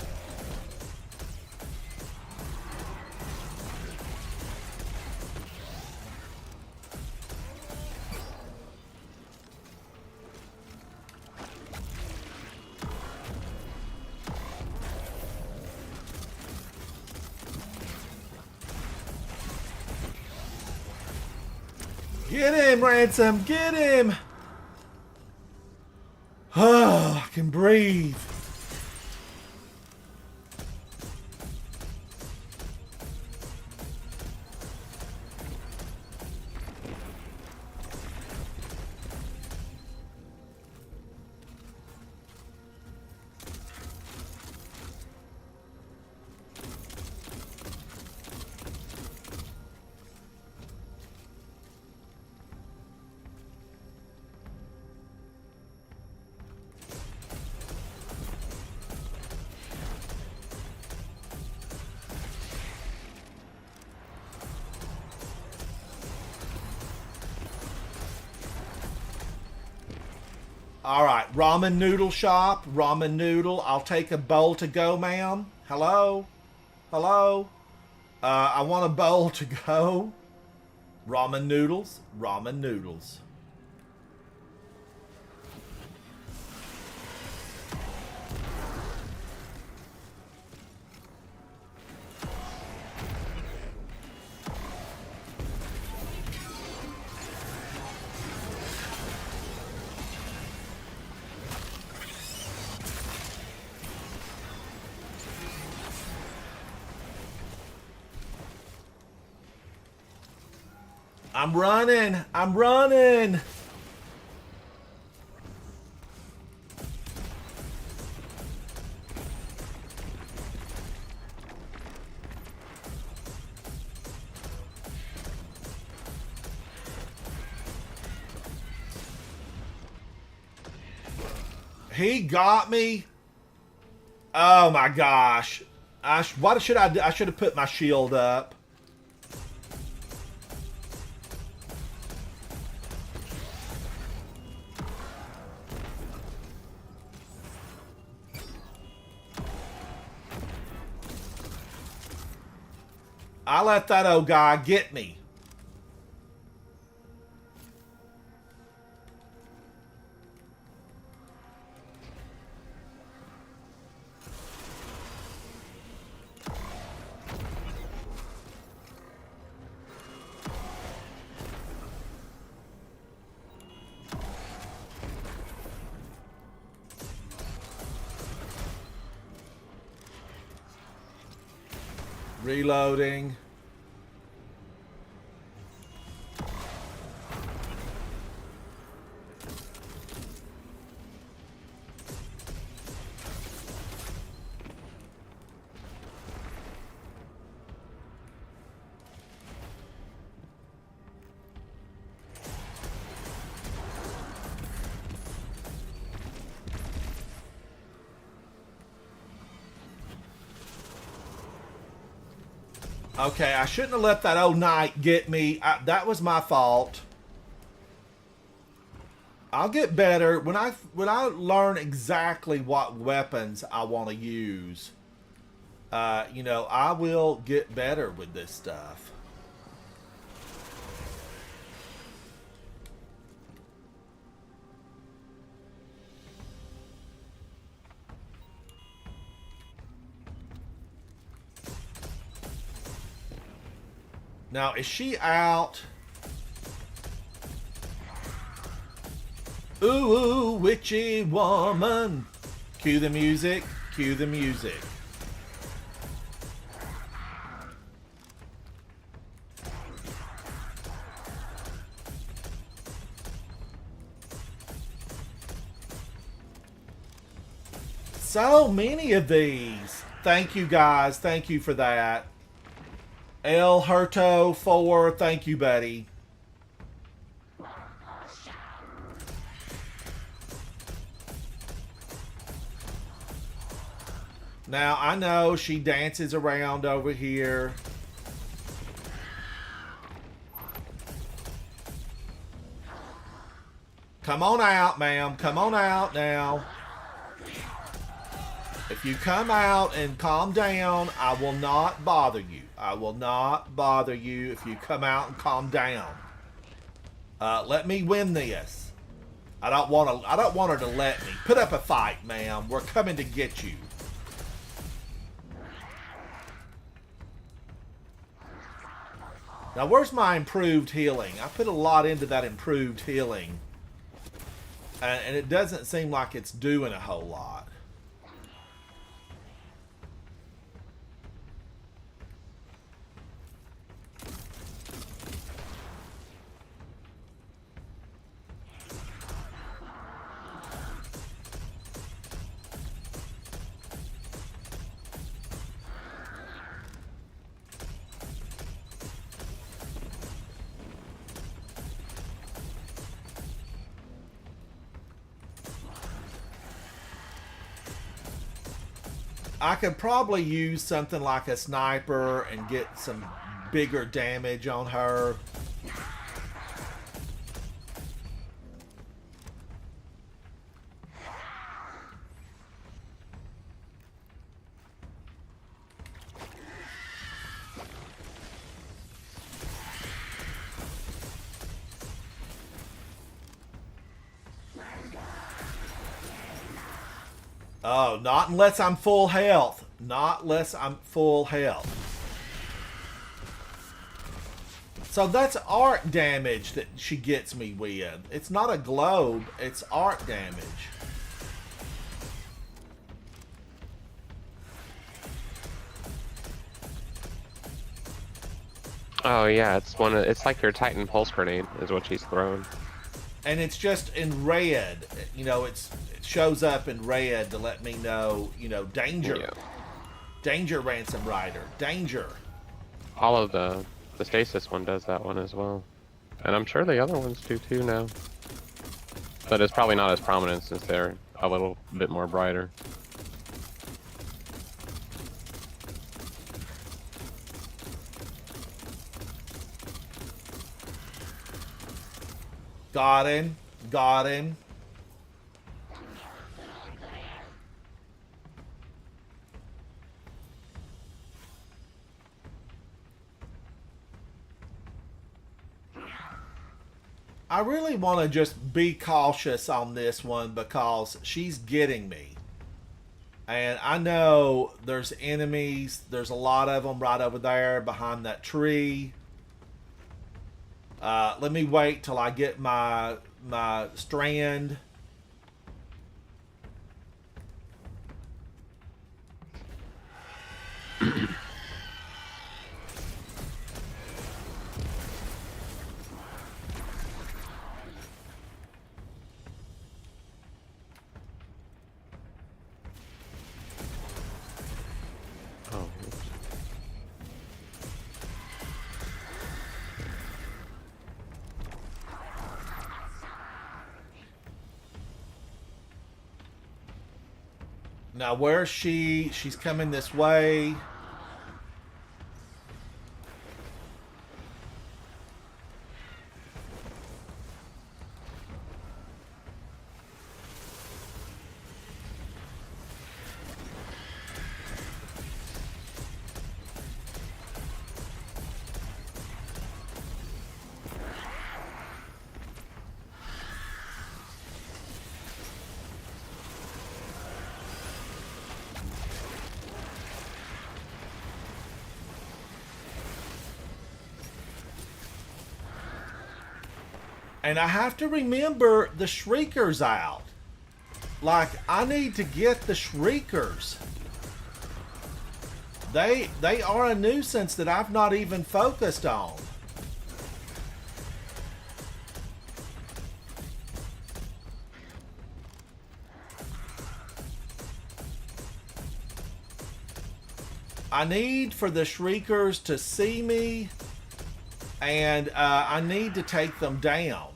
Get him, Ransom! Get him! Oh, I can breathe. Alright, ramen noodle shop, ramen noodle. I'll take a bowl to go, ma'am. Hello? Hello? I want a bowl to go. Ramen noodles, ramen noodles. I'm running. I'm running. He got me. Oh my gosh. What should I do? I should have put my shield up. I let that old guy get me. Reloading. Okay, I shouldn't have let that old knight get me. That was my fault. I'll get better when I learn exactly what weapons I want to use. You know, I will get better with this stuff. Now, is she out? Ooh, ooh, witchy woman. Cue the music. Cue the music. So many of these. Thank you, guys. Thank you for that. El Hurto 4, thank you, buddy. Now, I know she dances around over here. Come on out, ma'am. Come on out now. If you come out and calm down, I will not bother you. I will not bother you if you come out and calm down. Let me win this. I don't want her to let me. Put up a fight, ma'am. We're coming to get you. Now, where's my improved healing? I put a lot into that improved healing. And it doesn't seem like it's doing a whole lot. I could probably use something like a sniper and get some bigger damage on her. Oh, not unless I'm full health. Not unless I'm full health. So that's arc damage that she gets me with. It's not a globe, it's arc damage. Oh yeah, it's like your Titan pulse grenade is what she's throwing. And it's just in red. You know, it shows up in red to let me know, you know, danger. Yeah. Danger, Ransom Rider. Danger. All of the stasis one does that one as well. And I'm sure the other ones do too now. But it's probably not as prominent since they're a little bit more brighter. Got him. Got him. I really want to just be cautious on this one because she's getting me. And I know there's enemies. There's a lot of them right over there behind that tree. Let me wait till I get my strand. Now, where's she? She's coming this way. And I have to remember the Shriekers out. Like, I need to get the Shriekers. They are a nuisance that I've not even focused on. I need for the Shriekers to see me, and I need to take them down.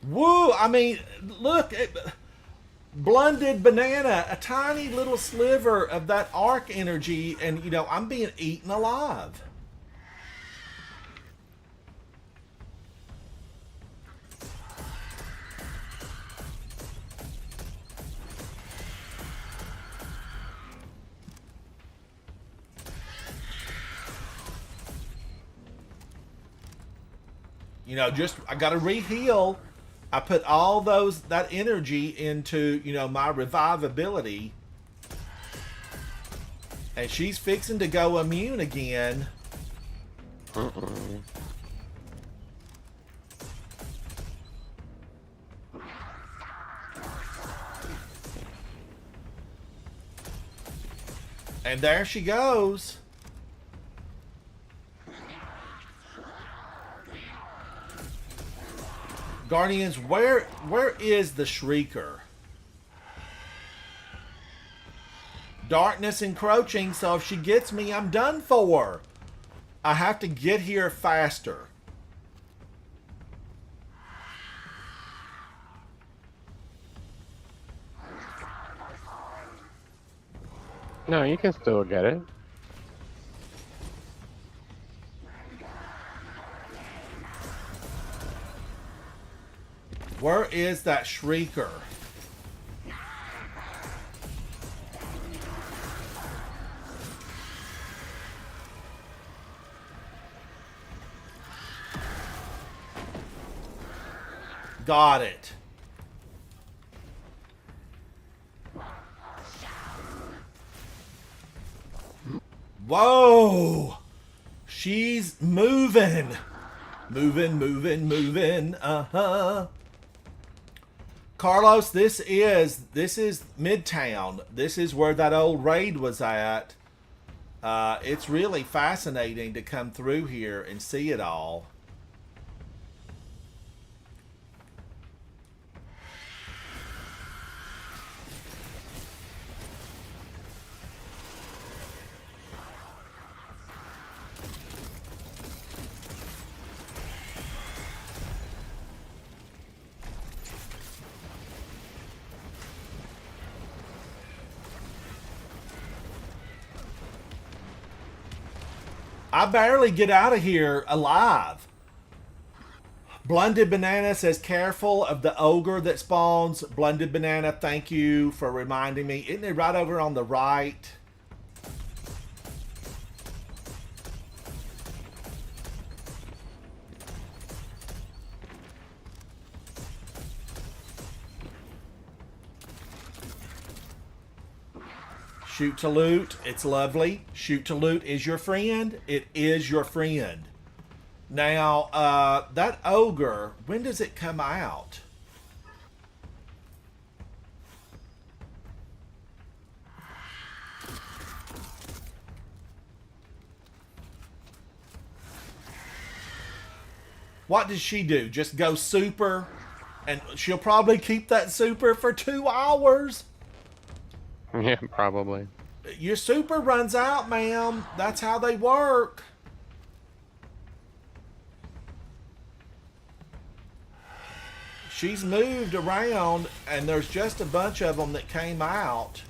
Woo! I mean, look, blended banana, a tiny little sliver of that arc energy, and you know, I'm being eaten alive. You know, just I gotta re-heal. I put all that energy into, you know, my revivability. And she's fixing to go immune again. And there she goes. Guardians, where is the Shrieker? Darkness encroaching, so if she gets me, I'm done for. I have to get here faster. No, you can still get it. Where is that Shrieker? Got it. Whoa! She's moving. Moving. Uh-huh. Carlos, this is Midtown. This is where that old raid was at. It's really fascinating to come through here and see it all. I barely get out of here alive. Blended Banana says, careful of the ogre that spawns. Blended Banana, thank you for reminding me. Isn't it right over on the right? Shoot to loot. It's lovely. Shoot to loot is your friend. It is your friend. Now, that ogre, when does it come out? What does she do? Just go super? And she'll probably keep that super for 2 hours. Yeah, probably. Your super runs out, ma'am. That's how they work. She's moved around, and there's just a bunch of them that came out.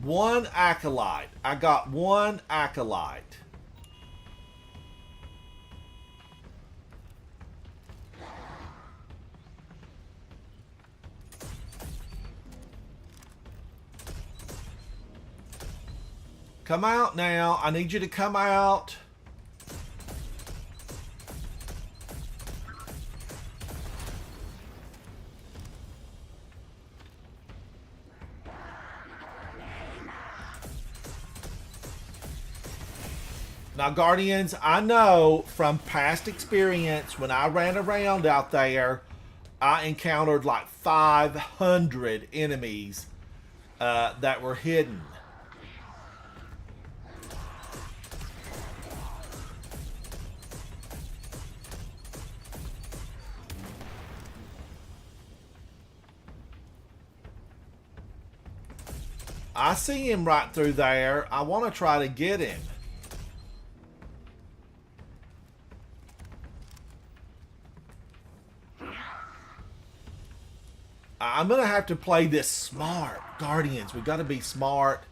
One acolyte. I got one acolyte. Come out now. I need you to come out. Now, Guardians, I know from past experience when I ran around out there, I encountered like 500 enemies that were hidden. I see him right through there. I want to try to get him. I'm going to have to play this smart, Guardians. We've got to be smart.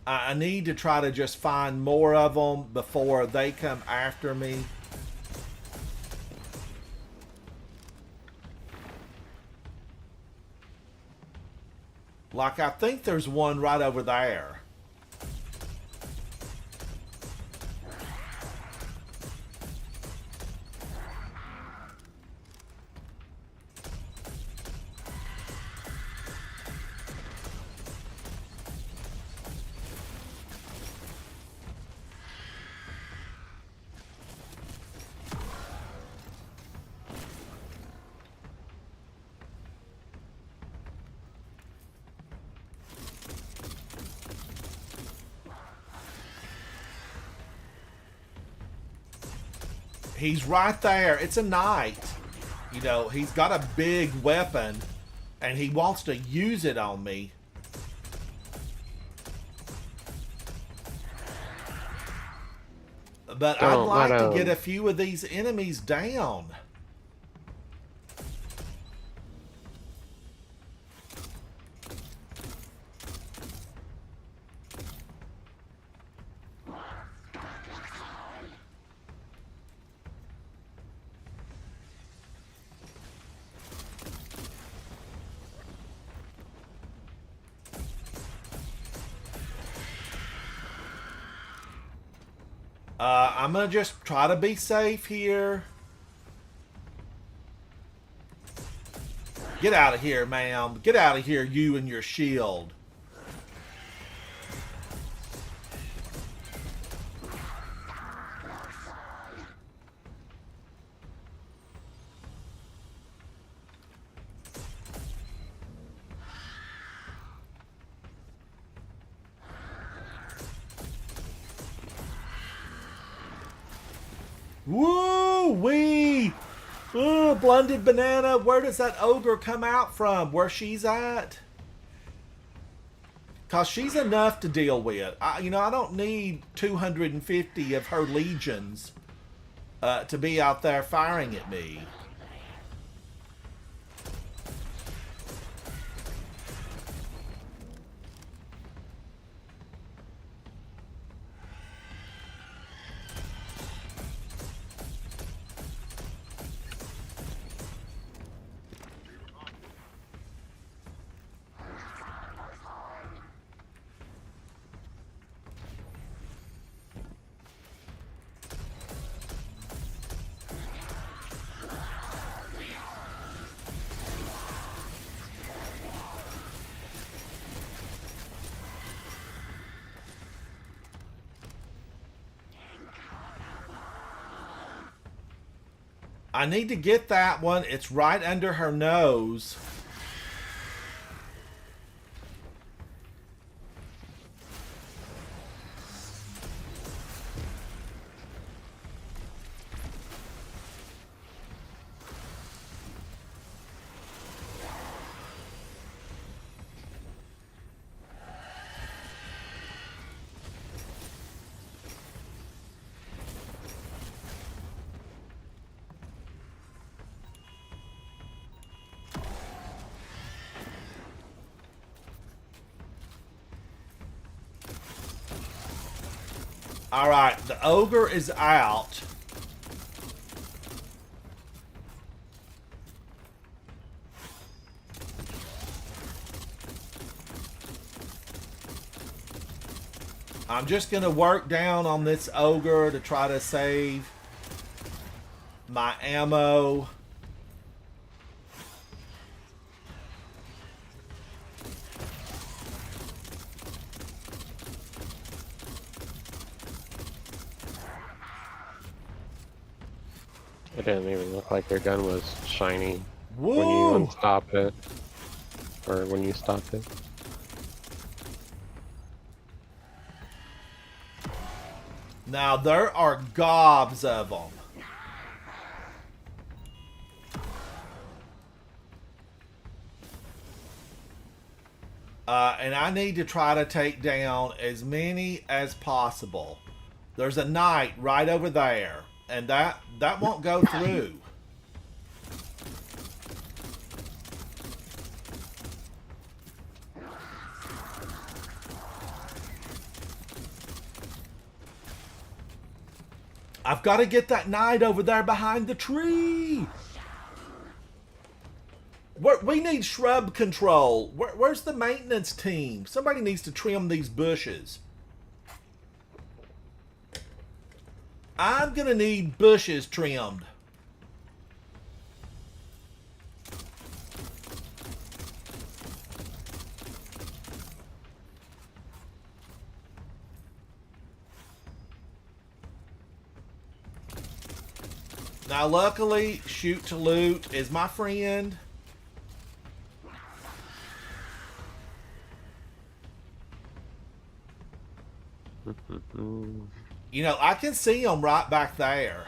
I need to try to just find more of them before they come after me. Like, I think there's one right over there. He's right there. It's a knight. You know, he's got a big weapon, and he wants to use it on me. But I'd like to get a few of these enemies down. I'm going to just try to be safe here. Get out of here, ma'am. Get out of here, you and your shield. Woo-wee! Oh, blended banana. Where does that ogre come out from? Where she's at? Because she's enough to deal with. I don't need 250 of her legions to be out there firing at me. I need to get that one. It's right under her nose. Alright, the ogre is out. I'm just going to work down on this ogre to try to save my ammo. It didn't even look like your gun was shiny Woo! when you unstop it. Or when you stopped it. Now, there are gobs of them. And I need to try to take down as many as possible. There's a knight right over there. And that won't go through. I've got to get that knight over there behind the tree. We need shrub control. Where's the maintenance team? Somebody needs to trim these bushes. I'm going to need bushes trimmed. Now, luckily, shoot to loot is my friend. You know, I can see them right back there.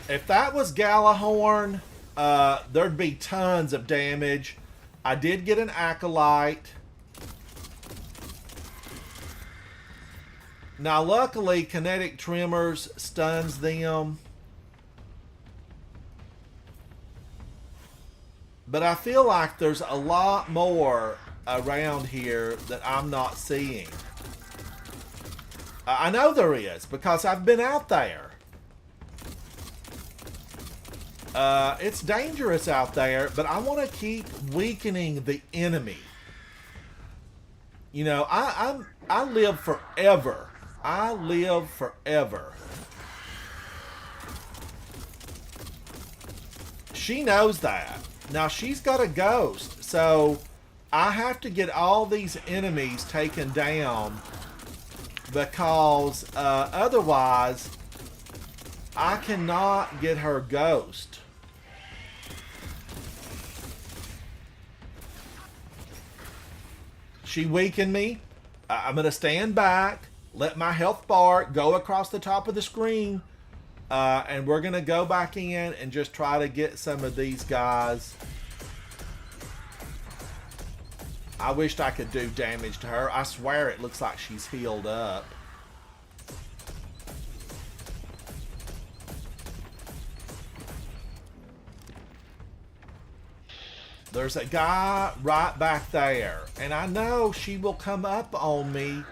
If that was Galahorn, there'd be tons of damage. I did get an Acolyte. Now, luckily, Kinetic Tremors stuns them. But I feel like there's a lot more around here that I'm not seeing. I know there is, because I've been out there. It's dangerous out there, but I want to keep weakening the enemy. You know, I live forever. I live forever. She knows that. Now, she's got a ghost, so I have to get all these enemies taken down, because otherwise I cannot get her ghost. She weakened me. I'm going to stand back, let my health bar go across the top of the screen, and we're going to go back in and just try to get some of these guys. I wished I could do damage to her. I swear it looks like she's healed up. There's a guy right back there, and I know she will come up on me.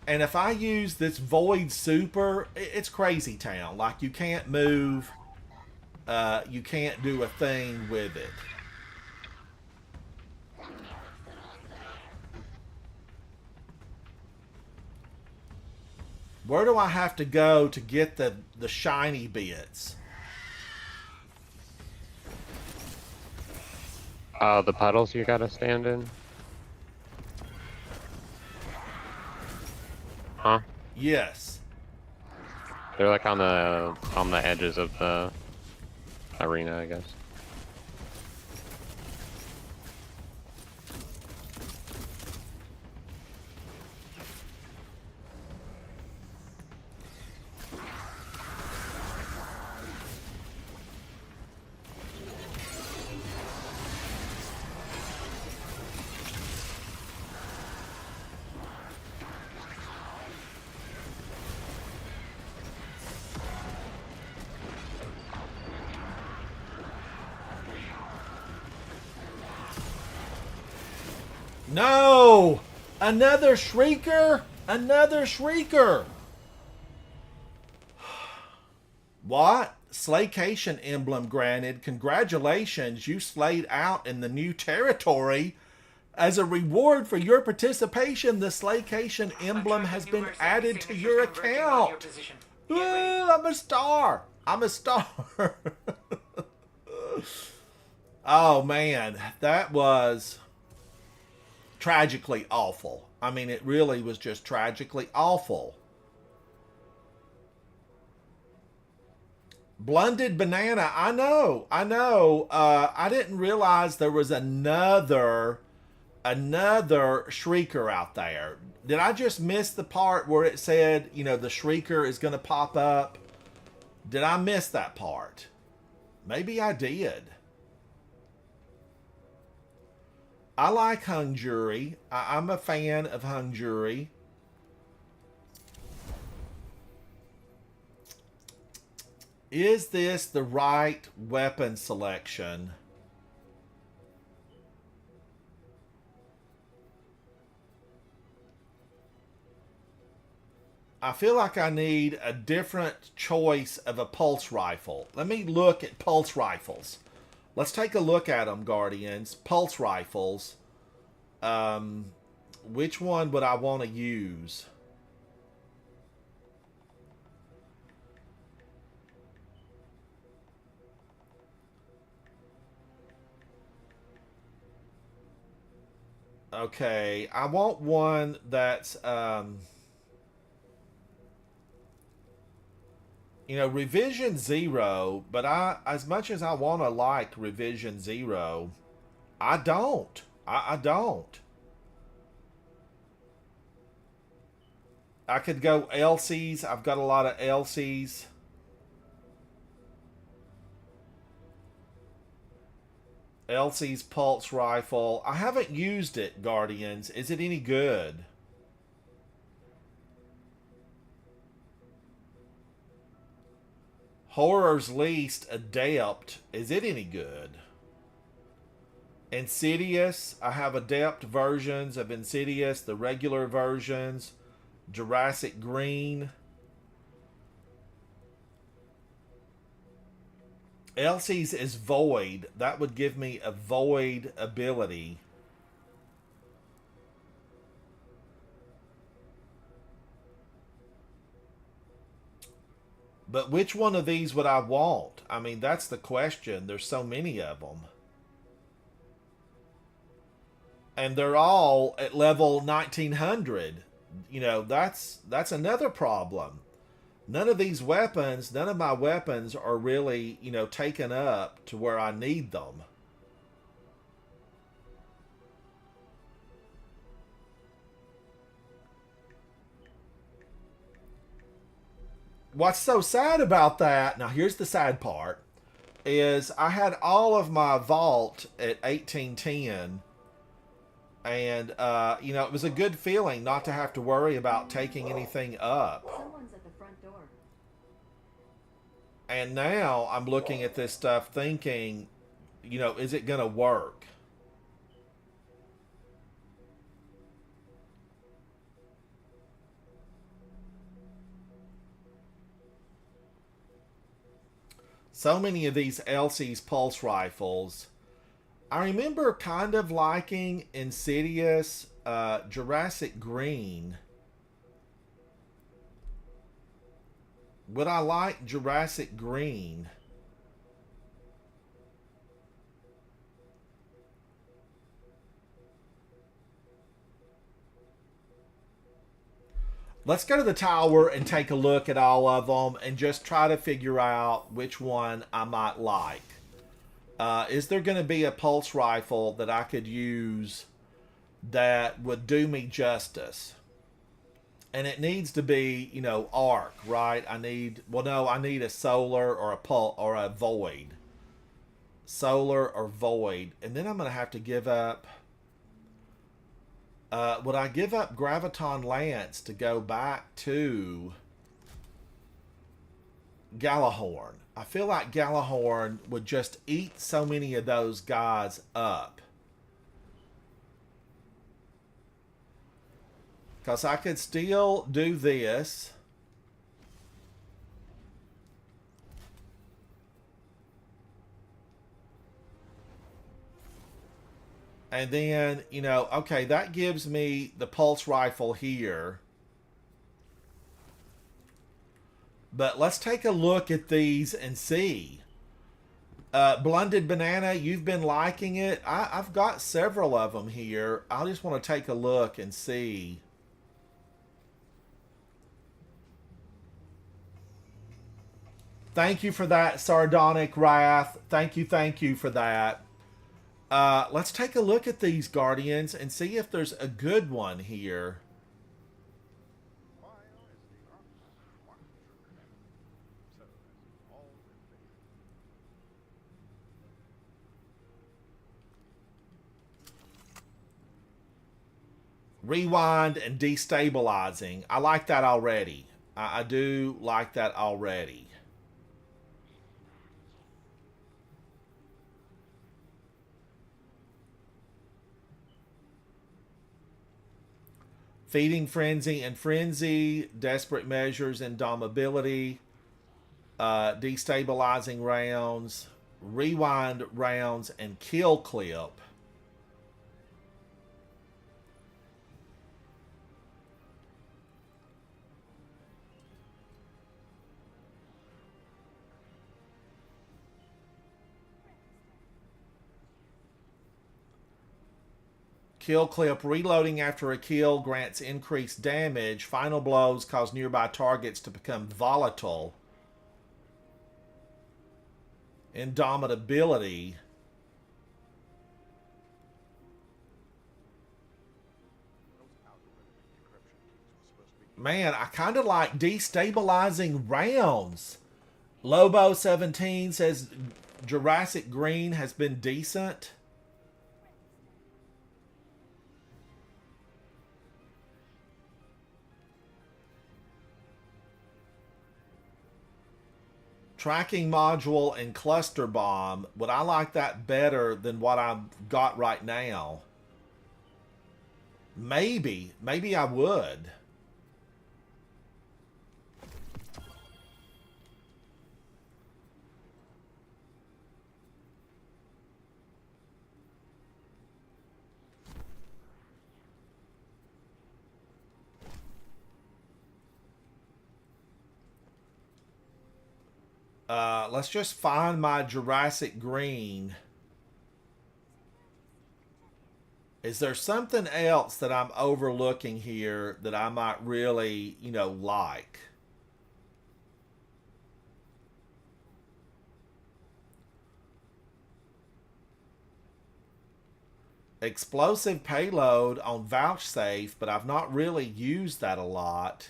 And if I use this Void Super, it's crazy town. Like, you can't move. You can't do a thing with it. Where do I have to go to get the shiny bits? Oh, the puddles you gotta stand in? Huh? Yes. They're like on the edges of the arena, I guess. No! Another shrieker? Another shrieker! What? Slaycation emblem granted. Congratulations, you slayed out in the new territory. As a reward for your participation, the Slaycation emblem has been added to your account. Ooh, I'm a star. I'm a star. Oh man, that was tragically awful. I mean, it really was just tragically awful. Blended banana. I know. I didn't realize there was another shrieker out there. Did I just miss the part where it said, you know, the shrieker is going to pop up? Did I miss that part? Maybe I did. I like hung jury. I'm a fan of hung jury. Is this the right weapon selection? I feel like I need a different choice of a pulse rifle. Let me look at pulse rifles. Let's take a look at them, Guardians. Pulse rifles. Which one would I want to use? Okay, I want one that's, you know, Revision 0, but as much as I want to like Revision 0, I don't. I don't. I could go LCs. I've got a lot of LCs. LC's pulse rifle. I haven't used it, Guardians. Is it any good? Horror's Least Adept. Is it any good? Insidious. I have Adept versions of Insidious, the regular versions. Jurassic Green. Elsie's is Void. That would give me a Void ability. But which one of these would I want? I mean, that's the question. There's so many of them. And they're all at level 1900. You know, that's another problem. None of these weapons, none of my weapons are really, you know, taken up to where I need them. What's so sad about that, now here's the sad part, is I had all of my vault at 1810. And, you know, it was a good feeling not to have to worry about taking anything up. Someone's at the front door. And now I'm looking at this stuff thinking, you know, is it going to work? So many of these Elsie's pulse rifles. I remember kind of liking Insidious, Jurassic Green. Would I like Jurassic Green? Let's go to the tower and take a look at all of them and just try to figure out which one I might like. Is there going to be a pulse rifle that I could use that would do me justice? And it needs to be, you know, arc, right? I need a solar or a void. Solar or void. And then I'm going to have to give up... would I give up Graviton Lance to go back to Galahorn? I feel like Galahorn would just eat so many of those guys up. Because I could still do this. And then, you know, okay, that gives me the pulse rifle here. But let's take a look at these and see. Blended Banana, you've been liking it. I've got several of them here. I just want to take a look and see. Thank you for that, Sardonic Wrath. Thank you for that. Let's take a look at these Guardians and see if there's a good one here. Rewind and destabilizing. I like that already. I do like that already. Feeding Frenzy and Frenzy, Desperate Measures, Indomitability, Destabilizing Rounds, Rewind Rounds, and Kill Clip. Kill Clip, reloading after a kill grants increased damage. Final blows cause nearby targets to become volatile. Indomitability. Man, I kind of like destabilizing rounds. Lobo17 says Jurassic Green has been decent. Tracking module and cluster bomb. Would I like that better than what I've got right now? Maybe. Maybe I would. Let's just find my Jurassic Green. Is there something else that I'm overlooking here that I might really, you know, like? Explosive payload on Vouchsafe, but I've not really used that a lot.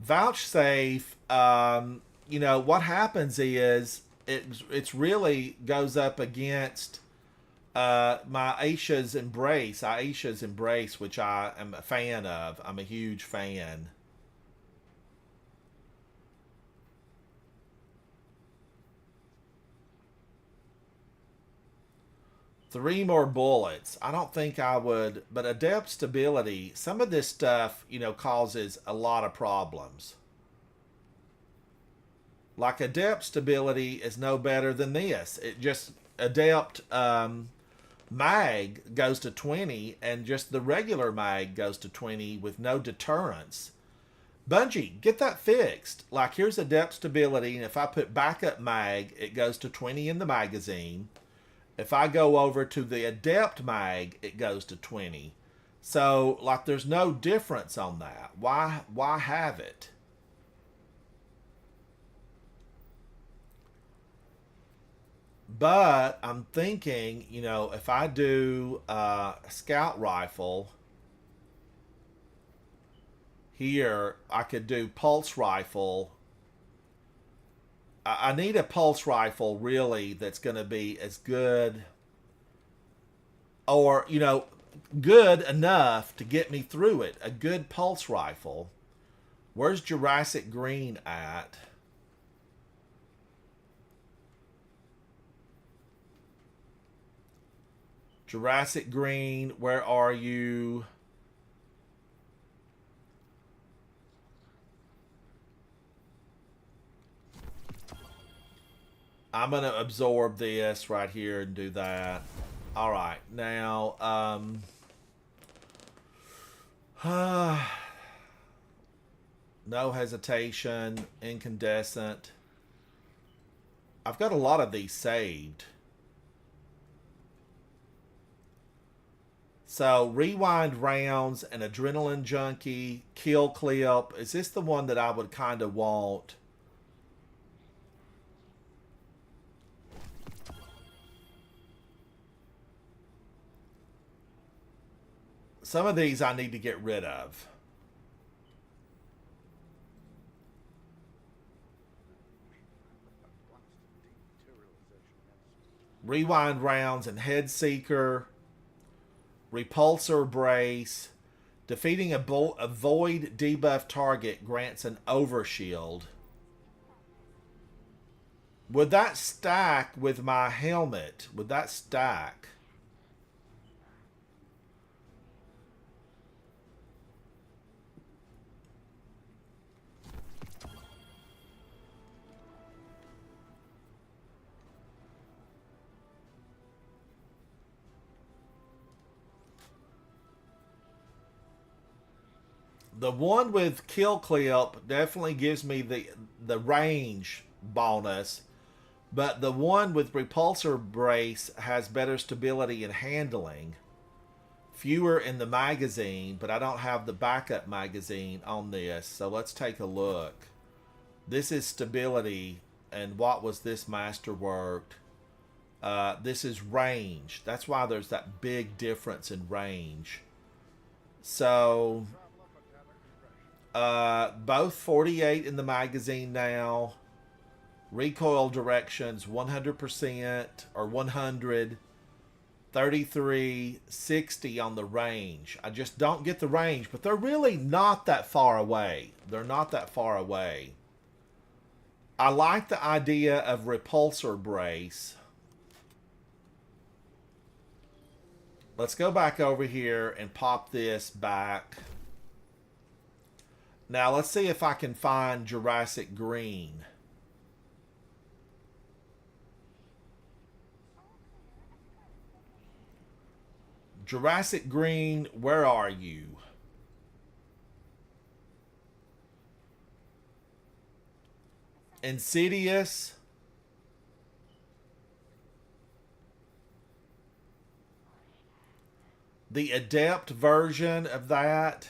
Vouchsafe, you know, what happens is it's really goes up against my Aisha's Embrace, which I am a fan of. I'm a huge fan. Three more bullets. I don't think I would, but adept stability. Some of this stuff, you know, causes a lot of problems. Like adept stability is no better than this. It just adept mag goes to 20, and just the regular mag goes to 20 with no deterrence. Bungie, get that fixed. Like here's adept stability, and if I put backup mag, it goes to 20 in the magazine. If I go over to the Adept mag, it goes to 20. So, like, there's no difference on that. Why have it? But I'm thinking, you know, if I do a scout rifle here, I could do pulse rifle. I need a pulse rifle really that's going to be as good, or, you know, good enough to get me through it. A good pulse rifle. Where's Jurassic Green at? Jurassic Green, where are you? I'm going to absorb this right here and do that. All right. Now, no hesitation, incandescent. I've got a lot of these saved. So, rewind rounds, an adrenaline junkie, kill clip. Is this the one that I would kind of want? Some of these I need to get rid of. Rewind rounds and head seeker. Repulsor brace. Defeating a void debuff target grants an overshield. Would that stack with my helmet? Would that stack? The one with kill clip definitely gives me the range bonus, but the one with repulsor brace has better stability and handling. Fewer in the magazine, but I don't have the backup magazine on this, so let's take a look. This is stability, and what was this masterworked? This is range. That's why there's that big difference in range. So both 48 in the magazine now. Recoil directions 100% or 100. 33, 60 on the range. I just don't get the range, but they're really not that far away. They're not that far away. I like the idea of repulsor brace. Let's go back over here and pop this back. Now, let's see if I can find Jurassic Green. Jurassic Green, where are you? Insidious. The adept version of that.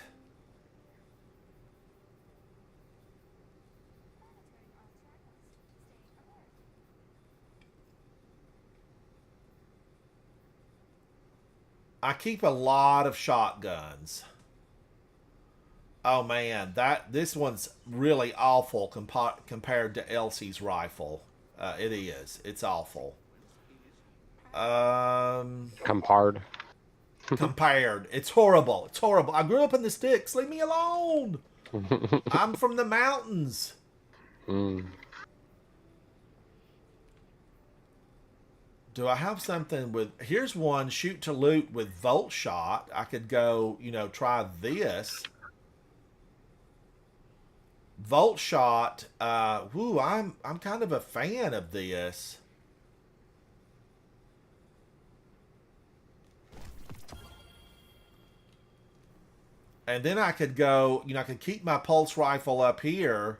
I keep a lot of shotguns. Oh man, this one's really awful compared to Elsie's rifle. It is. It's awful. Compared. Compared. It's horrible. It's horrible. I grew up in the sticks. Leave me alone. I'm from the mountains. Do I have something with... Here's one, shoot to loot with volt shot. I could go, try this. Volt shot. I'm kind of a fan of this. And then I could go, I could keep my pulse rifle up here.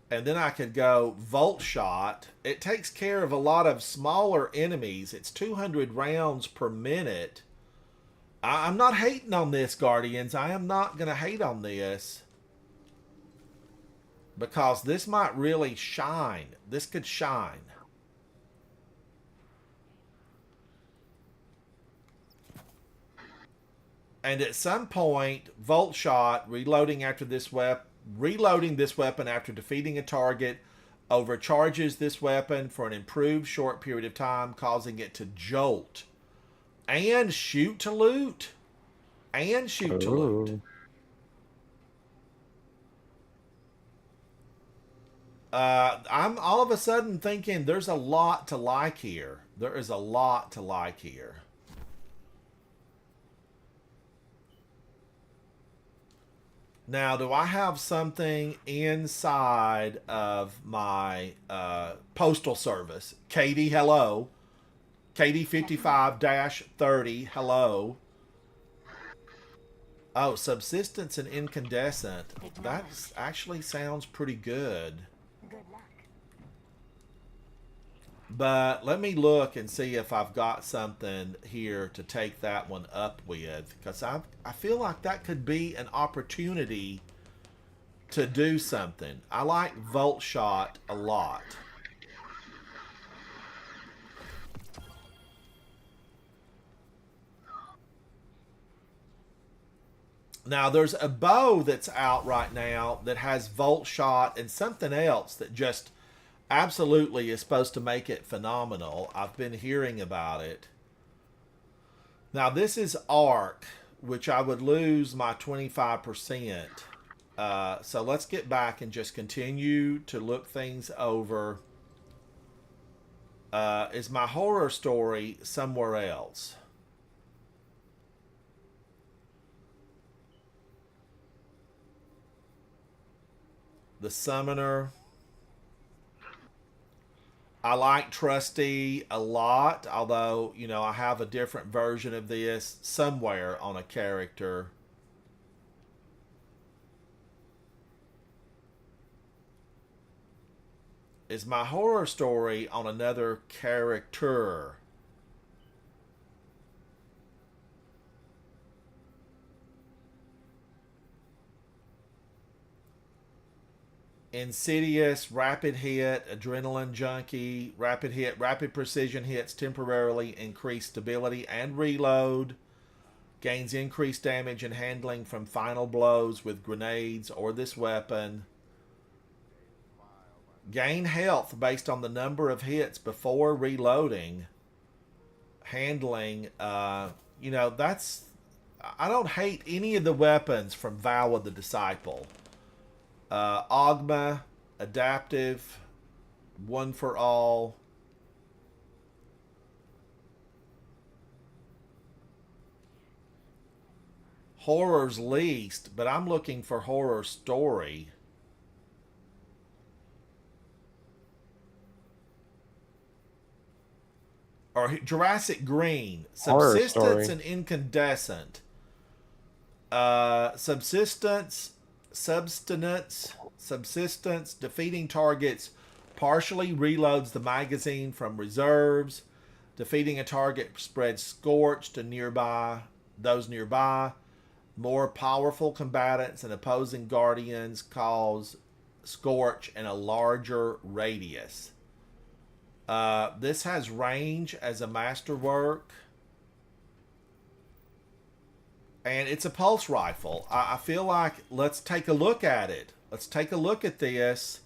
And then I could go volt shot. It takes care of a lot of smaller enemies. It's 200 rounds per minute. I'm not hating on this, Guardians. I am not going to hate on this. Because this might really shine. This could shine. And at some point, Volt Shot, reloading this weapon after defeating a target, overcharges this weapon for an improved short period of time, causing it to jolt and shoot to loot. And shoot to loot. I'm all of a sudden thinking there's a lot to like here. There is a lot to like here. Now, do I have something inside of my postal service? Katie, hello. Katie 55-30, hello. Oh, subsistence and incandescent. That actually sounds pretty good. But let me look and see if I've got something here to take that one up with. Because I feel like that could be an opportunity to do something. I like Volt Shot a lot. Now, there's a bow that's out right now that has Volt Shot and something else that just absolutely is supposed to make it phenomenal. I've been hearing about it. Now, this is Arc, which I would lose my 25%. So let's get back and just continue to look things over. Is my horror story somewhere else? The Summoner. I like Trusty a lot, although, you know, I have a different version of this somewhere on a character. Is my horror story on another character? Insidious, rapid hit, adrenaline junkie, rapid hit, rapid precision hits temporarily increase stability and reload. Gains increased damage and handling from final blows with grenades or this weapon. Gain health based on the number of hits before reloading. Handling, you know, that's... I don't hate any of the weapons from Vow of the Disciple. Ogma, adaptive, one for all. Horror's least, but I'm looking for horror story. Or Jurassic Green, subsistence and incandescent. Subsistence, defeating targets partially reloads the magazine from reserves. Defeating a target spreads scorch to those nearby. More powerful combatants and opposing guardians cause scorch in a larger radius. This has range as a masterwork. And it's a pulse rifle. I feel like let's take a look at it. Let's take a look at this.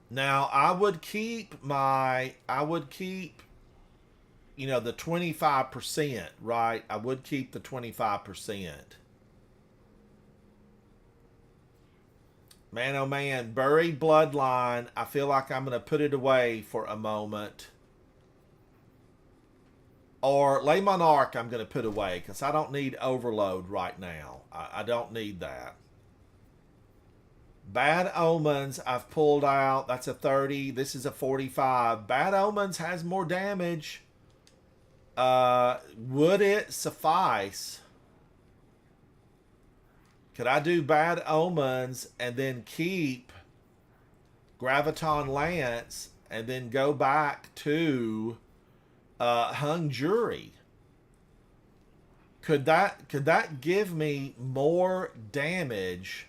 Now, I would keep, you know, the 25%, right? I would keep the 25%. Man, oh man, Buried Bloodline. I feel like I'm going to put it away for a moment. Or Le Monarch I'm going to put away because I don't need Overload right now. I don't need that. Bad Omens I've pulled out. That's a 30. This is a 45. Bad Omens has more damage. Would it suffice? Could I do Bad Omens and then keep Graviton Lance and then go back to hung jury. Could that give me more damage?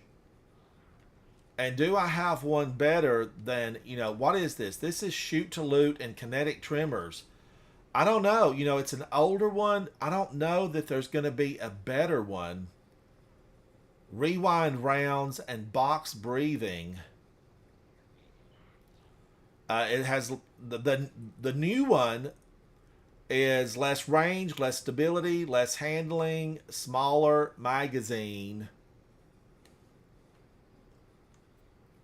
And do I have one better than, what is this? This is shoot to loot and kinetic tremors. I don't know. It's an older one. I don't know that there's going to be a better one. Rewind rounds and box breathing. It has the new one is less range, less stability, less handling, smaller magazine.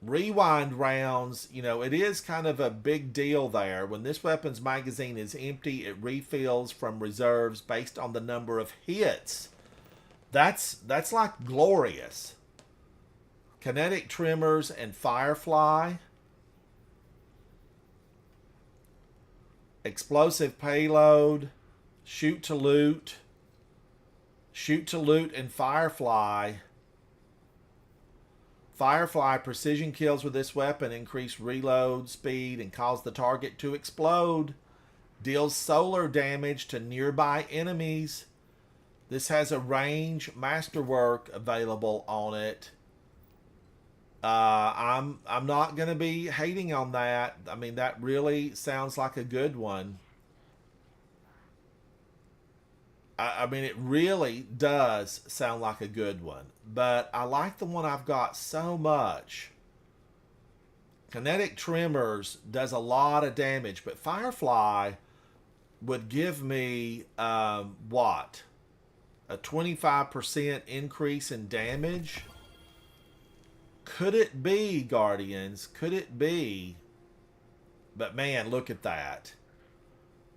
Rewind rounds, it is kind of a big deal there. When this weapon's magazine is empty, it refills from reserves based on the number of hits. That's like glorious. Kinetic tremors and firefly. Explosive payload, shoot to loot and firefly. Firefly precision kills with this weapon increase reload speed and cause the target to explode. Deals solar damage to nearby enemies. This has a range masterwork available on it. I'm not going to be hating on that. I mean, that really sounds like a good one. I mean, it really does sound like a good one. But I like the one I've got so much. Kinetic Tremors does a lot of damage, but Firefly would give me, what? A 25% increase in damage? Could it be, Guardians? Could it be? But man, look at that.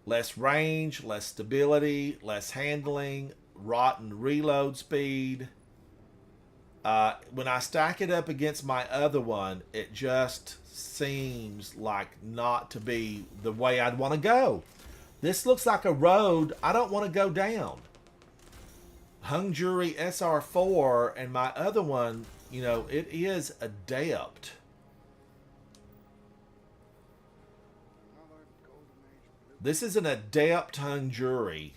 Less range, less stability, less handling, rotten reload speed. When I stack it up against my other one, it just seems like not to be the way I'd want to go. This looks like a road I don't want to go down. Hung Jury SR4 and my other one, it is adept. This is an adept hung jury.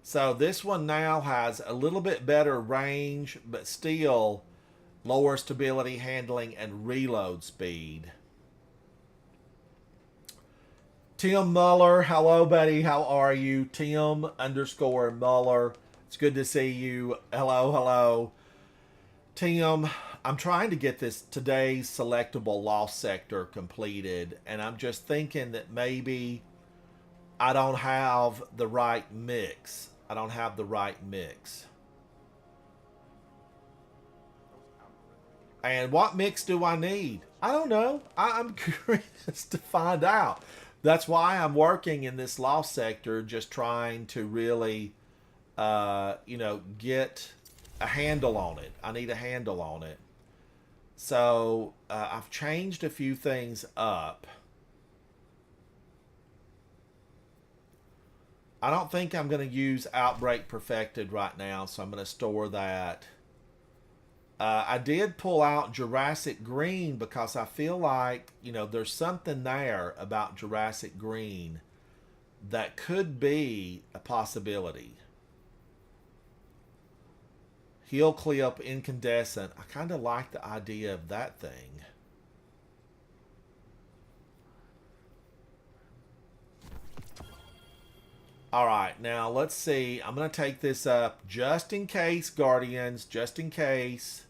So this one now has a little bit better range, but still lower stability, handling, and reload speed. Tim Muller, hello buddy, how are you? Tim_Muller. It's good to see you. Hello. Tim, I'm trying to get today's selectable lost sector completed, and I'm just thinking that maybe I don't have the right mix. And what mix do I need? I don't know. I'm curious to find out. That's why I'm working in this lost sector, just trying to really, get a handle on it. I need a handle on it. So I've changed a few things up. I don't think I'm going to use Outbreak Perfected right now, so I'm going to store that. I did pull out Jurassic Green because I feel like, there's something there about Jurassic Green that could be a possibility. Heel Clip Incandescent. I kind of like the idea of that thing. All right, now let's see. I'm going to take this up just in case, Guardians, just in case.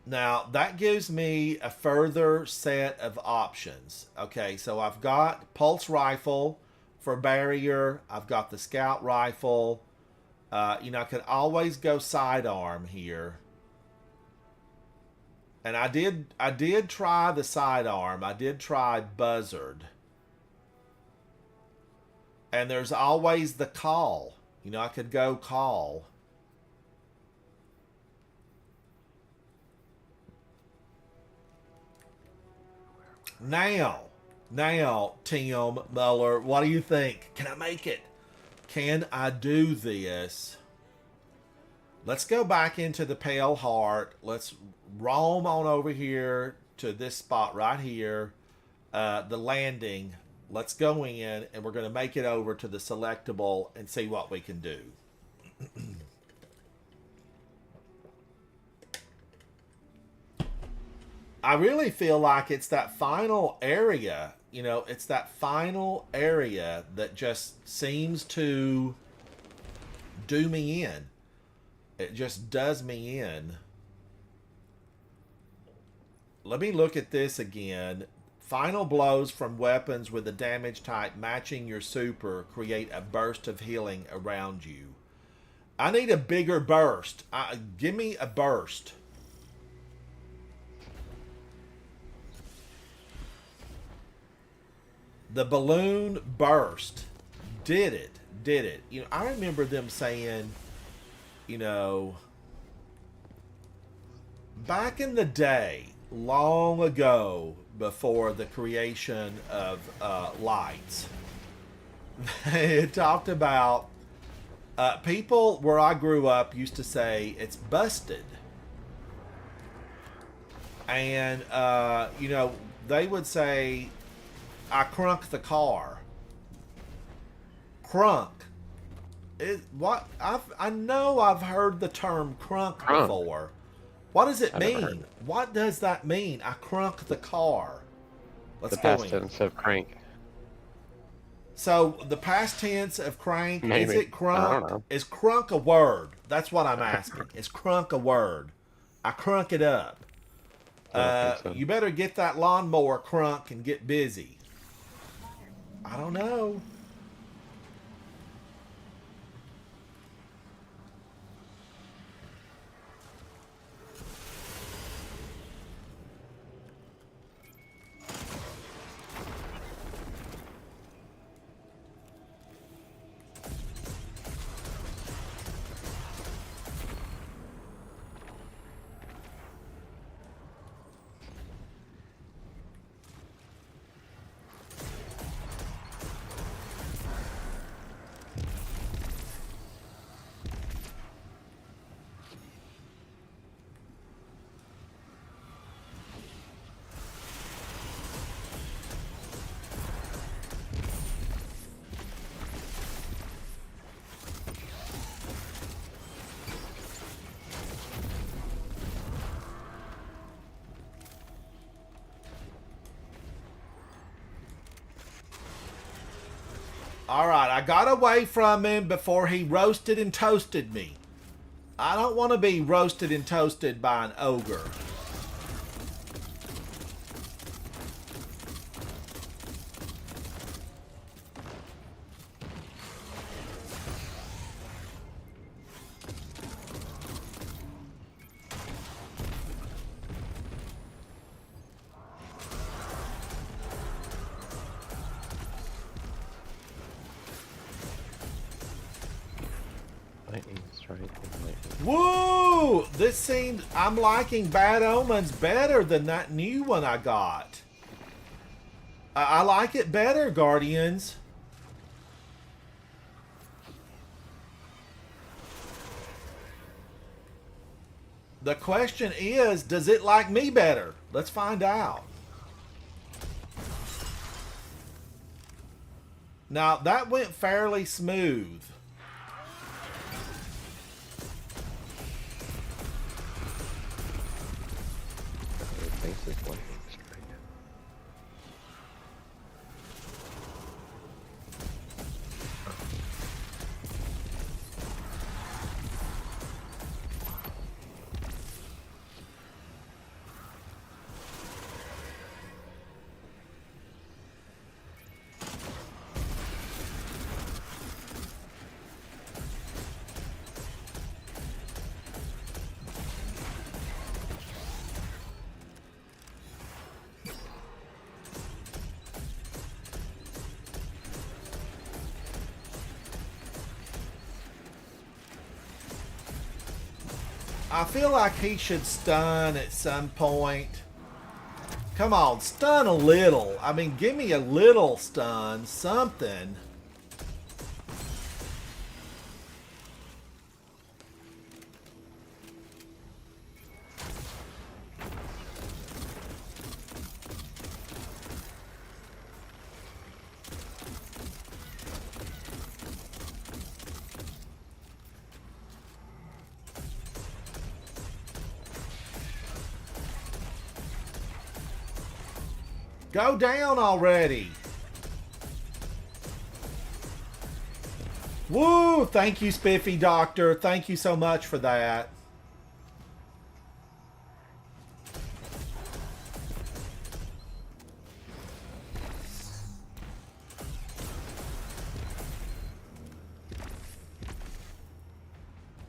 Now, that gives me a further set of options. Okay, so I've got Pulse Rifle for barrier. I've got the Scout Rifle. I could always go sidearm here. And I did try the sidearm. I did try Buzzard. And there's always the call. I could go call. Now, Tim Muller, what do you think? Can I make it? Can I do this? Let's go back into the Pale Heart. Let's roam on over here to this spot right here, the landing. Let's go in, and we're going to make it over to the selectable and see what we can do. I really feel like it's that final area, you know, it's that final area that just seems to do me in. It just does me in. Let me look at this again. Final blows from weapons with a damage type matching your super create a burst of healing around you. I need a bigger burst. Give me a burst. The balloon burst. Did it. Did it. You know, I remember them saying, you know, back in the day, long ago, before the creation of lights, they talked about people where I grew up used to say it's busted. And, you know, they would say, I crunk the car. Crunk. I know I've heard the term crunk before. What does it mean? What does that mean? I crunk the car. Let's the go past in. tense of crank. So the past tense of crank, Maybe. is it crunk? I don't know. Is crunk a word? That's what I'm asking. Is crunk a word? I crunk it up. I don't think so. You better get that lawnmower crunk and get busy. I don't know. Alright, I got away from him before he roasted and toasted me. I don't want to be roasted and toasted by an ogre. Lightning strike and lightning. Woo! This seems... I'm liking Bad Omens better than that new one I got. I like it better, Guardians. The question is, does it like me better? Let's find out. Now, that went fairly smooth. Thanks this lightning strike. I feel like he should stun at some point. Come on, stun a little. I mean, give me a little stun, something. Go down already. Woo! Thank you, Spiffy Doctor. Thank you so much for that.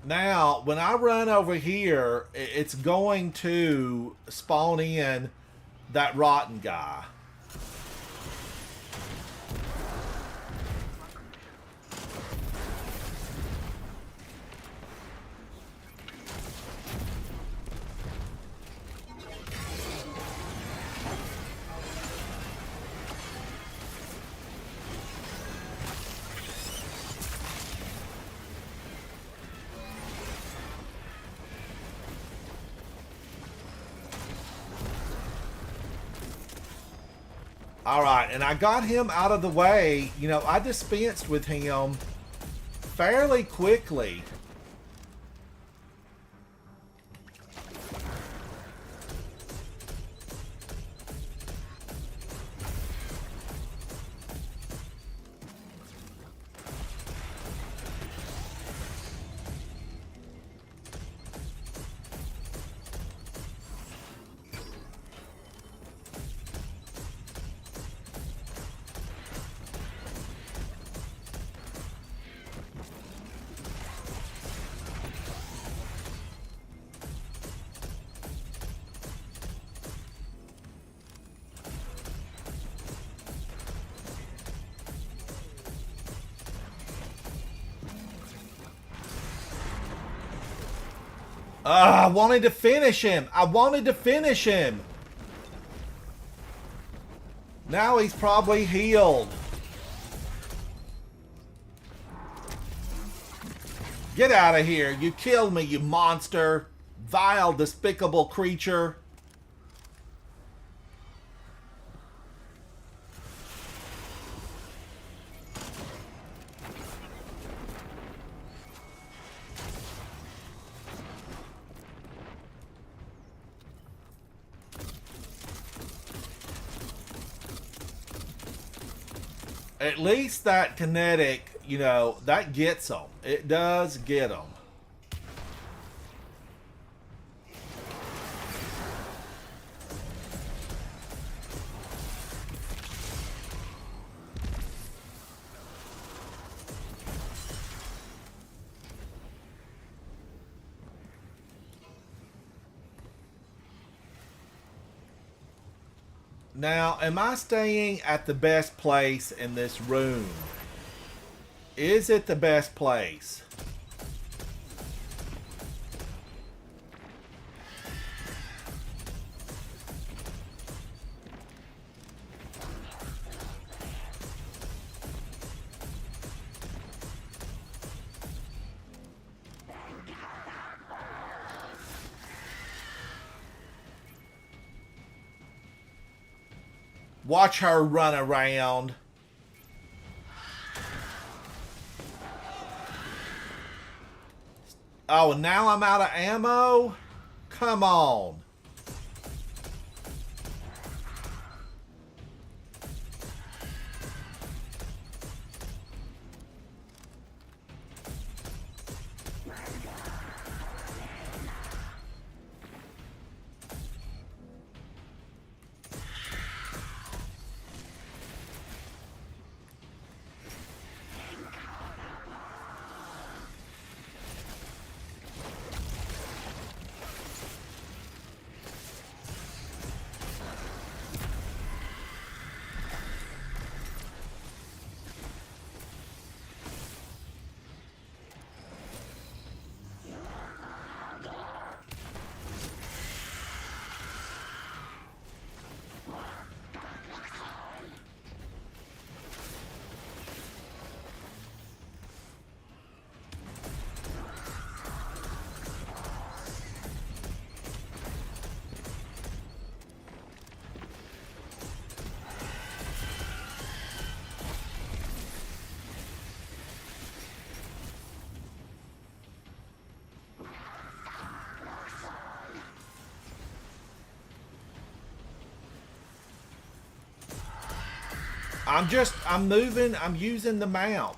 Now, when I run over here, it's going to spawn in that rotten guy. All right, and I got him out of the way. You know, I dispensed with him fairly quickly. I wanted to finish him. I wanted to finish him. Now he's probably healed. Get out of here. You killed me, you monster. Vile, despicable creature. At least that kinetic, you know, that gets them. It does get them. Now, am I staying at the best place in this room? Is it the best place? Watch her run around. Oh, and now I'm out of ammo? Come on. I'm moving, I'm using the map.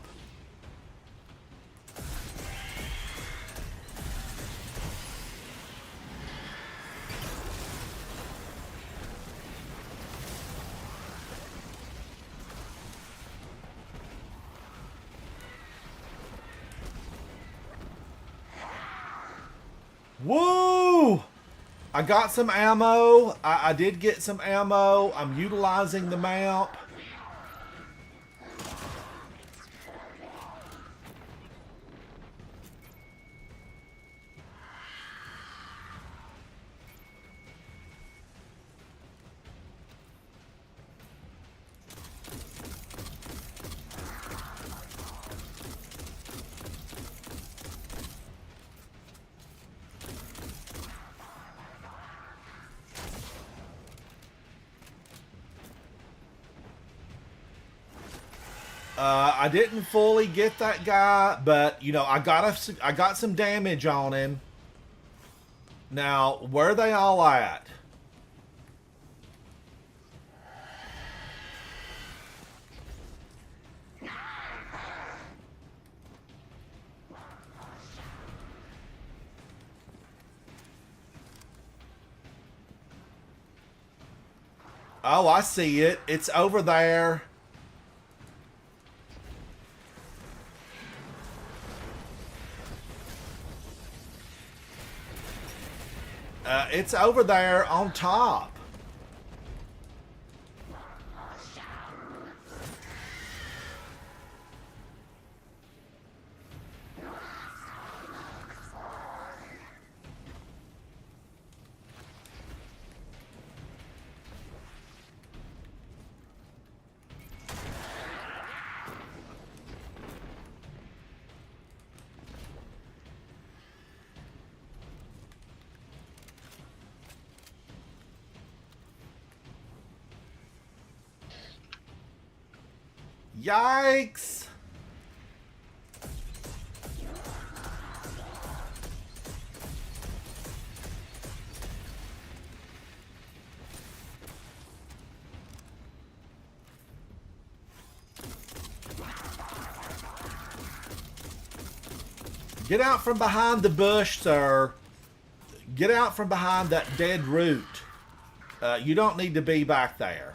Woo! I got some ammo. I did get some ammo. I'm utilizing the map. I didn't fully get that guy, but you know, I got some damage on him. Now, where are they all at? Oh, I see it. It's over there. It's over there on top. Yikes! Get out from behind the bush, sir. Get out from behind that dead root. You don't need to be back there.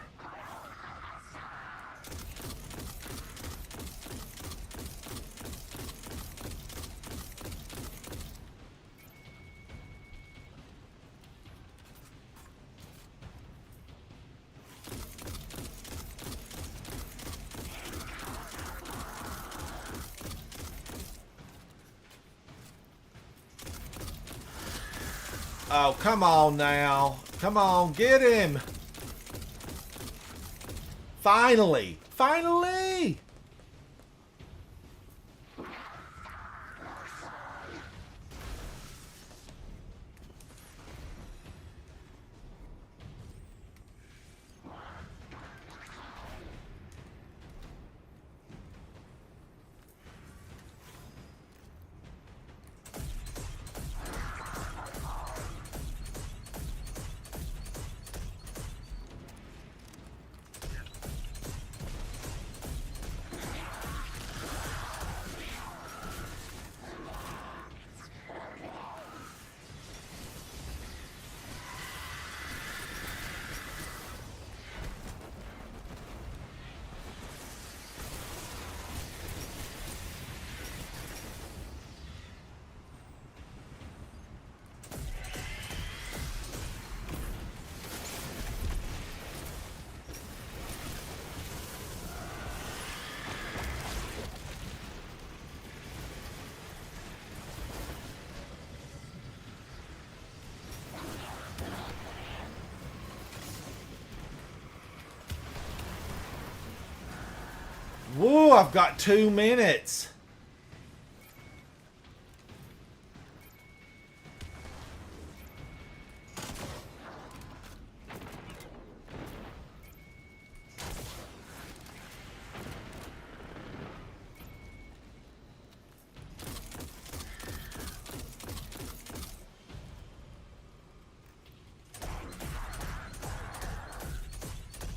Oh, come on now. Come on, get him. Finally. Finally. Woo, I've got 2 minutes.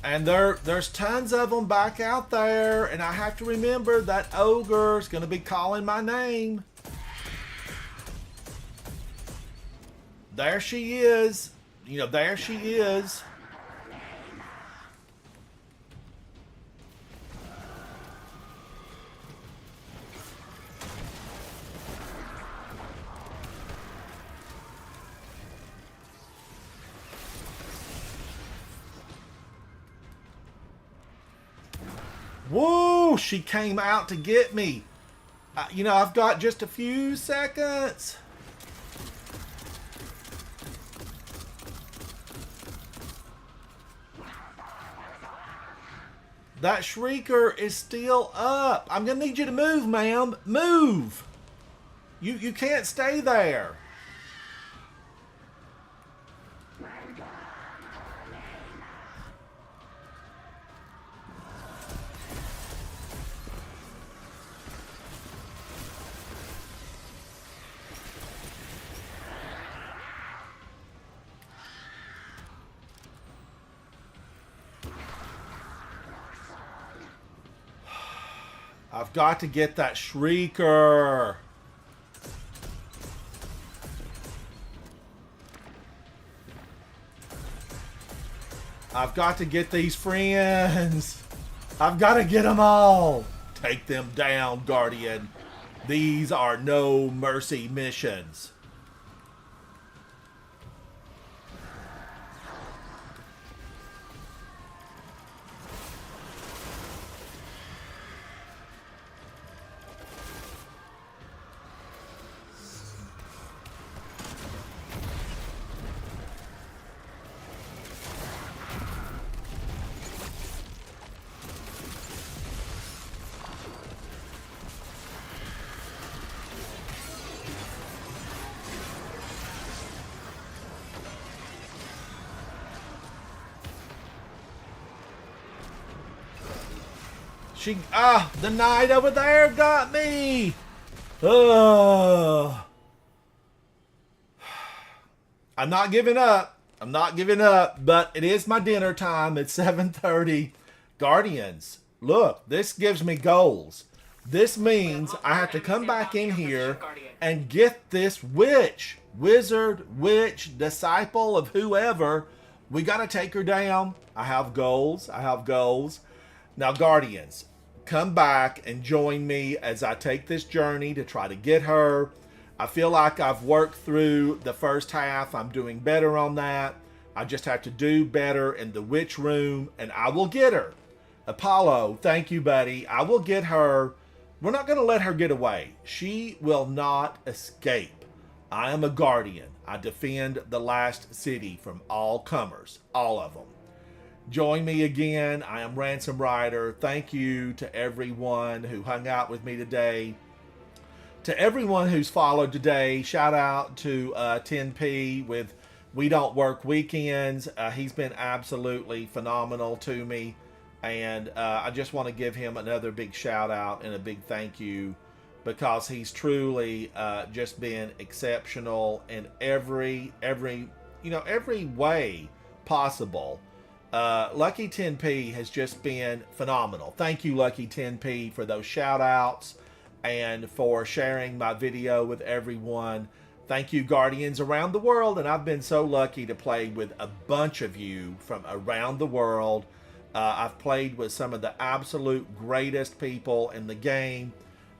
And there's tons of them back out there, and I have to remember that ogre's going to be calling my name. There she is. You know, there she is. Whoa, she came out to get me. You know, I've got just a few seconds. That shrieker is still up. I'm going to need you to move, ma'am. Move. You can't stay there. I've got to get that shrieker. I've got to get these friends. I've got to get them all. Take them down, Guardian. These are no mercy missions. The knight over there got me. I'm not giving up. I'm not giving up, but it is my dinner time. It's 7:30. Guardians, look, this gives me goals. This means I have to come back in here and get this witch, wizard, witch, disciple of whoever. We got to take her down. I have goals. I have goals. Now, Guardians, come back and join me as I take this journey to try to get her. I feel like I've worked through the first half. I'm doing better on that. I just have to do better in the witch room, and I will get her. Apollo, thank you, buddy. I will get her. We're not going to let her get away. She will not escape. I am a guardian. I defend the last city from all comers, all of them. Join me again. I am Ransom Rider. Thank you to everyone who hung out with me today. To everyone who's followed today, shout out to 10P with We Don't Work Weekends. He's been absolutely phenomenal to me. And I just want to give him another big shout out and a big thank you, because he's truly just been exceptional in every way possible. Lucky 10P has just been phenomenal. Thank you, Lucky 10P, for those shout outs and for sharing my video with everyone. Thank you, Guardians around the world. And I've been so lucky to play with a bunch of you from around the world. I've played with some of the absolute greatest people in the game.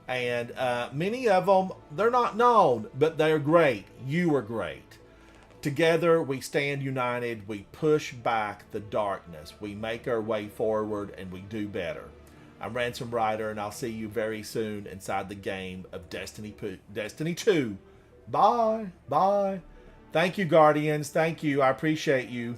And many of them, they're not known, but they're great. You are great. Together, we stand united. We push back the darkness. We make our way forward, and we do better. I'm Ransom Rider, and I'll see you very soon inside the game of Destiny 2. Bye. Bye. Thank you, Guardians. Thank you. I appreciate you.